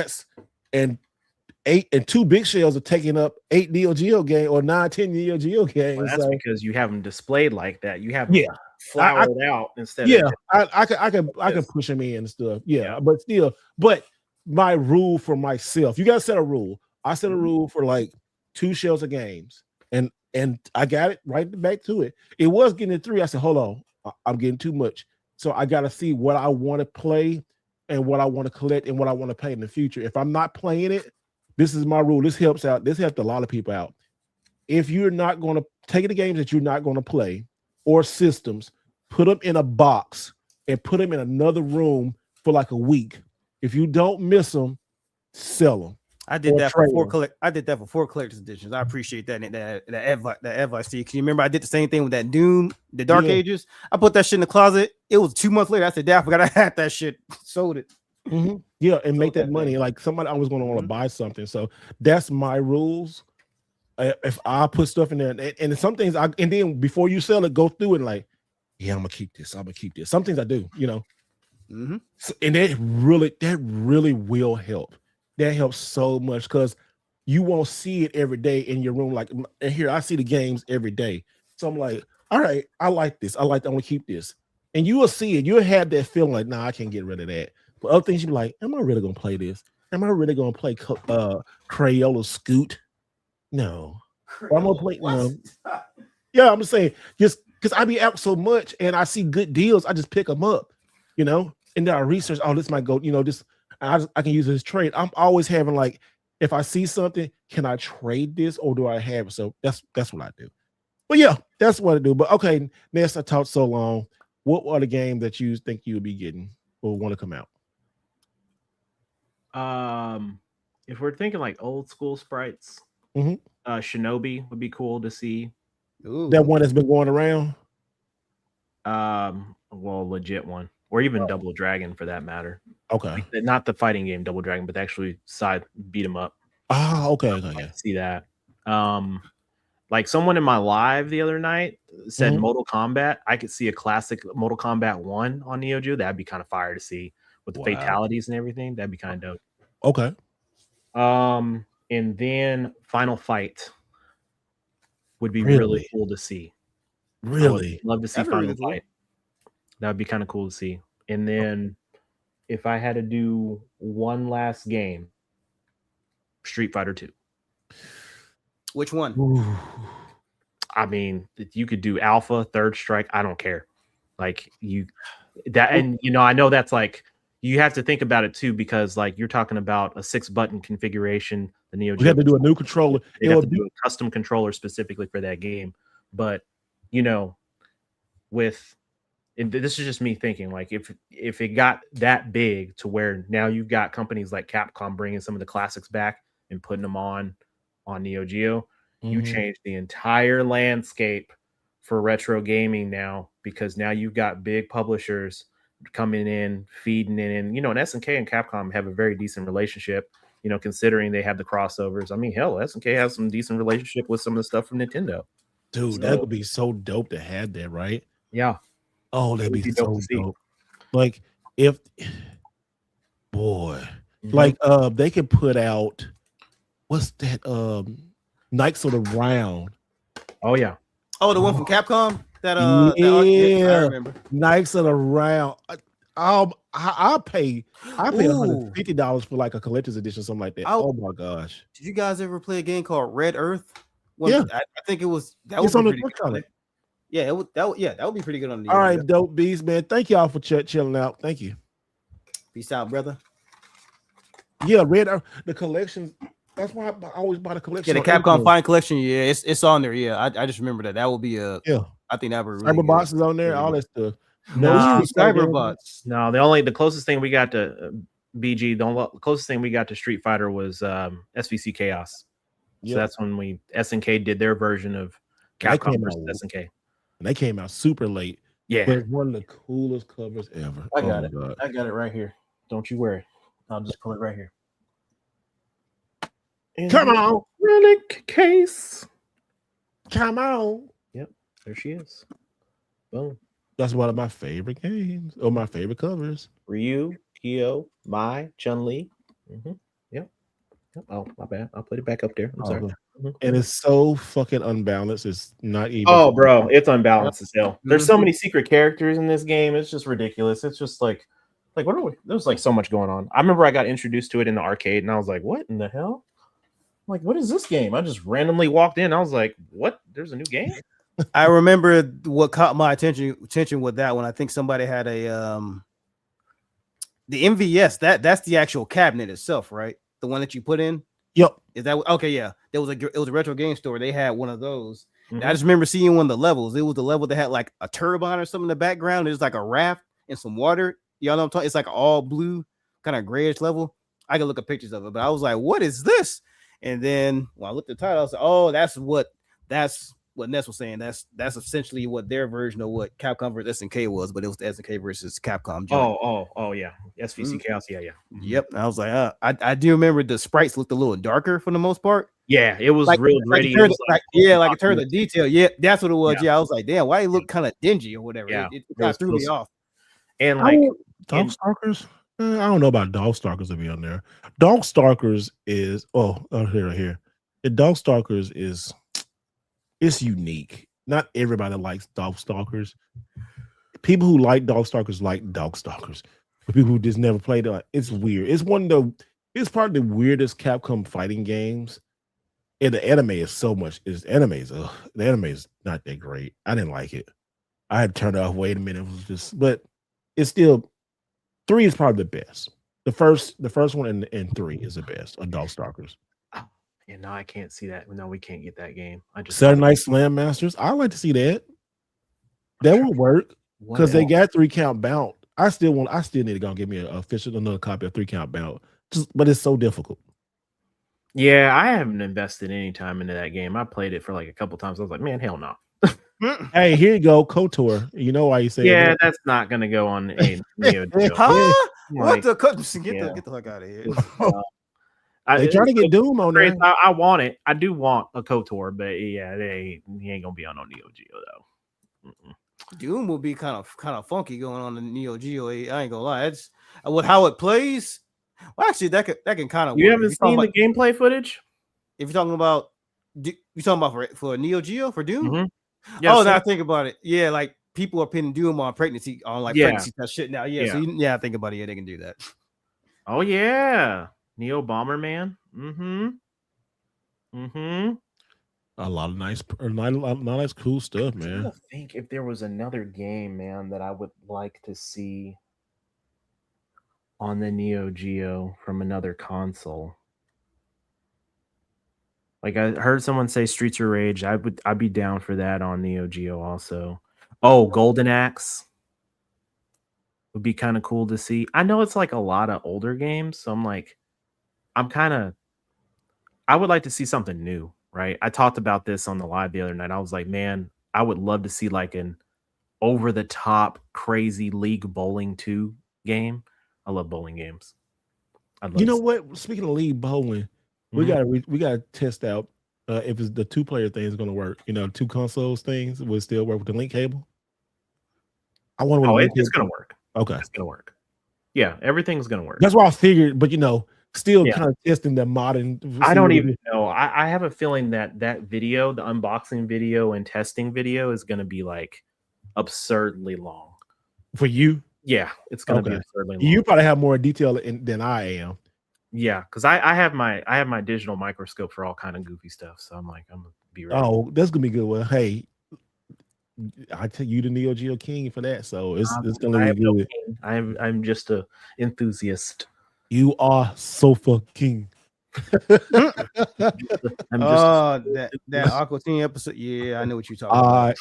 2 big shelves are taking up 8 Neo Geo games or 9-10 Neo Geo games. Well, that's because you have them displayed like that. You have them flowered out instead. I can push them in and stuff. Yeah, but my rule for myself. You gotta set a rule. I set a rule for like 2 shelves of games, and I got it right back to it. It was getting to 3. I said, hold on, I'm getting too much. So I gotta see what I want to play and what I want to collect and what I want to play in the future. If I'm not playing it, this is my rule. This helps out. This helped a lot of people out. If you're not going to take the games that you're not going to play or systems, put them in a box and put them in another room for like a week. If you don't miss them, sell them. I did that for 4 collector's editions. I appreciate that advice to you. Can you remember I did the same thing with that Dune, the Dark Ages? I put that shit in the closet. It was 2 months later. I said, "Damn, I forgot I had that shit." Sold it. Mm-hmm. Yeah, and make that money. Like somebody always going to want to buy something. So that's my rules. If I put stuff in there, and some things, and then before you sell it, go through it and like, yeah, I'm gonna keep this. I'm gonna keep this. Some things I do, you know. Mm-hmm. So, and that really will help. That helps so much because you won't see it every day in your room. Like, and here I see the games every day, so I'm like, all right, I like this. I want to keep this, and you will see it. You'll have that feeling like, nah, I can't get rid of that. But other things, you be like, am I really gonna play this? Am I really gonna play Crayola Scoot? No, I'm gonna play. No. Yeah, I'm just saying, just because I be out so much and I see good deals, I just pick them up, you know. And then I research. Oh, this might go. You know, this I can use this trade. I'm always having like, if I see something, can I trade this or do I have it? So that's what I do. But yeah, that's what I do. But okay, Ness, I talked so long. What are the games that you think you would be getting or want to come out? If we're thinking like old school sprites, Shinobi would be cool to see. Ooh. That one that's been going around. Well, legit one, or even Double Dragon for that matter. Okay, like, not the fighting game Double Dragon, but actually side beat 'em up. Oh, okay, yeah. See that. Like someone in my live the other night said Mortal Kombat. I could see a classic Mortal Kombat 1 on Neo Geo. That'd be kind of fire to see with the fatalities and everything. That'd be kind of dope. Okay. And then Final Fight would be really cool to see. Really? Love to see Final Fight. That would be kind of cool to see. And then if I had to do one last game, Street Fighter 2. Which one? Ooh. I mean, you could do Alpha, Third Strike. I don't care. Like and you know, I know that's like, you have to think about it too, because like you're talking about a 6-button configuration. The Neo Geo, you have to do a new controller. You have to do a custom controller specifically for that game. But you know, this is just me thinking, like if it got that big to where now you've got companies like Capcom bringing some of the classics back and putting them on Neo Geo, you change the entire landscape for retro gaming now, because now you've got big publishers coming in, feeding in. You know, and SNK and Capcom have a very decent relationship, you know, considering they have the crossovers. I mean, hell, SNK has some decent relationship with some of the stuff from Nintendo. Dude, so, that would be so dope to have that, right? Yeah. Oh, that'd be so dope. Like if like they could put out, what's that? Knights of the Round. Oh yeah. Oh, the one from Capcom. Yeah, I remember. Knights of the Round. I'll pay $150 for like a collector's edition, something like that. Oh my gosh! Did you guys ever play a game called Red Earth? Yeah, I think it was. That was on the pretty good. Yeah, that would be pretty good on the. All right, dope beast, man. Thank y'all for chilling out. Thank you. Peace out, brother. Yeah, Red Earth, the collections. That's why I always buy the collection. Yeah, the Capcom Fine Collection. Yeah, it's on there. Yeah, I just remember that. That will be a. Yeah. I think that would really Cyberbots is on there. All that stuff. No, Cyberbots. No, the closest thing we got to BG. The closest thing we got to Street Fighter was SVC Chaos. So that's when SNK did their version of Capcom versus SNK. And they came out super late. Yeah, but one of the coolest covers ever. I got it. God. I got it right here. Don't you worry. I'll just pull it right here. Come on, relic case. Come on. Yep, there she is. Boom. That's one of my favorite games or my favorite covers. Ryu, Kyo, Mai, Chun-Li. Yep. Oh, my bad. I'll put it back up there. I'm sorry. And it's so fucking unbalanced. It's not even. Oh, bro, it's unbalanced as hell. There's so many secret characters in this game. It's just ridiculous. It's just like like, what are we? There was like so much going on. I remember I got introduced to it in the arcade, and I was like, "What in the hell?" I'm like, what is this game? I just randomly walked in. I was like, "What? There's a new game?" I remember what caught my attention with that one. I think somebody had a the MVS. That's the actual cabinet itself, right? The one that you put in. Yep. Is that okay? Yeah, it was a retro game store. They had one of those. Mm-hmm. I just remember seeing one of the levels. It was the level that had like a turbine or something in the background. There's like a raft and some water. Y'all know what I'm talking? It's like an all blue, kind of grayish level. I can look at pictures of it, but I was like, what is this? And then when I looked at the title, I was like, oh, that's what Ness was saying. That's essentially what their version of what Capcom versus SNK was, but it was the SNK versus Capcom. Oh, yeah. SVC Chaos, yeah. Mm-hmm. Yep. I was like, I do remember the sprites looked a little darker for the most part. Yeah, it was like, real gritty. Like in terms of detail. Yeah, that's what it was. Yeah, I was like, damn, why it look kind of dingy or whatever. Yeah, it kind of threw me off. And like Darkstalkers, I don't know about Darkstalkers to be on there. Darkstalkers is here. The Darkstalkers is it's unique. Not everybody likes Darkstalkers. People who like Darkstalkers like Darkstalkers. But people who just never played it, it's weird. It's it's probably the weirdest Capcom fighting games. And the anime is the anime is not that great. I didn't like it. I had to turn it off. Wait a minute. It was just, but it's still 3 is probably the best. The first one and 3 is the best of Darkstalkers. Yeah, no, I can't see that. No, we can't get that game. I just Saturday Night Slam Masters. I like to see that. That would work because they got 3 count bout. I still need to go and give me another copy of 3 count bout. But it's so difficult. Yeah, I haven't invested any time into that game. I played it for like a couple times. I was like, man, hell no. Hey, here you go, KOTOR. You know why you say that? That's not gonna go on a Neo Geo. What the get the fuck out of here. They're trying to get Doom on there. I want it. I do want a KOTOR, but yeah, he ain't gonna be on no Neo Geo though. Doom will be kind of funky going on the Neo Geo. I ain't gonna lie. It's with how it plays. Well, actually, that can kind of. You haven't seen the gameplay footage? If you're talking about, for Neo Geo for Doom. Mm-hmm. Yes, now think about it. Yeah, like people are pinning Doom on pregnancy pregnancy type shit now. Yeah, so think about it. Yeah, they can do that. Oh yeah, Neo Bomberman. A lot of nice, cool stuff, man. I think if there was another game, man, that I would like to see on the Neo Geo from another console. Like I heard someone say Streets of Rage. I'd be down for that on Neo Geo also. Oh, Golden Axe would be kind of cool to see. I know it's like a lot of older games, so I would like to see something new, right? I talked about this on the live the other night. I was like, man, I would love to see like an over the top crazy League Bowling 2 game. I love bowling games. You know what? Speaking of League Bowling, we gotta test out if it's the 2-player thing is gonna work. 2 consoles things will still work with the link cable. I want to. It's gonna work. Okay, it's gonna work. Yeah, everything's gonna work. That's why I figured, but still kind of testing the modern. I don't even know. I have a feeling that video, the unboxing video and testing video, is gonna be like absurdly long for you. Yeah, it's gonna be absurdly long. You probably have more detail than I am. Yeah, because I have my digital microscope for all kind of goofy stuff. So I'm gonna be ready. Oh, that's gonna be good. Well, hey, I tell you the Neo Geo King for that. So it's gonna be good. I'm just a enthusiast. You are Sofa King. That Aqua Teen episode. Yeah, I know what you're talking about.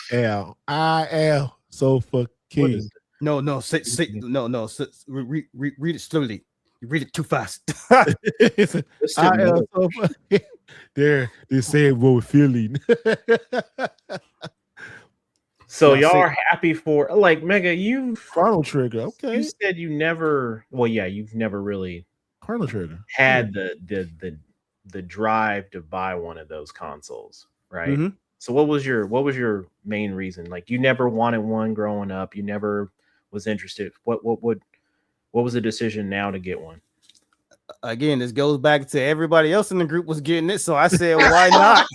I am Sofa King. No, read it slowly. You read it too fast. I am Sofa. There, they say what we're feeling. So y'all are happy for like Mega? Chrono Trigger. Okay, you said you never. Well, yeah, you've never really Chrono Trigger had the drive to buy one of those consoles, right? Mm-hmm. So what was your main reason? Like you never wanted one growing up. You never was interested. What was the decision now to get one? Again, this goes back to everybody else in the group was getting it, so I said, why not?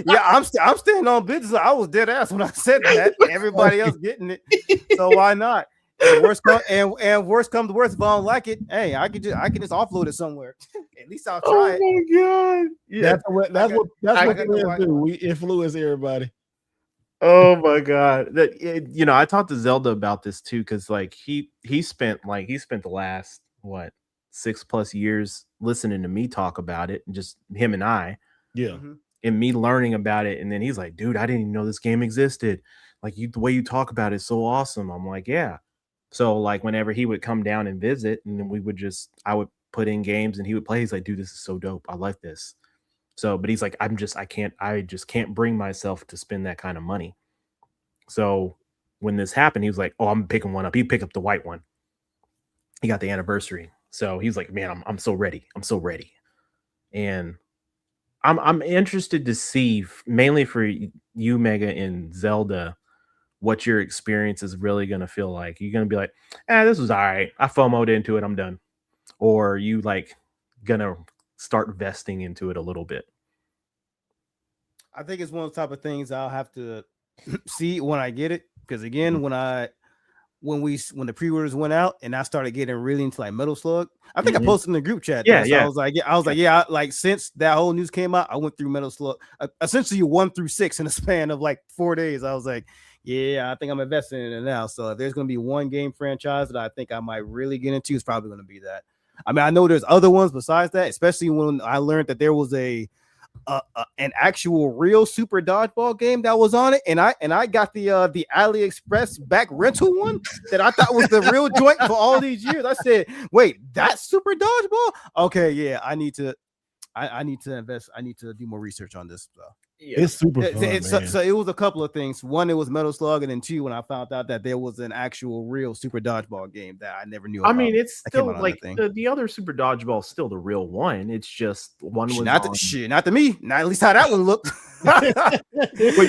Yeah, I'm standing on business. I was dead ass when I said that. Everybody else getting it, so why not? worst come and worst come to worst, if I don't like it, hey, I can just offload it somewhere. At least I'll try it. Oh my god! Yeah. That's what got the friends do. We influence everybody. Oh my god! I talked to Zelda about this too, because like he spent the last 6+ years listening to me talk about it, and just him and I, Yeah. and me learning about it, and then he's like, "Dude, I didn't even know this game existed. Like the way you talk about it is so awesome." I'm like, "Yeah." So like whenever he would come down and visit, and then I would put in games, and he would play. He's like, "Dude, this is so dope. I like this." So, but he's like, I just can't bring myself to spend that kind of money. So when this happened, he was like, "Oh, I'm picking one up." He picked up the white one. He got the anniversary. So he's like, "Man, I'm so ready. I'm so ready." And I'm interested to see, mainly for you, Mega, and Zelda, what your experience is really going to feel like. You're going to be like, this was all right. I FOMO'd into it. I'm done. Or you like going to start vesting into it a little bit. I think it's one of the type of things I'll have to see when I get it. Because again, when the pre-orders went out and I started getting really into like Metal Slug, I think I posted in the group chat. Yeah, so yeah. I was like, like since that whole news came out, I went through Metal Slug, essentially 1 through 6 in a span of like 4 days. I was like, yeah, I think I'm investing in it now. So if there's going to be one game franchise that I think I might really get into, it's probably going to be that. I mean, I know there's other ones besides that, especially when I learned that there was an actual real Super Dodgeball game that was on it, and I got the AliExpress back rental one that I thought was the real joint for all these years. I said, wait, that's Super Dodgeball? Okay, yeah, I need to invest. I need to do more research on this. So. Yeah. It's super fun, so it was a couple of things. One, it was Metal Slug, and then 2, when I found out that there was an actual real Super Dodgeball game that I never knew about. I mean, it's still like the other Super Dodgeball is still the real one. It's just one was not to me. Not at least how that one looked. But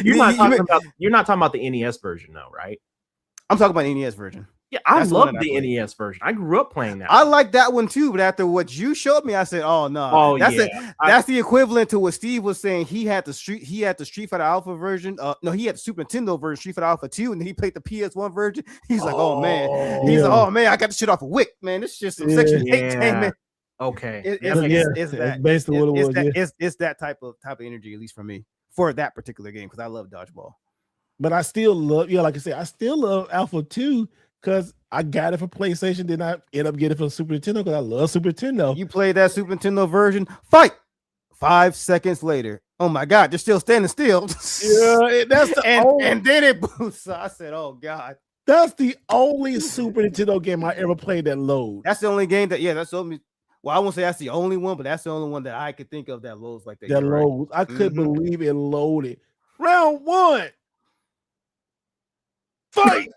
you're not talking about the NES version, though, right? I'm talking about the NES version. Yeah, I love the NES version. I grew up playing that. I like that one too, but after what you showed me, I said, "Oh no, oh that's the equivalent to what Steve was saying. He had the Street Fighter Alpha version. No, he had the Super Nintendo version, Street Fighter Alpha 2, and then he played the PS1 version. He's like, oh man, I got the shit off of Wick, man. This is just some Section 8 game, man. Okay, it's that basically what it was. It's that type of energy, at least for me, for that particular game, because I love Dodgeball. But I still love, like I said, I still love Alpha 2 because I got it for PlayStation. Then I end up getting it for Super Nintendo because I love Super Nintendo. You played that Super Nintendo version, fight 5 seconds later. Oh my God, they're still standing still. Yeah, that's and then it boosts. So I said, oh God. That's the only Super Nintendo game I ever played that load. That's the only game that's the only. Well, I won't say that's the only one, but that's the only one that I could think of that loads like that. That loads. Right. I couldn't believe it loaded. Round 1. Fight.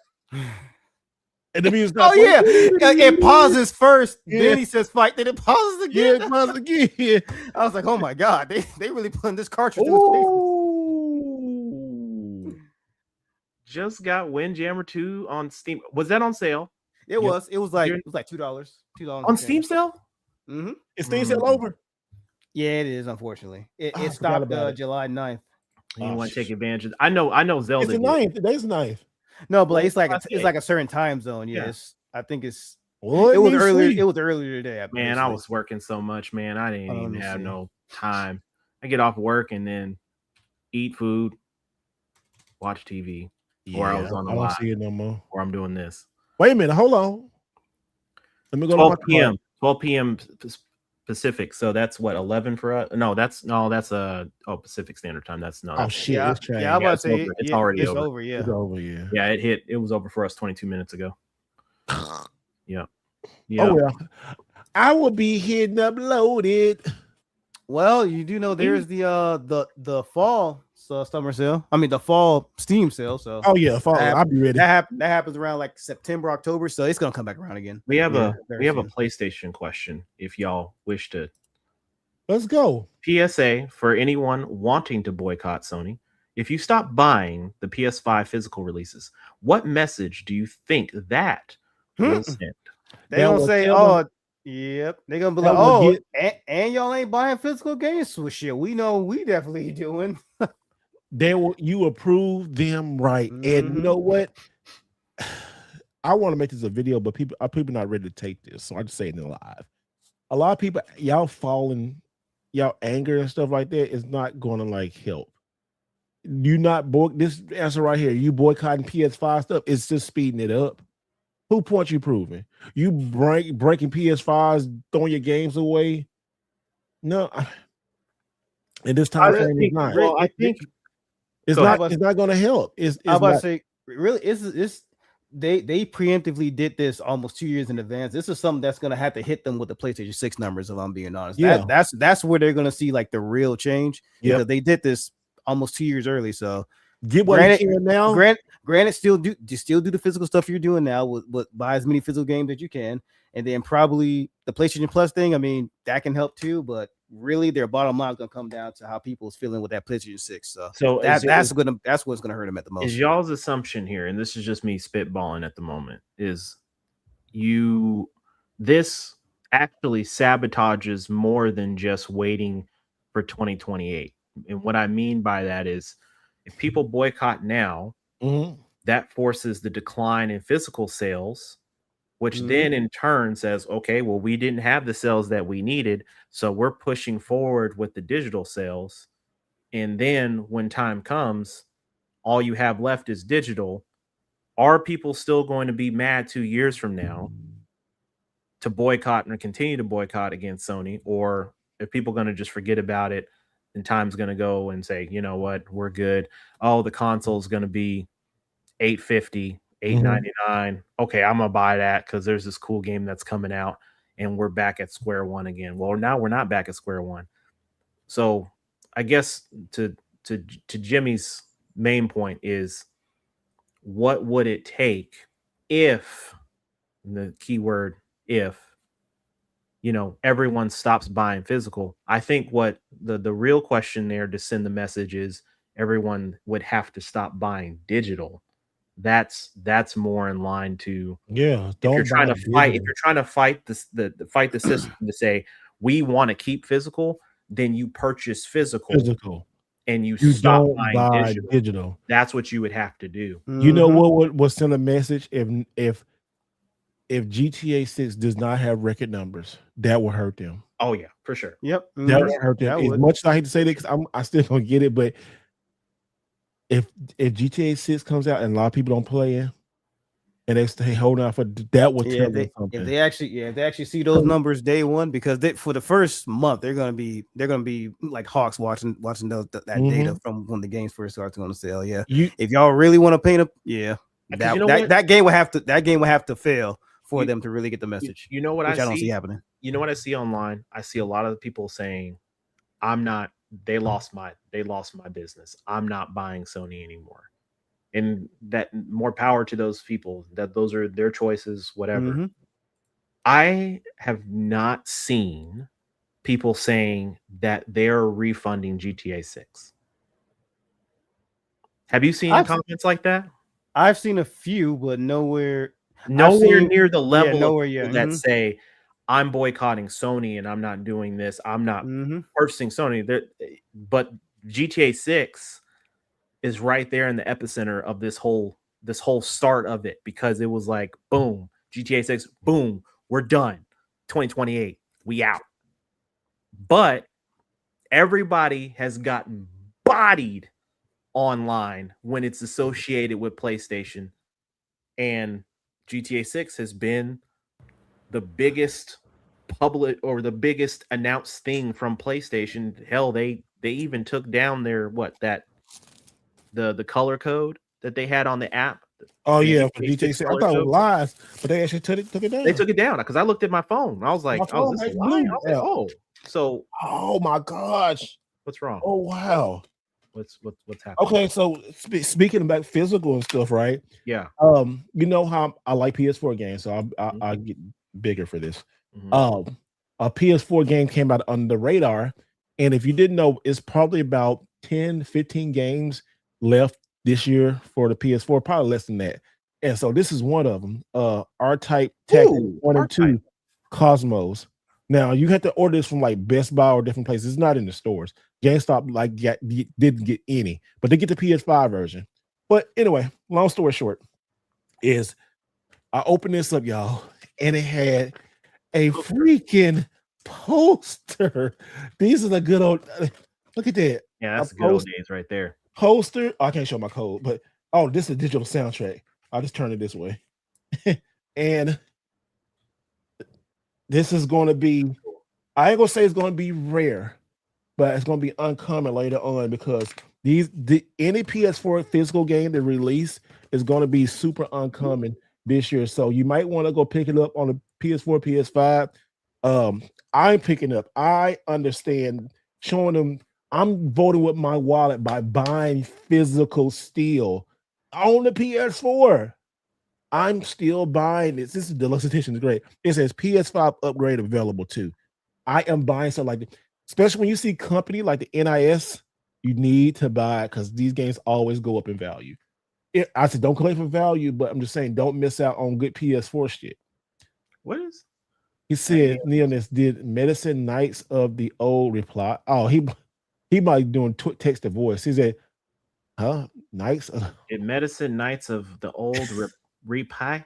And the music. Oh yeah, it pauses first. Yeah. Then he says fight. Then it pauses again. Yeah, it pauses again. I was like, oh my God, they really putting this cartridge in the face. Just got Windjammer 2 on Steam. Was that on sale? It was. It was like $2. $2 on Steam sale. Mm-hmm. Is Steam sale over? Yeah, it is. Unfortunately, it stopped July 9th. You want to take advantage of? I know Zelda. It's the 9th. Today's 9th. No, but it's like a certain time zone. Yeah, I think it's. Well, it was earlier. It was earlier today. Man, I was working so much, man. I didn't even have no time. I get off work and then eat food, watch TV, or I was on the live. I don't see it no more. Or I'm doing this. Wait a minute, hold on. Let me go. 12 p.m. 12 p.m. Pacific. So that's what 11 for us. No, that's Pacific Standard Time. That's no. Oh shit! Yeah, I'm about to say it's already over. Yeah, it's over. Yeah. Yeah, it was over for us 22 minutes ago. Yeah. Oh well, I will be hitting up loaded. Well, you do know there's the fall summer sale. I mean the fall Steam sale. So fall. I'll be ready. That happens around like September, October. So it's gonna come back around again. We have a PlayStation question. If y'all wish to, let's go. PSA for anyone wanting to boycott Sony: if you stop buying the PS5 physical releases, what message do you think that will send? They don't say, "Oh, yep." They're gonna be like, "Oh, and y'all ain't buying physical games." So shit, we know we definitely doing. You approve them right, and you know what? I want to make this a video, but people not ready to take this, so I just say it in live. A lot of people, y'all anger and stuff like that is not going to like help. You not this answer right here. You boycotting PS5 stuff. It's just speeding it up. Who point you proving? You breaking PS5s, throwing your games away. No, in this time frame, it's not. Well, I think it's not. It's not going to help. It's I was about not, to say, really, it's they preemptively did this almost 2 years in advance. This is something that's going to have to hit them with the PlayStation 6 numbers, if I'm being honest. Yeah. That's where they're going to see like the real change, because they did this almost 2 years early. So get what you can now. Granted, still do the physical stuff you're doing now with buy as many physical games as you can, and then probably the PlayStation Plus thing. I mean, that can help too, but really their bottom line is going to come down to how people's feeling with that PlayStation 6. So that's what's going to hurt them at the most. Is y'all's assumption here, and this is just me spitballing at the moment, is this actually sabotages more than just waiting for 2028. And what I mean by that is, if people boycott now, that forces the decline in physical sales, which then in turn says, okay, well, we didn't have the sales that we needed, so we're pushing forward with the digital sales. And then when time comes, all you have left is digital. Are people still going to be mad 2 years from now to boycott and continue to boycott against Sony? Or are people going to just forget about it and time's going to go and say, you know what, we're good. Oh, the console is going to be $850, $899. Okay, I'm gonna buy that because there's this cool game that's coming out, and we're back at square one again. Well, now we're not back at square one. So I guess to Jimmy's main point is, what would it take if, the keyword if, everyone stops buying physical? I think what the real question there to send the message is, everyone would have to stop buying digital. That's more in line to, if you're trying to fight the system to say we want to keep physical, then you purchase physical and you stop buying digital. That's what you would have to do. You know what would send a message if GTA 6 does not have record numbers? That will hurt them. Oh yeah, for sure. Yep, that would hurt them. As much as I hate to say that, because I still don't get it, but if GTA 6 comes out and a lot of people don't play it, and they stay holding out for that, will tell them something. If they actually see those numbers day one, because for the first month they're gonna be like hawks watching that data from when the games first start on sale. Yeah, if y'all really want to paint that game will have to fail for them to really get the message. You know what I don't see happening. You know what I see online? I see a lot of people saying, they lost my business. I'm not buying Sony anymore. And that, more power to those people, that those are their choices, whatever. I have not seen people saying that they're refunding GTA 6. Have you seen comments like that? I've seen a few, but nowhere near the level of people that say, I'm boycotting Sony and I'm not doing this. I'm not purchasing Sony. But GTA 6 is right there in the epicenter of this whole start of it, because it was like, boom, GTA 6, boom, we're done. 2028, we out. But everybody has gotten bodied online when it's associated with PlayStation, and GTA 6 has been the biggest public or the biggest announced thing from PlayStation. Hell, they even took down their the color code that they had on the app. Oh yeah, for GTA 6. I thought it was lies, but they actually took it down. They took it down because I looked at my phone. I was like, oh, this is blue. Oh, so oh my gosh, what's wrong? Oh wow, what's happening? Okay, so speaking about physical and stuff, right? Yeah. You know how I like PS4 games, so I'll get bigger for this. A PS4 game came out under the radar, and if you didn't know, it's probably about 10-15 games left this year for the PS4, probably less than that. And so this is one of them. R-Type Tactics 1 and 2 Cosmos. Now you have to order this from like Best Buy or different places. It's not in the stores. GameStop didn't get any, but they get the PS5 version. But anyway, long story short, is I opened this up, y'all, and it had a freaking poster. These are the good old. Look at that. Yeah, that's the good old days right there. Poster. Oh, I can't show my code, but this is a digital soundtrack. I'll just turn it this way. And this is going to be, I ain't gonna say it's going to be rare, but it's going to be uncommon later on because any PS4 physical game they release is going to be super uncommon this year. So you might want to go pick it up on the PS4, PS5. I'm picking up. I understand showing them. I'm voting with my wallet by buying physical steel on the PS4. I'm still buying this. This is deluxe edition. Is great. It says PS5 upgrade available too. I am buying something like this, especially when you see company like the NIS. You need to buy it because these games always go up in value. I said don't collect for value, but I'm just saying don't miss out on good PS4 shit. What is? He said Neoness did Medicine Knights of the Old reply. Oh, he might be doing text to voice. He said, huh? Knights? Did Medicine Knights of the Old repie?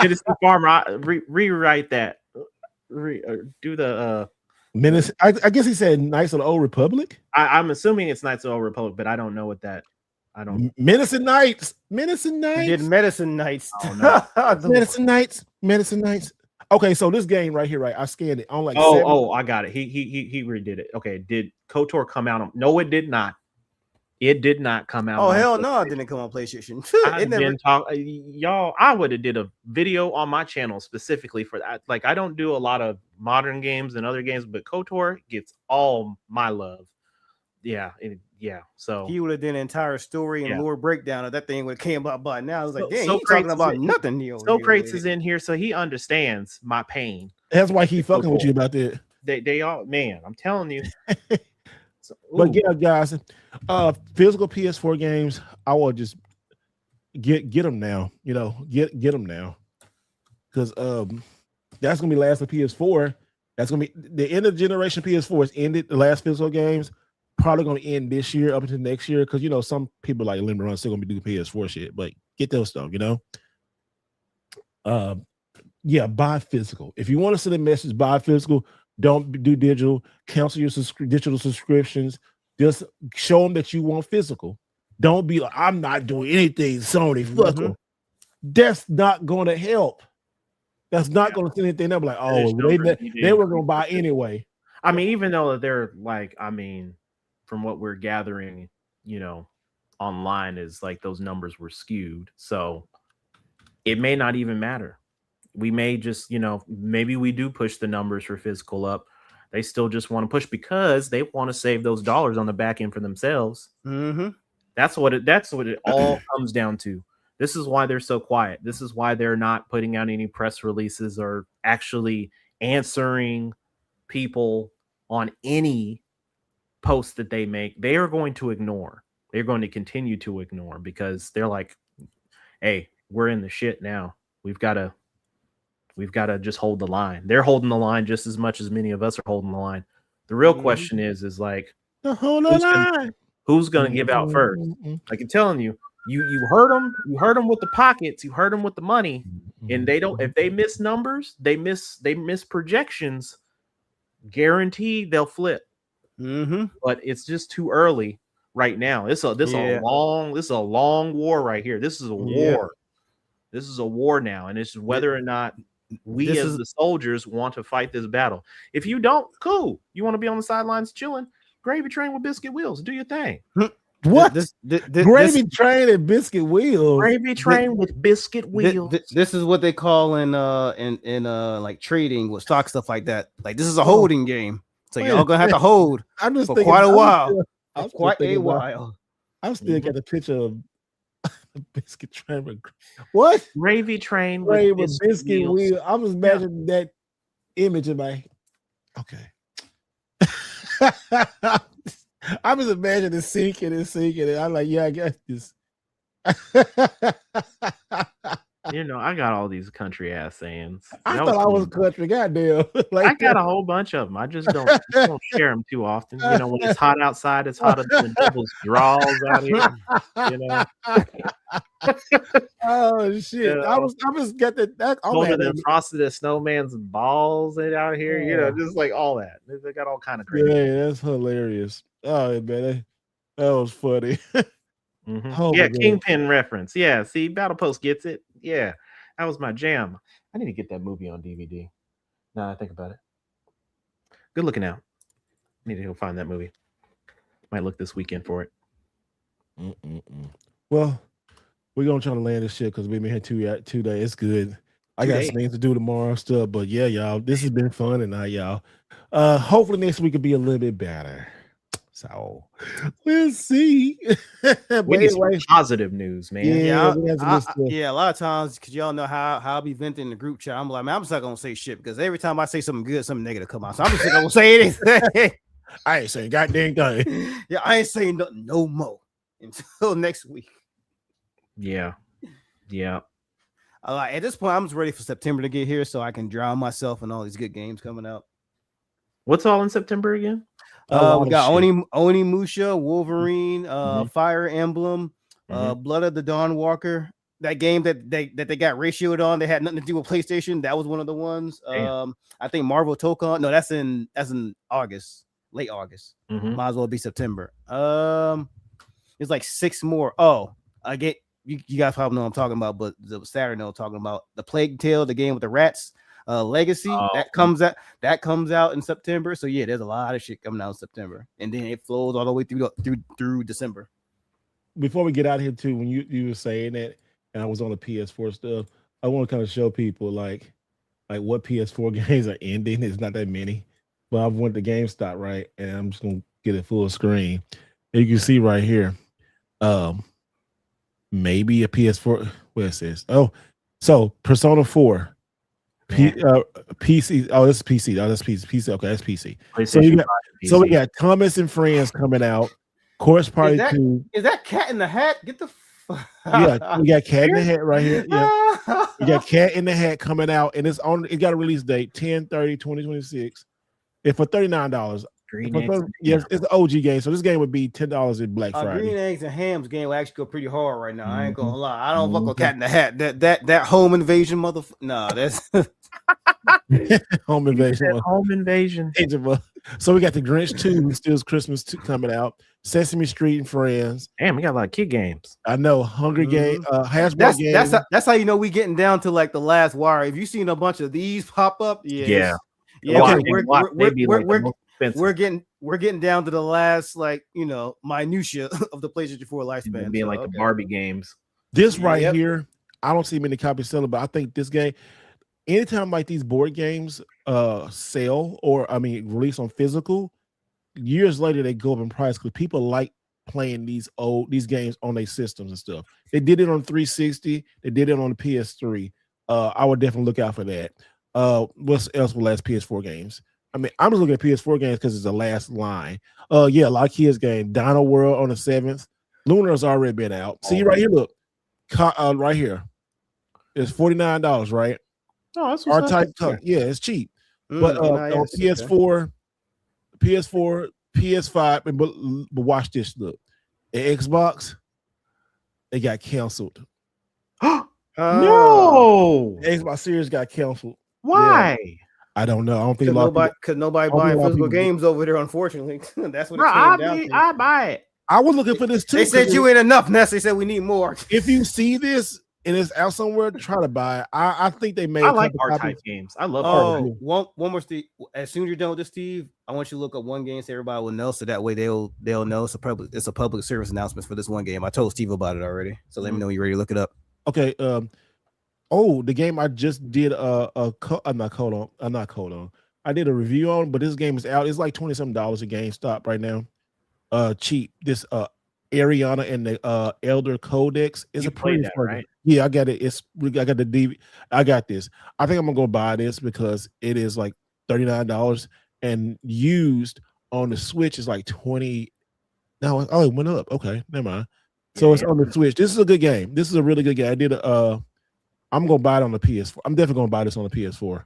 Citizen Farmer, rewrite that. Do the Menace. I guess he said Knights of the Old Republic. I'm assuming it's Knights of the Old Republic, but I don't know what that. I don't. Medicine Knights. Medicine Knights. He did Medicine Knights. Oh, no. Medicine Knights. Medicine Knights. Okay, so this game right here, right? I scanned it on like. I got it. He redid it. Okay, did KOTOR come out on? No, it did not. It did not come out. Oh hell no! It didn't come on PlayStation. Y'all. I would have did a video on my channel specifically for that. Like I don't do a lot of modern games and other games, but KOTOR gets all my love. Yeah, So he would have done an entire story and lore breakdown of that thing when it came out by now. I was like, dang, so he's talking about nothing. Socrates is in here, so he understands my pain. That's why he fucking with you about that. They all, man. I'm telling you. But yeah, guys, physical PS4 games, I will just get them now. You know, get them now, because that's gonna be last for PS4. That's gonna be the end of the generation. PS4 is ended. The last physical games probably gonna end this year up until next year, because you know some people like Limit Run still gonna be doing PS4 shit. But get those stuff, you know. Yeah, buy physical. If you want to send a message, buy physical. Don't do digital. Cancel your digital subscriptions. Just show them that you want physical. Don't be like, I'm not doing anything, Sony. Fuck them. That's not going to help. That's not going to send anything. They'll be like, oh, they were going to buy anyway. I mean, even though they're like, I mean, from what we're gathering, you know, online is like those numbers were skewed. So it may not even matter. We may just, you know, maybe we do push the numbers for physical up. They still just want to push because they want to save those dollars on the back end for themselves. Mm-hmm. That's what it all comes down to. This is why they're so quiet. This is why they're not putting out any press releases or actually answering people on any post that they make. They are going to ignore. They're going to continue to ignore because they're like, hey, we're in the shit now. We've got to just hold the line. They're holding the line just as much as many of us are holding the line. The real question is like, who's going to give out first? Like I'm telling you, you hurt them. You hurt them with the pockets. You hurt them with the money, and they don't. If they miss numbers, they miss projections. Guaranteed they'll flip. But it's just too early right now. This is a long war right here. This is a war. This is a war now, and it's whether or not we as the soldiers want to fight this battle. If you don't, cool. You want to be on the sidelines chilling, gravy train with biscuit wheels. Do your thing. What? Gravy train and biscuit wheels. Gravy train with biscuit wheels. This is what they call in like trading with stock stuff like that. Like this is a holding game. So y'all gonna have to hold for quite a while. I'm still got a picture of biscuit train with what? Gravy train with biscuit wheels. I'm just imagining that image in my okay. I was imagining it sinking and I'm like, yeah, I got this. You know, I got all these country ass sayings. I thought I was country. Goddamn. I got a whole bunch of them. I just don't share them too often. You know, when it's hot outside, it's hotter than devil's draws out here. You know. Oh shit! You know, I was getting that. Older than frosted as snowman's balls out here. You know, just like all that. They got all kind of crazy. Yeah, that's hilarious. Oh man, that was funny. Mm-hmm. Oh, yeah, Kingpin reference. Yeah, see, Battle Post gets it. Yeah, that was my jam. I need to get that movie on DVD. Now I think about it. Good looking out. I need to go find that movie. Might look this weekend for it. Well, we're gonna try to land this shit because we've been here 2 days. It's good. I got some things to do tomorrow stuff, but yeah, y'all, this has been fun tonight, y'all. Hopefully next week will be a little bit better. So we'll see. We need some positive news, man. Yeah, a lot of times because y'all know how I'll be venting in the group chat. I'm like, man, I'm just not gonna say shit because every time I say something good, something negative come out. So I'm just not gonna say anything. I ain't saying goddamn thing. Yeah, I ain't saying nothing no more until next week. Yeah. At this point, I'm just ready for September to get here so I can drown myself in all these good games coming out. What's all in September again? We got Onimusha, Wolverine, Fire Emblem, Blood of the Dawn Walker. That game that they got ratioed on, they had nothing to do with PlayStation. That was one of the ones. I think Marvel Tokon. No, that's in August, late August. Might as well be September. There's like 6 more. Oh, I get you guys probably know what I'm talking about, but the Saturday I'm talking about the Plague Tale, the game with the rats. Legacy that comes out in September. So yeah, there's a lot of shit coming out in September, and then it flows all the way through December. Before we get out of here too, when you were saying that, and I was on the PS4 stuff, I want to kind of show people like what PS4 games are ending. It's not that many, but I went to GameStop, right, and I'm just gonna get it full screen. And you can see right here, maybe a PS4. Where it says, so Persona 4. PC. Oh, this is PC. Oh, that's PC. Okay, that's PC. So we got Thomas and Friends coming out. Course Party 2. Is that Cat in the Hat? Get the yeah, we got Cat in the Hat right here. Yeah. We got Cat in the Hat coming out, and it got a release date 10/30/2026. It's for $39. Yes, it's an OG game, so this game would be $10 in Black Friday. Green Eggs and Ham's game will actually go pretty hard right now. I ain't gonna lie. I don't fuck with Cat in the Hat. That home invasion motherfucker. No, that's home invasion. Home invasion. So we got the Grinch 2, Steals Christmas 2 coming out. Sesame Street and Friends. Damn, we got a lot of kid games. I know. Hungry Game. Hasbro game. That's how you know we getting down to like the last wire. If you've seen a bunch of these pop up, yeah. We're getting down to the last, like, minutia of the PlayStation 4 lifespan. Being like the Barbie games. This here, I don't see many copies selling, but I think this game, anytime like these board games sell or release on physical, years later they go up in price because people like playing these games on their systems and stuff. They did it on 360, they did it on the PS3. I would definitely look out for that. What else will last PS4 games? I'm just looking at PS4 games because it's the last line. A lot of kids game. Dino World on the 7th. Lunar's already been out. See right here, look. Right here. It's $49, right? Oh, that's R-Type color. Yeah, it's cheap. But on PS4, PS5, but watch this. Look, the Xbox, they got canceled. No, the Xbox Series got canceled. Why? Yeah. I don't know. I don't think because nobody buying physical games over there. Unfortunately, that's what it came down to. I buy it. I was looking for this too. They said you ain't enough, Ness. They said we need more. If you see this and it's out somewhere, try to buy it. I think they made. I like R-Type games. I love. One more, Steve. As soon as you're done with this, Steve, I want you to look up one game so everybody will know. So that way they'll know. It's a public service announcement for this one game. I told Steve about it already. So let me know when you're ready to look it up. Okay. The game I just did I'm not Codon. I did a review on, but this game is out. It's like $20-something at GameStop right now. Cheap. This Ariana and the Elder Codex is a pretty that, right? Yeah, I got it. I got the DVD. I got this. I think I'm gonna go buy this because it is like $39 and used on the Switch is like 20. No, it went up. Okay, never mind. So it's on the Switch. This is a good game. This is a really good game. I did I'm gonna buy it on the PS4. I'm definitely gonna buy this on the PS4.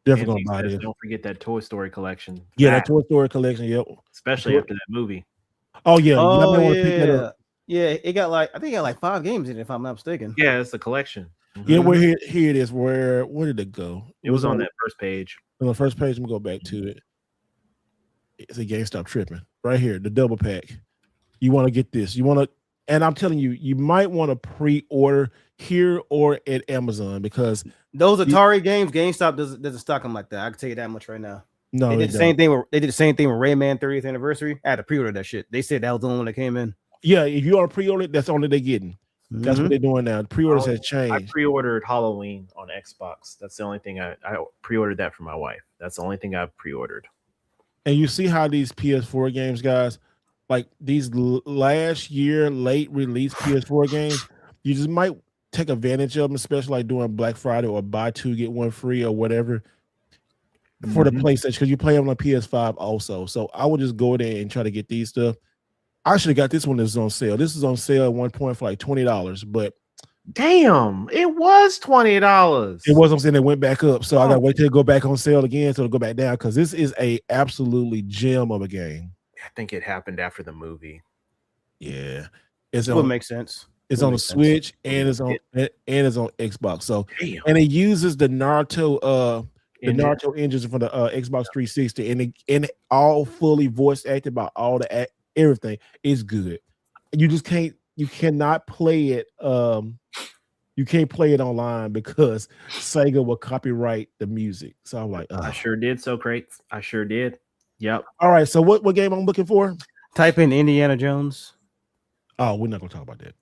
Definitely gonna buy this. Don't forget that Toy Story collection. Yeah, that Toy Story collection. Yep. Especially after that movie. Oh yeah. Oh yeah. It got like I think it got like 5 games in it, if I'm not mistaken. Yeah, it's a collection. Yeah, well, here it is. Where did it go? It was on that first page. On the first page, let me go back to it. It's a GameStop tripping right here. The double pack. You want to get this? You want to? And I'm telling you, you might want to pre-order here or at Amazon because those Atari games, GameStop doesn't stock them like that. I can tell you that much right now. No, they did the same thing. They did the same thing with Rayman 30th anniversary. I had to pre-order that shit. They said that was the only one that came in. Yeah, if you want to pre-order it, that's the only they're getting. That's what they're doing now. Pre-orders has changed. I pre-ordered Halloween on Xbox. That's the only thing I pre-ordered that for my wife. That's the only thing I've pre-ordered. And you see how these PS4 games, guys, like these last year late release PS4 games, you just might take advantage of them, especially like doing Black Friday or buy 2 get 1 free or whatever for the PlayStation, because you play them on PS5 also. So I would just go there and try to get these stuff. I should have got this one that's on sale. This is on sale at one point for like $20, but damn, it was $20. It was. I'm saying it went back up, so I gotta wait till it go back on sale again, so it'll go back down because this is a absolutely gem of a game. I think it happened after the movie. Yeah, it would make sense. It's on the Switch and it's on Xbox. So and it uses the Naruto engines from the Xbox 360, and it all fully voice acted by all the everything. Is good. You cannot play it. You can't play it online because Sega will copyright the music. So I'm like, I sure did. So great. I sure did. Yep. All right. So what game I'm looking for? Type in Indiana Jones. Oh, we're not gonna talk about that.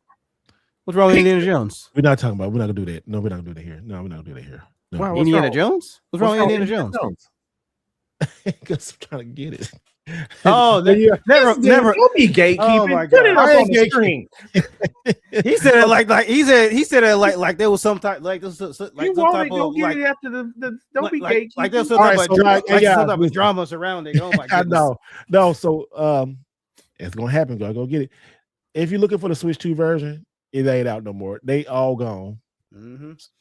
What's wrong with Indiana Jones? We're not talking about. We're not gonna do that. No, we're not gonna do that here. No, we're not gonna do that here. No. Wow, Indiana Jones? What's wrong with Indiana Jones? Because I'm trying to get it. Oh, never. Don't be gatekeeping. Oh my God. Put it up on the screen. He said it like he said it like there was some type like this like some type of like after the don't be gatekeeping. Like there's some type of drama surrounding. Oh my goodness. No. So it's gonna happen. Go get it. If you're looking for the Switch 2 version, it ain't out no more. They all gone.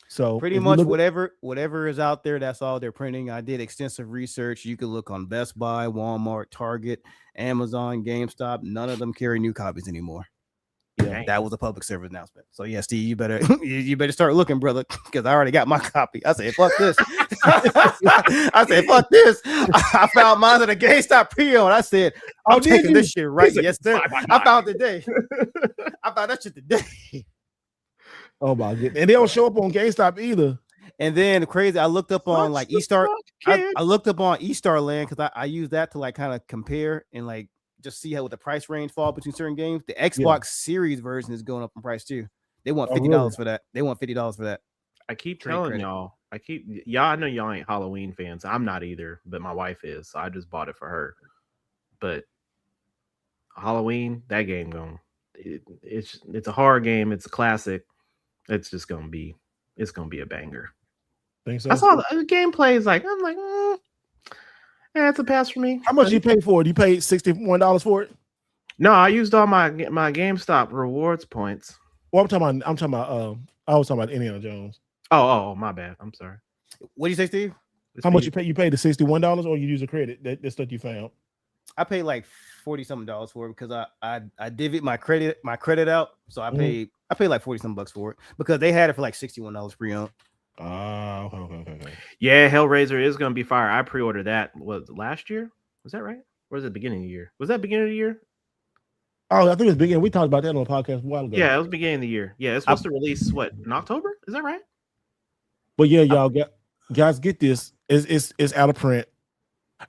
So pretty much whatever is out there, that's all they're printing. I did extensive research. You can look on Best Buy, Walmart, Target, Amazon, GameStop. None of them carry new copies anymore. Yeah, that was a public service announcement. So yeah, Steve, you better start looking, brother, because I already got my copy. I said, fuck this. I said, fuck this. I found mine at a GameStop pre-owned. I said, I'm taking this shit right. Yes, sir. I found it today. I found that shit today. Oh my goodness. And they don't show up on GameStop either. And then crazy, I looked up on like eStar. I looked up on eStar Land because I use that to like kind of compare and like just see how the price range fall between certain games. The Xbox Series version is going up in price too. They want $50 for that. They want $50 for that. I keep telling y'all. I know y'all ain't Halloween fans. I'm not either, but my wife is. So I just bought it for her. But Halloween, that game it's a horror game. It's a classic. It's just gonna be a banger. Think so? I saw the gameplay is like I'm like, yeah, it's a pass for me. How much you pay for it? You paid $61 for it? No, I used all my GameStop rewards points. Well, I was talking about Indiana Jones. Oh, my bad. I'm sorry. What do you say, Steve? How much you pay? You paid the $61 or you use a credit? That stuff you found. I paid like $40-something for it because I divvied my credit out. So I paid like $40-something for it because they had it for like $61 pre-owned. Okay. Yeah, Hellraiser is gonna be fire. I pre-ordered that. Was last year? Was that right? Or was it beginning of the year? Was that beginning of the year? Oh, I think it was beginning. We talked about that on the podcast a while ago. Yeah, it was beginning of the year. Yeah, it's supposed to release in October? Is that right? But yeah, y'all guys get this. It's out of print.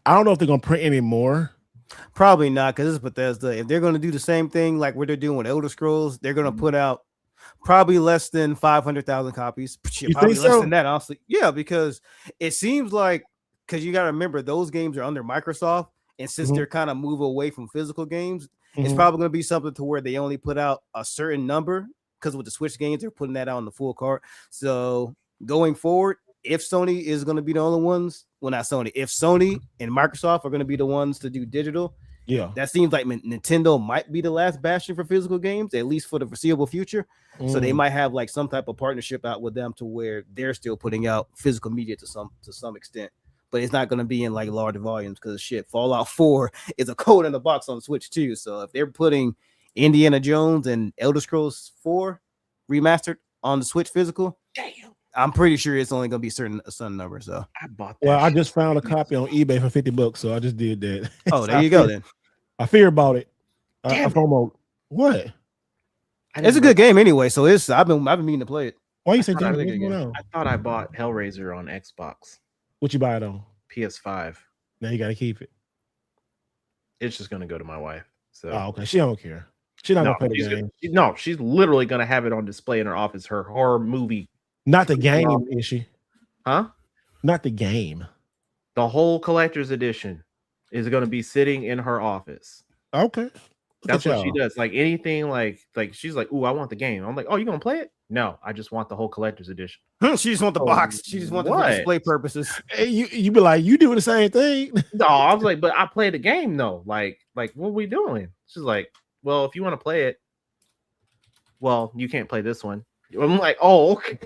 I don't know if they're gonna print anymore. Probably not, because it's Bethesda. If they're gonna do the same thing like what they're doing with Elder Scrolls, they're gonna put out probably less than 500,000 copies. Probably less than that, honestly. Yeah, because it seems like you got to remember those games are under Microsoft, and since they're kind of moving away from physical games, it's probably going to be something to where they only put out a certain number. Because with the Switch games, they're putting that out on the full cart. So going forward, if Sony is going to be the only ones, well, not Sony. If Sony and Microsoft are going to be the ones to do digital, Yeah, that seems like Nintendo might be the last bastion for physical games, at least for the foreseeable future. So they might have like some type of partnership out with them to where they're still putting out physical media to some extent, but it's not going to be in like large volumes because shit, Fallout 4 is a code in the box on Switch too. So if they're putting Indiana Jones and Elder Scrolls 4 remastered on the Switch physical, damn, I'm pretty sure it's only going to be a certain number. So I bought that. Well, I just found a copy on eBay for $50, so I just did that. oh, there you go then. I fear about it. Damn it. What? It's a good game anyway, so I've been meaning to play it. Why you say I thought I thought I bought Hellraiser on Xbox. What you buy it on? PS5. Now you got to keep it. It's just gonna go to my wife. So okay, she don't care. She's not gonna play the game. She's literally gonna have it on display in her office. Her horror movie. Not the game, is she? Huh? Not the game. The whole collector's edition is gonna be sitting in her office. Okay. That's what she does. Like anything, like she's like, "Ooh, I want the game." I'm like, "Oh, you gonna play it?" No, I just want the whole collector's edition. She just want the box. She just want the display purposes. Hey, you be like, you do the same thing. No, I was like, but I play the game though. Like what are we doing? She's like, well, if you want to play it, well, you can't play this one. I'm like, oh, okay.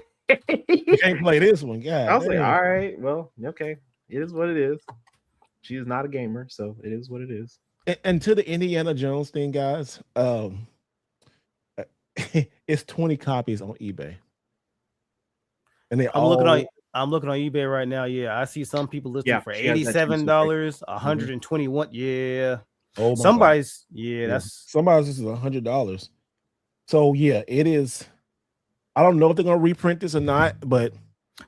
You can't play this one. Yeah. I was like, all right, well, okay. It is what it is. She is not a gamer, so it is what it is. And to the Indiana Jones thing, guys, it's 20 copies on eBay. And I'm looking on eBay right now. Yeah, I see some people listing for $87, $121. Yeah. Oh, somebody's this is $100. So yeah, it is. I don't know if they're gonna reprint this or not, but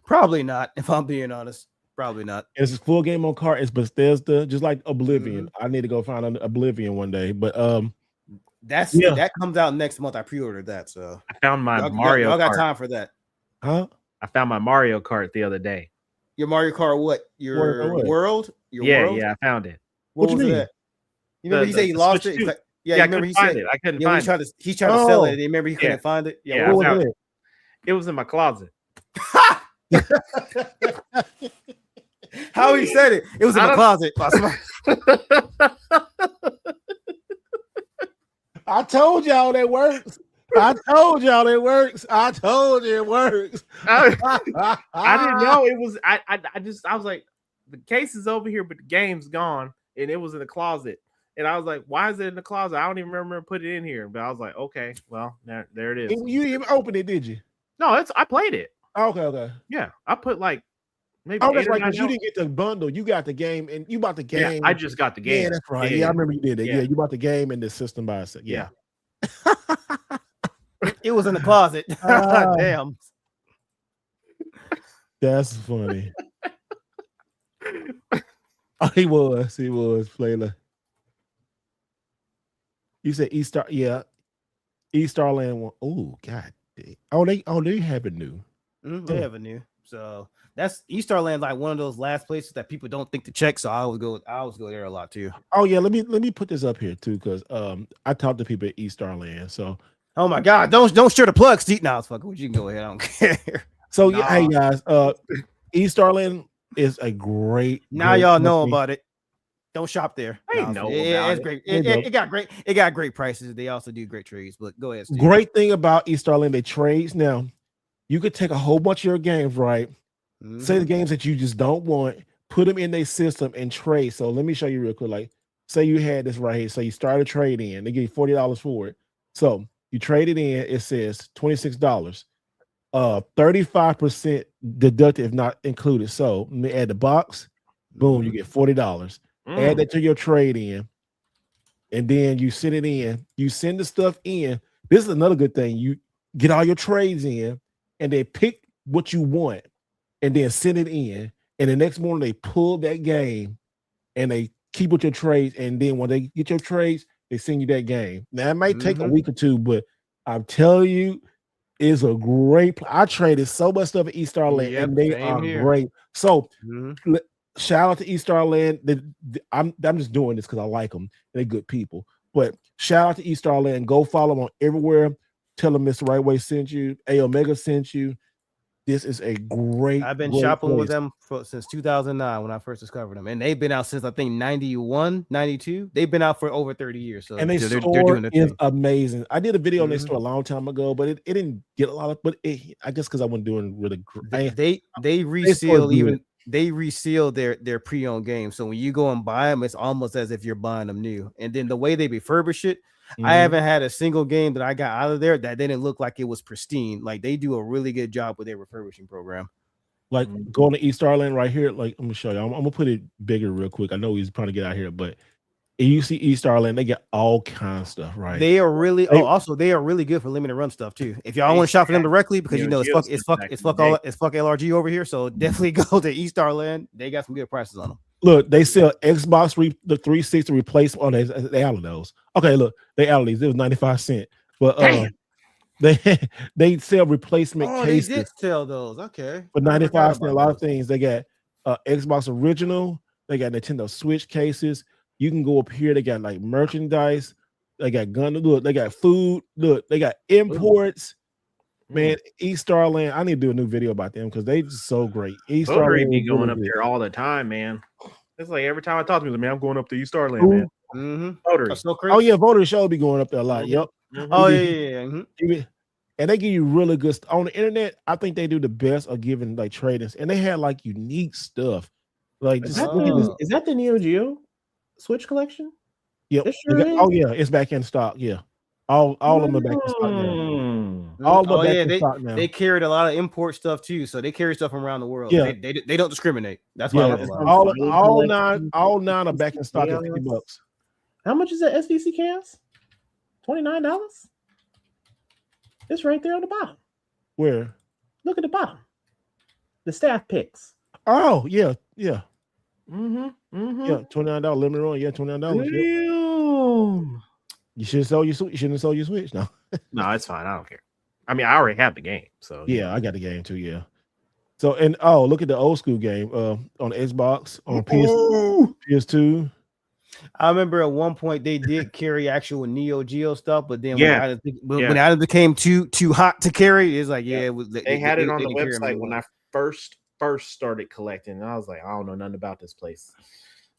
probably not. If I'm being honest, probably not. It's a full game on card. It's Bethesda, just like Oblivion. I need to go find an Oblivion one day, but that comes out next month. I pre-ordered that, so I found my Mario. Y'all got time for that? Huh? I found my Mario Kart the other day. Your Mario Kart? What? Your world? Yeah, I found it. What you mean? You remember he said he lost it? Like, I couldn't find it. I couldn't find it. He's trying to sell it. Remember he couldn't find it? Yeah, what was it? It was in my closet. How he said it? It was in my closet. I told y'all that works. I told y'all it works. I told you it works. I didn't know it was. I was like, the case is over here, but the game's gone, and it was in the closet. And I was like, why is it in the closet? I don't even remember putting it in here. But I was like, okay, well, there it is. You didn't even open it, did you? No, I played it. Okay. Yeah, I put like maybe. That's right, because you didn't get the bundle. You got the game, and you bought the game. Yeah, I just got the game. Yeah, that's right. Yeah, I remember you did it. Yeah, you bought the game and the system by itself. Yeah. It was in the closet. Damn. That's funny. He was Flayla. You said E-Star, yeah. E-Starland one. Oh, God. They have it new. They have it new. So that's E-Starland, like one of those last places that people don't think to check. So I always go there a lot too. Oh yeah, let me put this up here too, because I talked to people at E-Starland. So oh my God, don't share the plug, Steve. No, it's fucking with you. Can go ahead. I don't care. So yeah, hey guys, E-Starland is a great. Now y'all know about it. Don't shop there. It's great. It got great prices. They also do great trades. But go ahead, Steve. Great thing about E-Starland, they trades. Now you could take a whole bunch of your games, right? Say the games that you just don't want, put them in their system and trade. So let me show you real quick. Like, say you had this right here. So you started trading in, they give you $40 for it. So you trade it in, it says $26. 35% deducted if not included. So let me add the box, boom, you get $40. Add that to your trade in, and then you send it in. You send the stuff in. This is another good thing. You get all your trades in, and they pick what you want, and then send it in. And the next morning they pull that game, and they keep with your trades. And then when they get your trades, they send you that game. Now it might take a week or two, but I'm telling you, it's a great. I traded so much stuff at E-Starland, and they are great. So. Shout out to E-Starland. I'm just doing this because I like them. They're good people. But shout out to E-Starland. Go follow them on everywhere. Tell them Mr. Right Way sent you. A Omega sent you. This is a great. I've been great shopping place. with them since 2009 when I first discovered them, and they've been out since I think 91, 92. They've been out for over 30 years. So And their they're store doing their is thing. amazing. I did a video on their store a long time ago, but it didn't get a lot of. But I guess because I wasn't doing really great. They reseal they reseal their pre-owned games. So when you go and buy them, it's almost as if you're buying them new. And then the way they refurbish it, I haven't had a single game that I got out of there that didn't look like it was pristine. Like they do a really good job with their refurbishing program. Like going to East Starland right here. Like I'm gonna show you. I'm gonna put it bigger real quick. I know he's trying to get out here, but you see East Starland, they get all kinds of stuff, right? They are really also they are really good for limited run stuff too. If y'all want to shop for them directly, because it's fuck LRG over here. So definitely go to East Starland. They got some good prices on them. Look, they sell Xbox the 360 replacement. Oh, they out of those. Okay, look, they out of these. It was 95 cents, but they sell replacement cases. They did sell those. Okay, for 95 cents. A lot of things. They got Xbox original. They got Nintendo Switch cases. You can go up here. They got like merchandise. They got gun. Look, they got food. Look, they got imports. Man, East Starland. I need to do a new video about them because they just so great. East Starland be going up there all the time, man. It's like every time I talk to them, man, I'm going up to East Starland, man. Mm-hmm. So oh yeah, Votary Show be going up there a lot. Yep. Oh yeah. And they give you really good stuff on the internet. I think they do the best of giving like tradings, and they had like unique stuff. Like is that the Neo Geo Switch collection? Yep. Oh yeah, it's back in stock. Yeah. All of them are back in stock now. All of them back in stock now. They carried a lot of import stuff too, so they carry stuff from around the world. Yeah. They don't discriminate. That's why all nine are back in stock at $50. How much is that SDC chaos? $29. It's right there on the bottom. Where? Look at the bottom. The staff picks. Oh yeah. Yeah, $29 limited run. Yeah, $29. Yep. You shouldn't have sold your Switch. No, it's fine. I don't care. I mean, I already have the game, so yeah, I got the game too. Yeah. So look at the old school game on Xbox, on PS2. I remember at one point they did carry actual Neo Geo stuff, but then when it became too hot to carry, it's like they had it on the website when I first started collecting, and I was like, I don't know nothing about this place,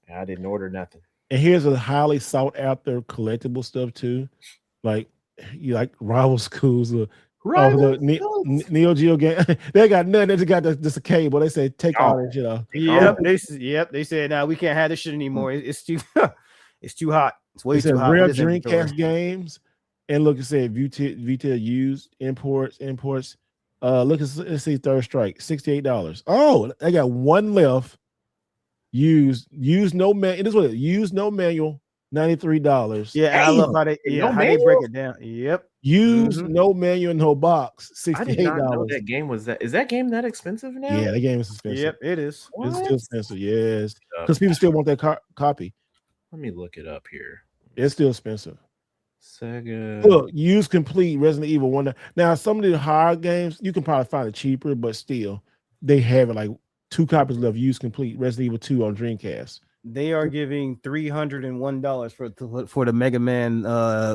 and I didn't order nothing. And here's a highly sought after collectible stuff too, like you like Rival Schools. Neo Geo game. They got nothing. They just got just a cable. They said take all that shit off. They said now we can't have this shit anymore. It's too it's too hot. It's way too hot. Real Dreamcast games. And look, it said VTEL used imports. Let's see Third Strike, $68. Oh, they got one left. Used no man. It is what it used no manual, $93. Yeah, I love how they break it down. Yep. Used no manual, no box, $68. I did not know that game was that. Is that game that expensive now? Yeah, the game is expensive. Yep, it is. It's still expensive. Yes, because people still want that copy. Let me look it up here. It's still expensive. Sega. Look, use complete Resident Evil 1. Now, some of the hard games you can probably find it cheaper, but still, they have it like 2 copies left. Use complete Resident Evil 2 on Dreamcast. They are giving $301 for the Mega Man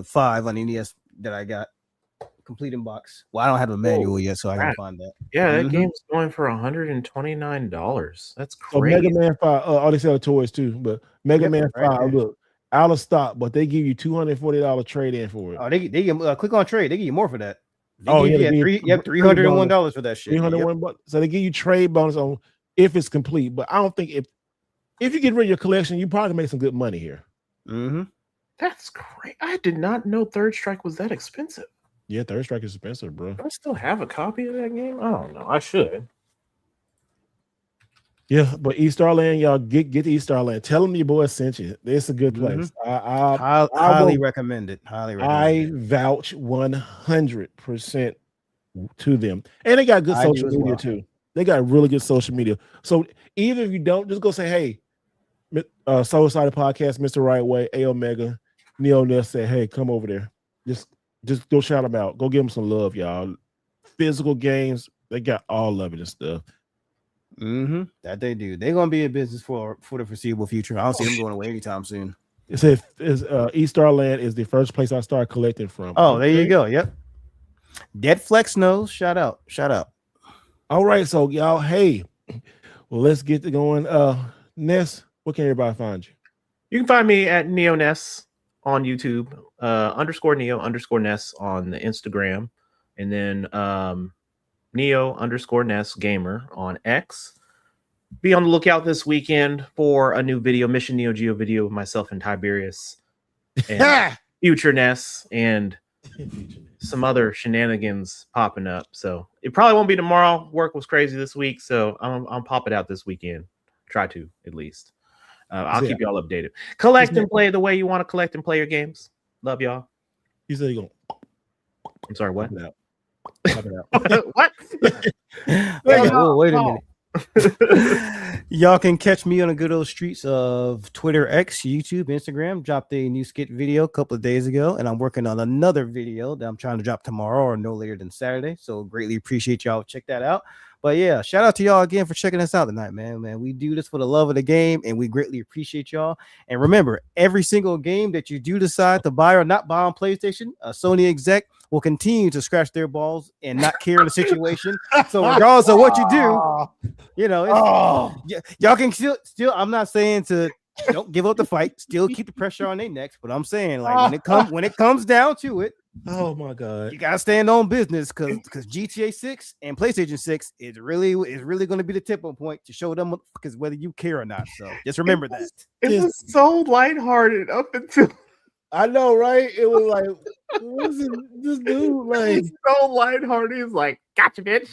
5 on NES that I got complete in box. Well, I don't have a manual yet, so I can find that. Yeah, that game's going for $129. That's crazy. So Mega Man 5, they sell toys too, but Mega Man 5, look, out of stock, but they give you $240 trade in for it. Oh, they give click on trade. They give you more for that. You have $301 for that shit. $301. So they give you trade bonus on if it's complete. But I don't think if you get rid of your collection, you probably make some good money here. Mm-hmm. That's great. I did not know Third Strike was that expensive. Yeah, Third Strike is expensive, bro. Do I still have a copy of that game? I don't know. I should. Yeah, but East Starland, y'all get to East Starland. Tell them your boy sent you. It's a good place. I highly recommend it. I vouch 100% to them, and they got good social media too. They got really good social media. So even if you don't, just go say, "Hey, Soul Sided Podcast, Mr. Right Way, A Omega, Neo Ness said, hey, come over there. Just go shout them out. Go give them some love, y'all. Physical games, they got all of it and stuff." That they do. They're gonna be in business for the foreseeable future. I don't see them going away anytime soon. It says East Starland is the first place I started collecting from. Oh, there you go. Yep. Dead Flex knows. Shout out. All right, so y'all, hey, well, let's get to going. Ness, where can everybody find you? You can find me at NeoNess on YouTube, _Neo_Ness on the Instagram, and then Neo_Ness Gamer on X. Be on the lookout this weekend for a new video, Mission Neo Geo video of myself and Tiberius and Future Ness and some other shenanigans popping up. So it probably won't be tomorrow. Work was crazy this week, so I'm pop it out this weekend. Try to, at least. I'll keep y'all updated. Collect and play the way you want to collect and play your games. Love y'all. You said you're going. I'm sorry, what? Pop it out. What? Wait a minute. Y'all can catch me on the good old streets of Twitter, X, YouTube, Instagram. Dropped a new skit video a couple of days ago, and I'm working on another video that I'm trying to drop tomorrow or no later than Saturday. So greatly appreciate y'all. Check that out. But yeah, shout out to y'all again for checking us out tonight, man. We do this for the love of the game, and we greatly appreciate y'all. And remember, every single game that you do decide to buy or not buy on PlayStation, a Sony exec will continue to scratch their balls and not care in the situation. So regardless of what you do, you know, y'all can still. I'm not saying to don't give up the fight. Still keep the pressure on their necks. But I'm saying, like, when it comes down to it, oh my god, you gotta stand on business because GTA 6 and PlayStation 6 is really going to be the tipping point to show them because whether you care or not. So just remember that. It was so lighthearted up until I know, right? It was like, what's this dude like? It's so lighthearted. He's like, gotcha, bitch.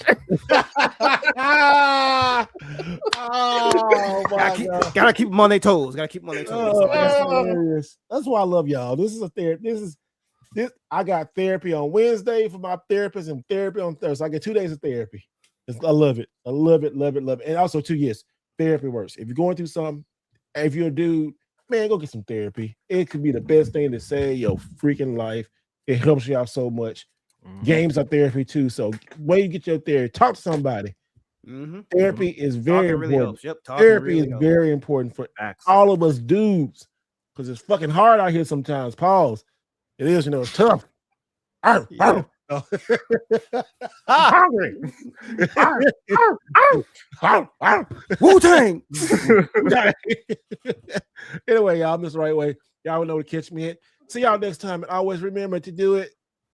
Oh my god! Gotta keep them on their toes. Gotta keep them on their toes. That's hilarious. That's why I love y'all. This is a therapy. This. I got therapy on Wednesday for my therapist and therapy on Thursday. I get 2 days of therapy. I love it. I love it. Love it. Love it. And also, too, yes, therapy works. If you're going through something, if you're a dude, man, go get some therapy. It could be the best thing to save your freaking life. It helps you out so much. Games are therapy too. So where you get your therapy, talk to somebody. Therapy is very important. Therapy is very important for all of us dudes because it's fucking hard out here sometimes. Pause. It is, it's tough. Hungry. Wu-Tang. Anyway, y'all, Mr. Right Way. Y'all know to catch me at. See y'all next time. And always remember to do it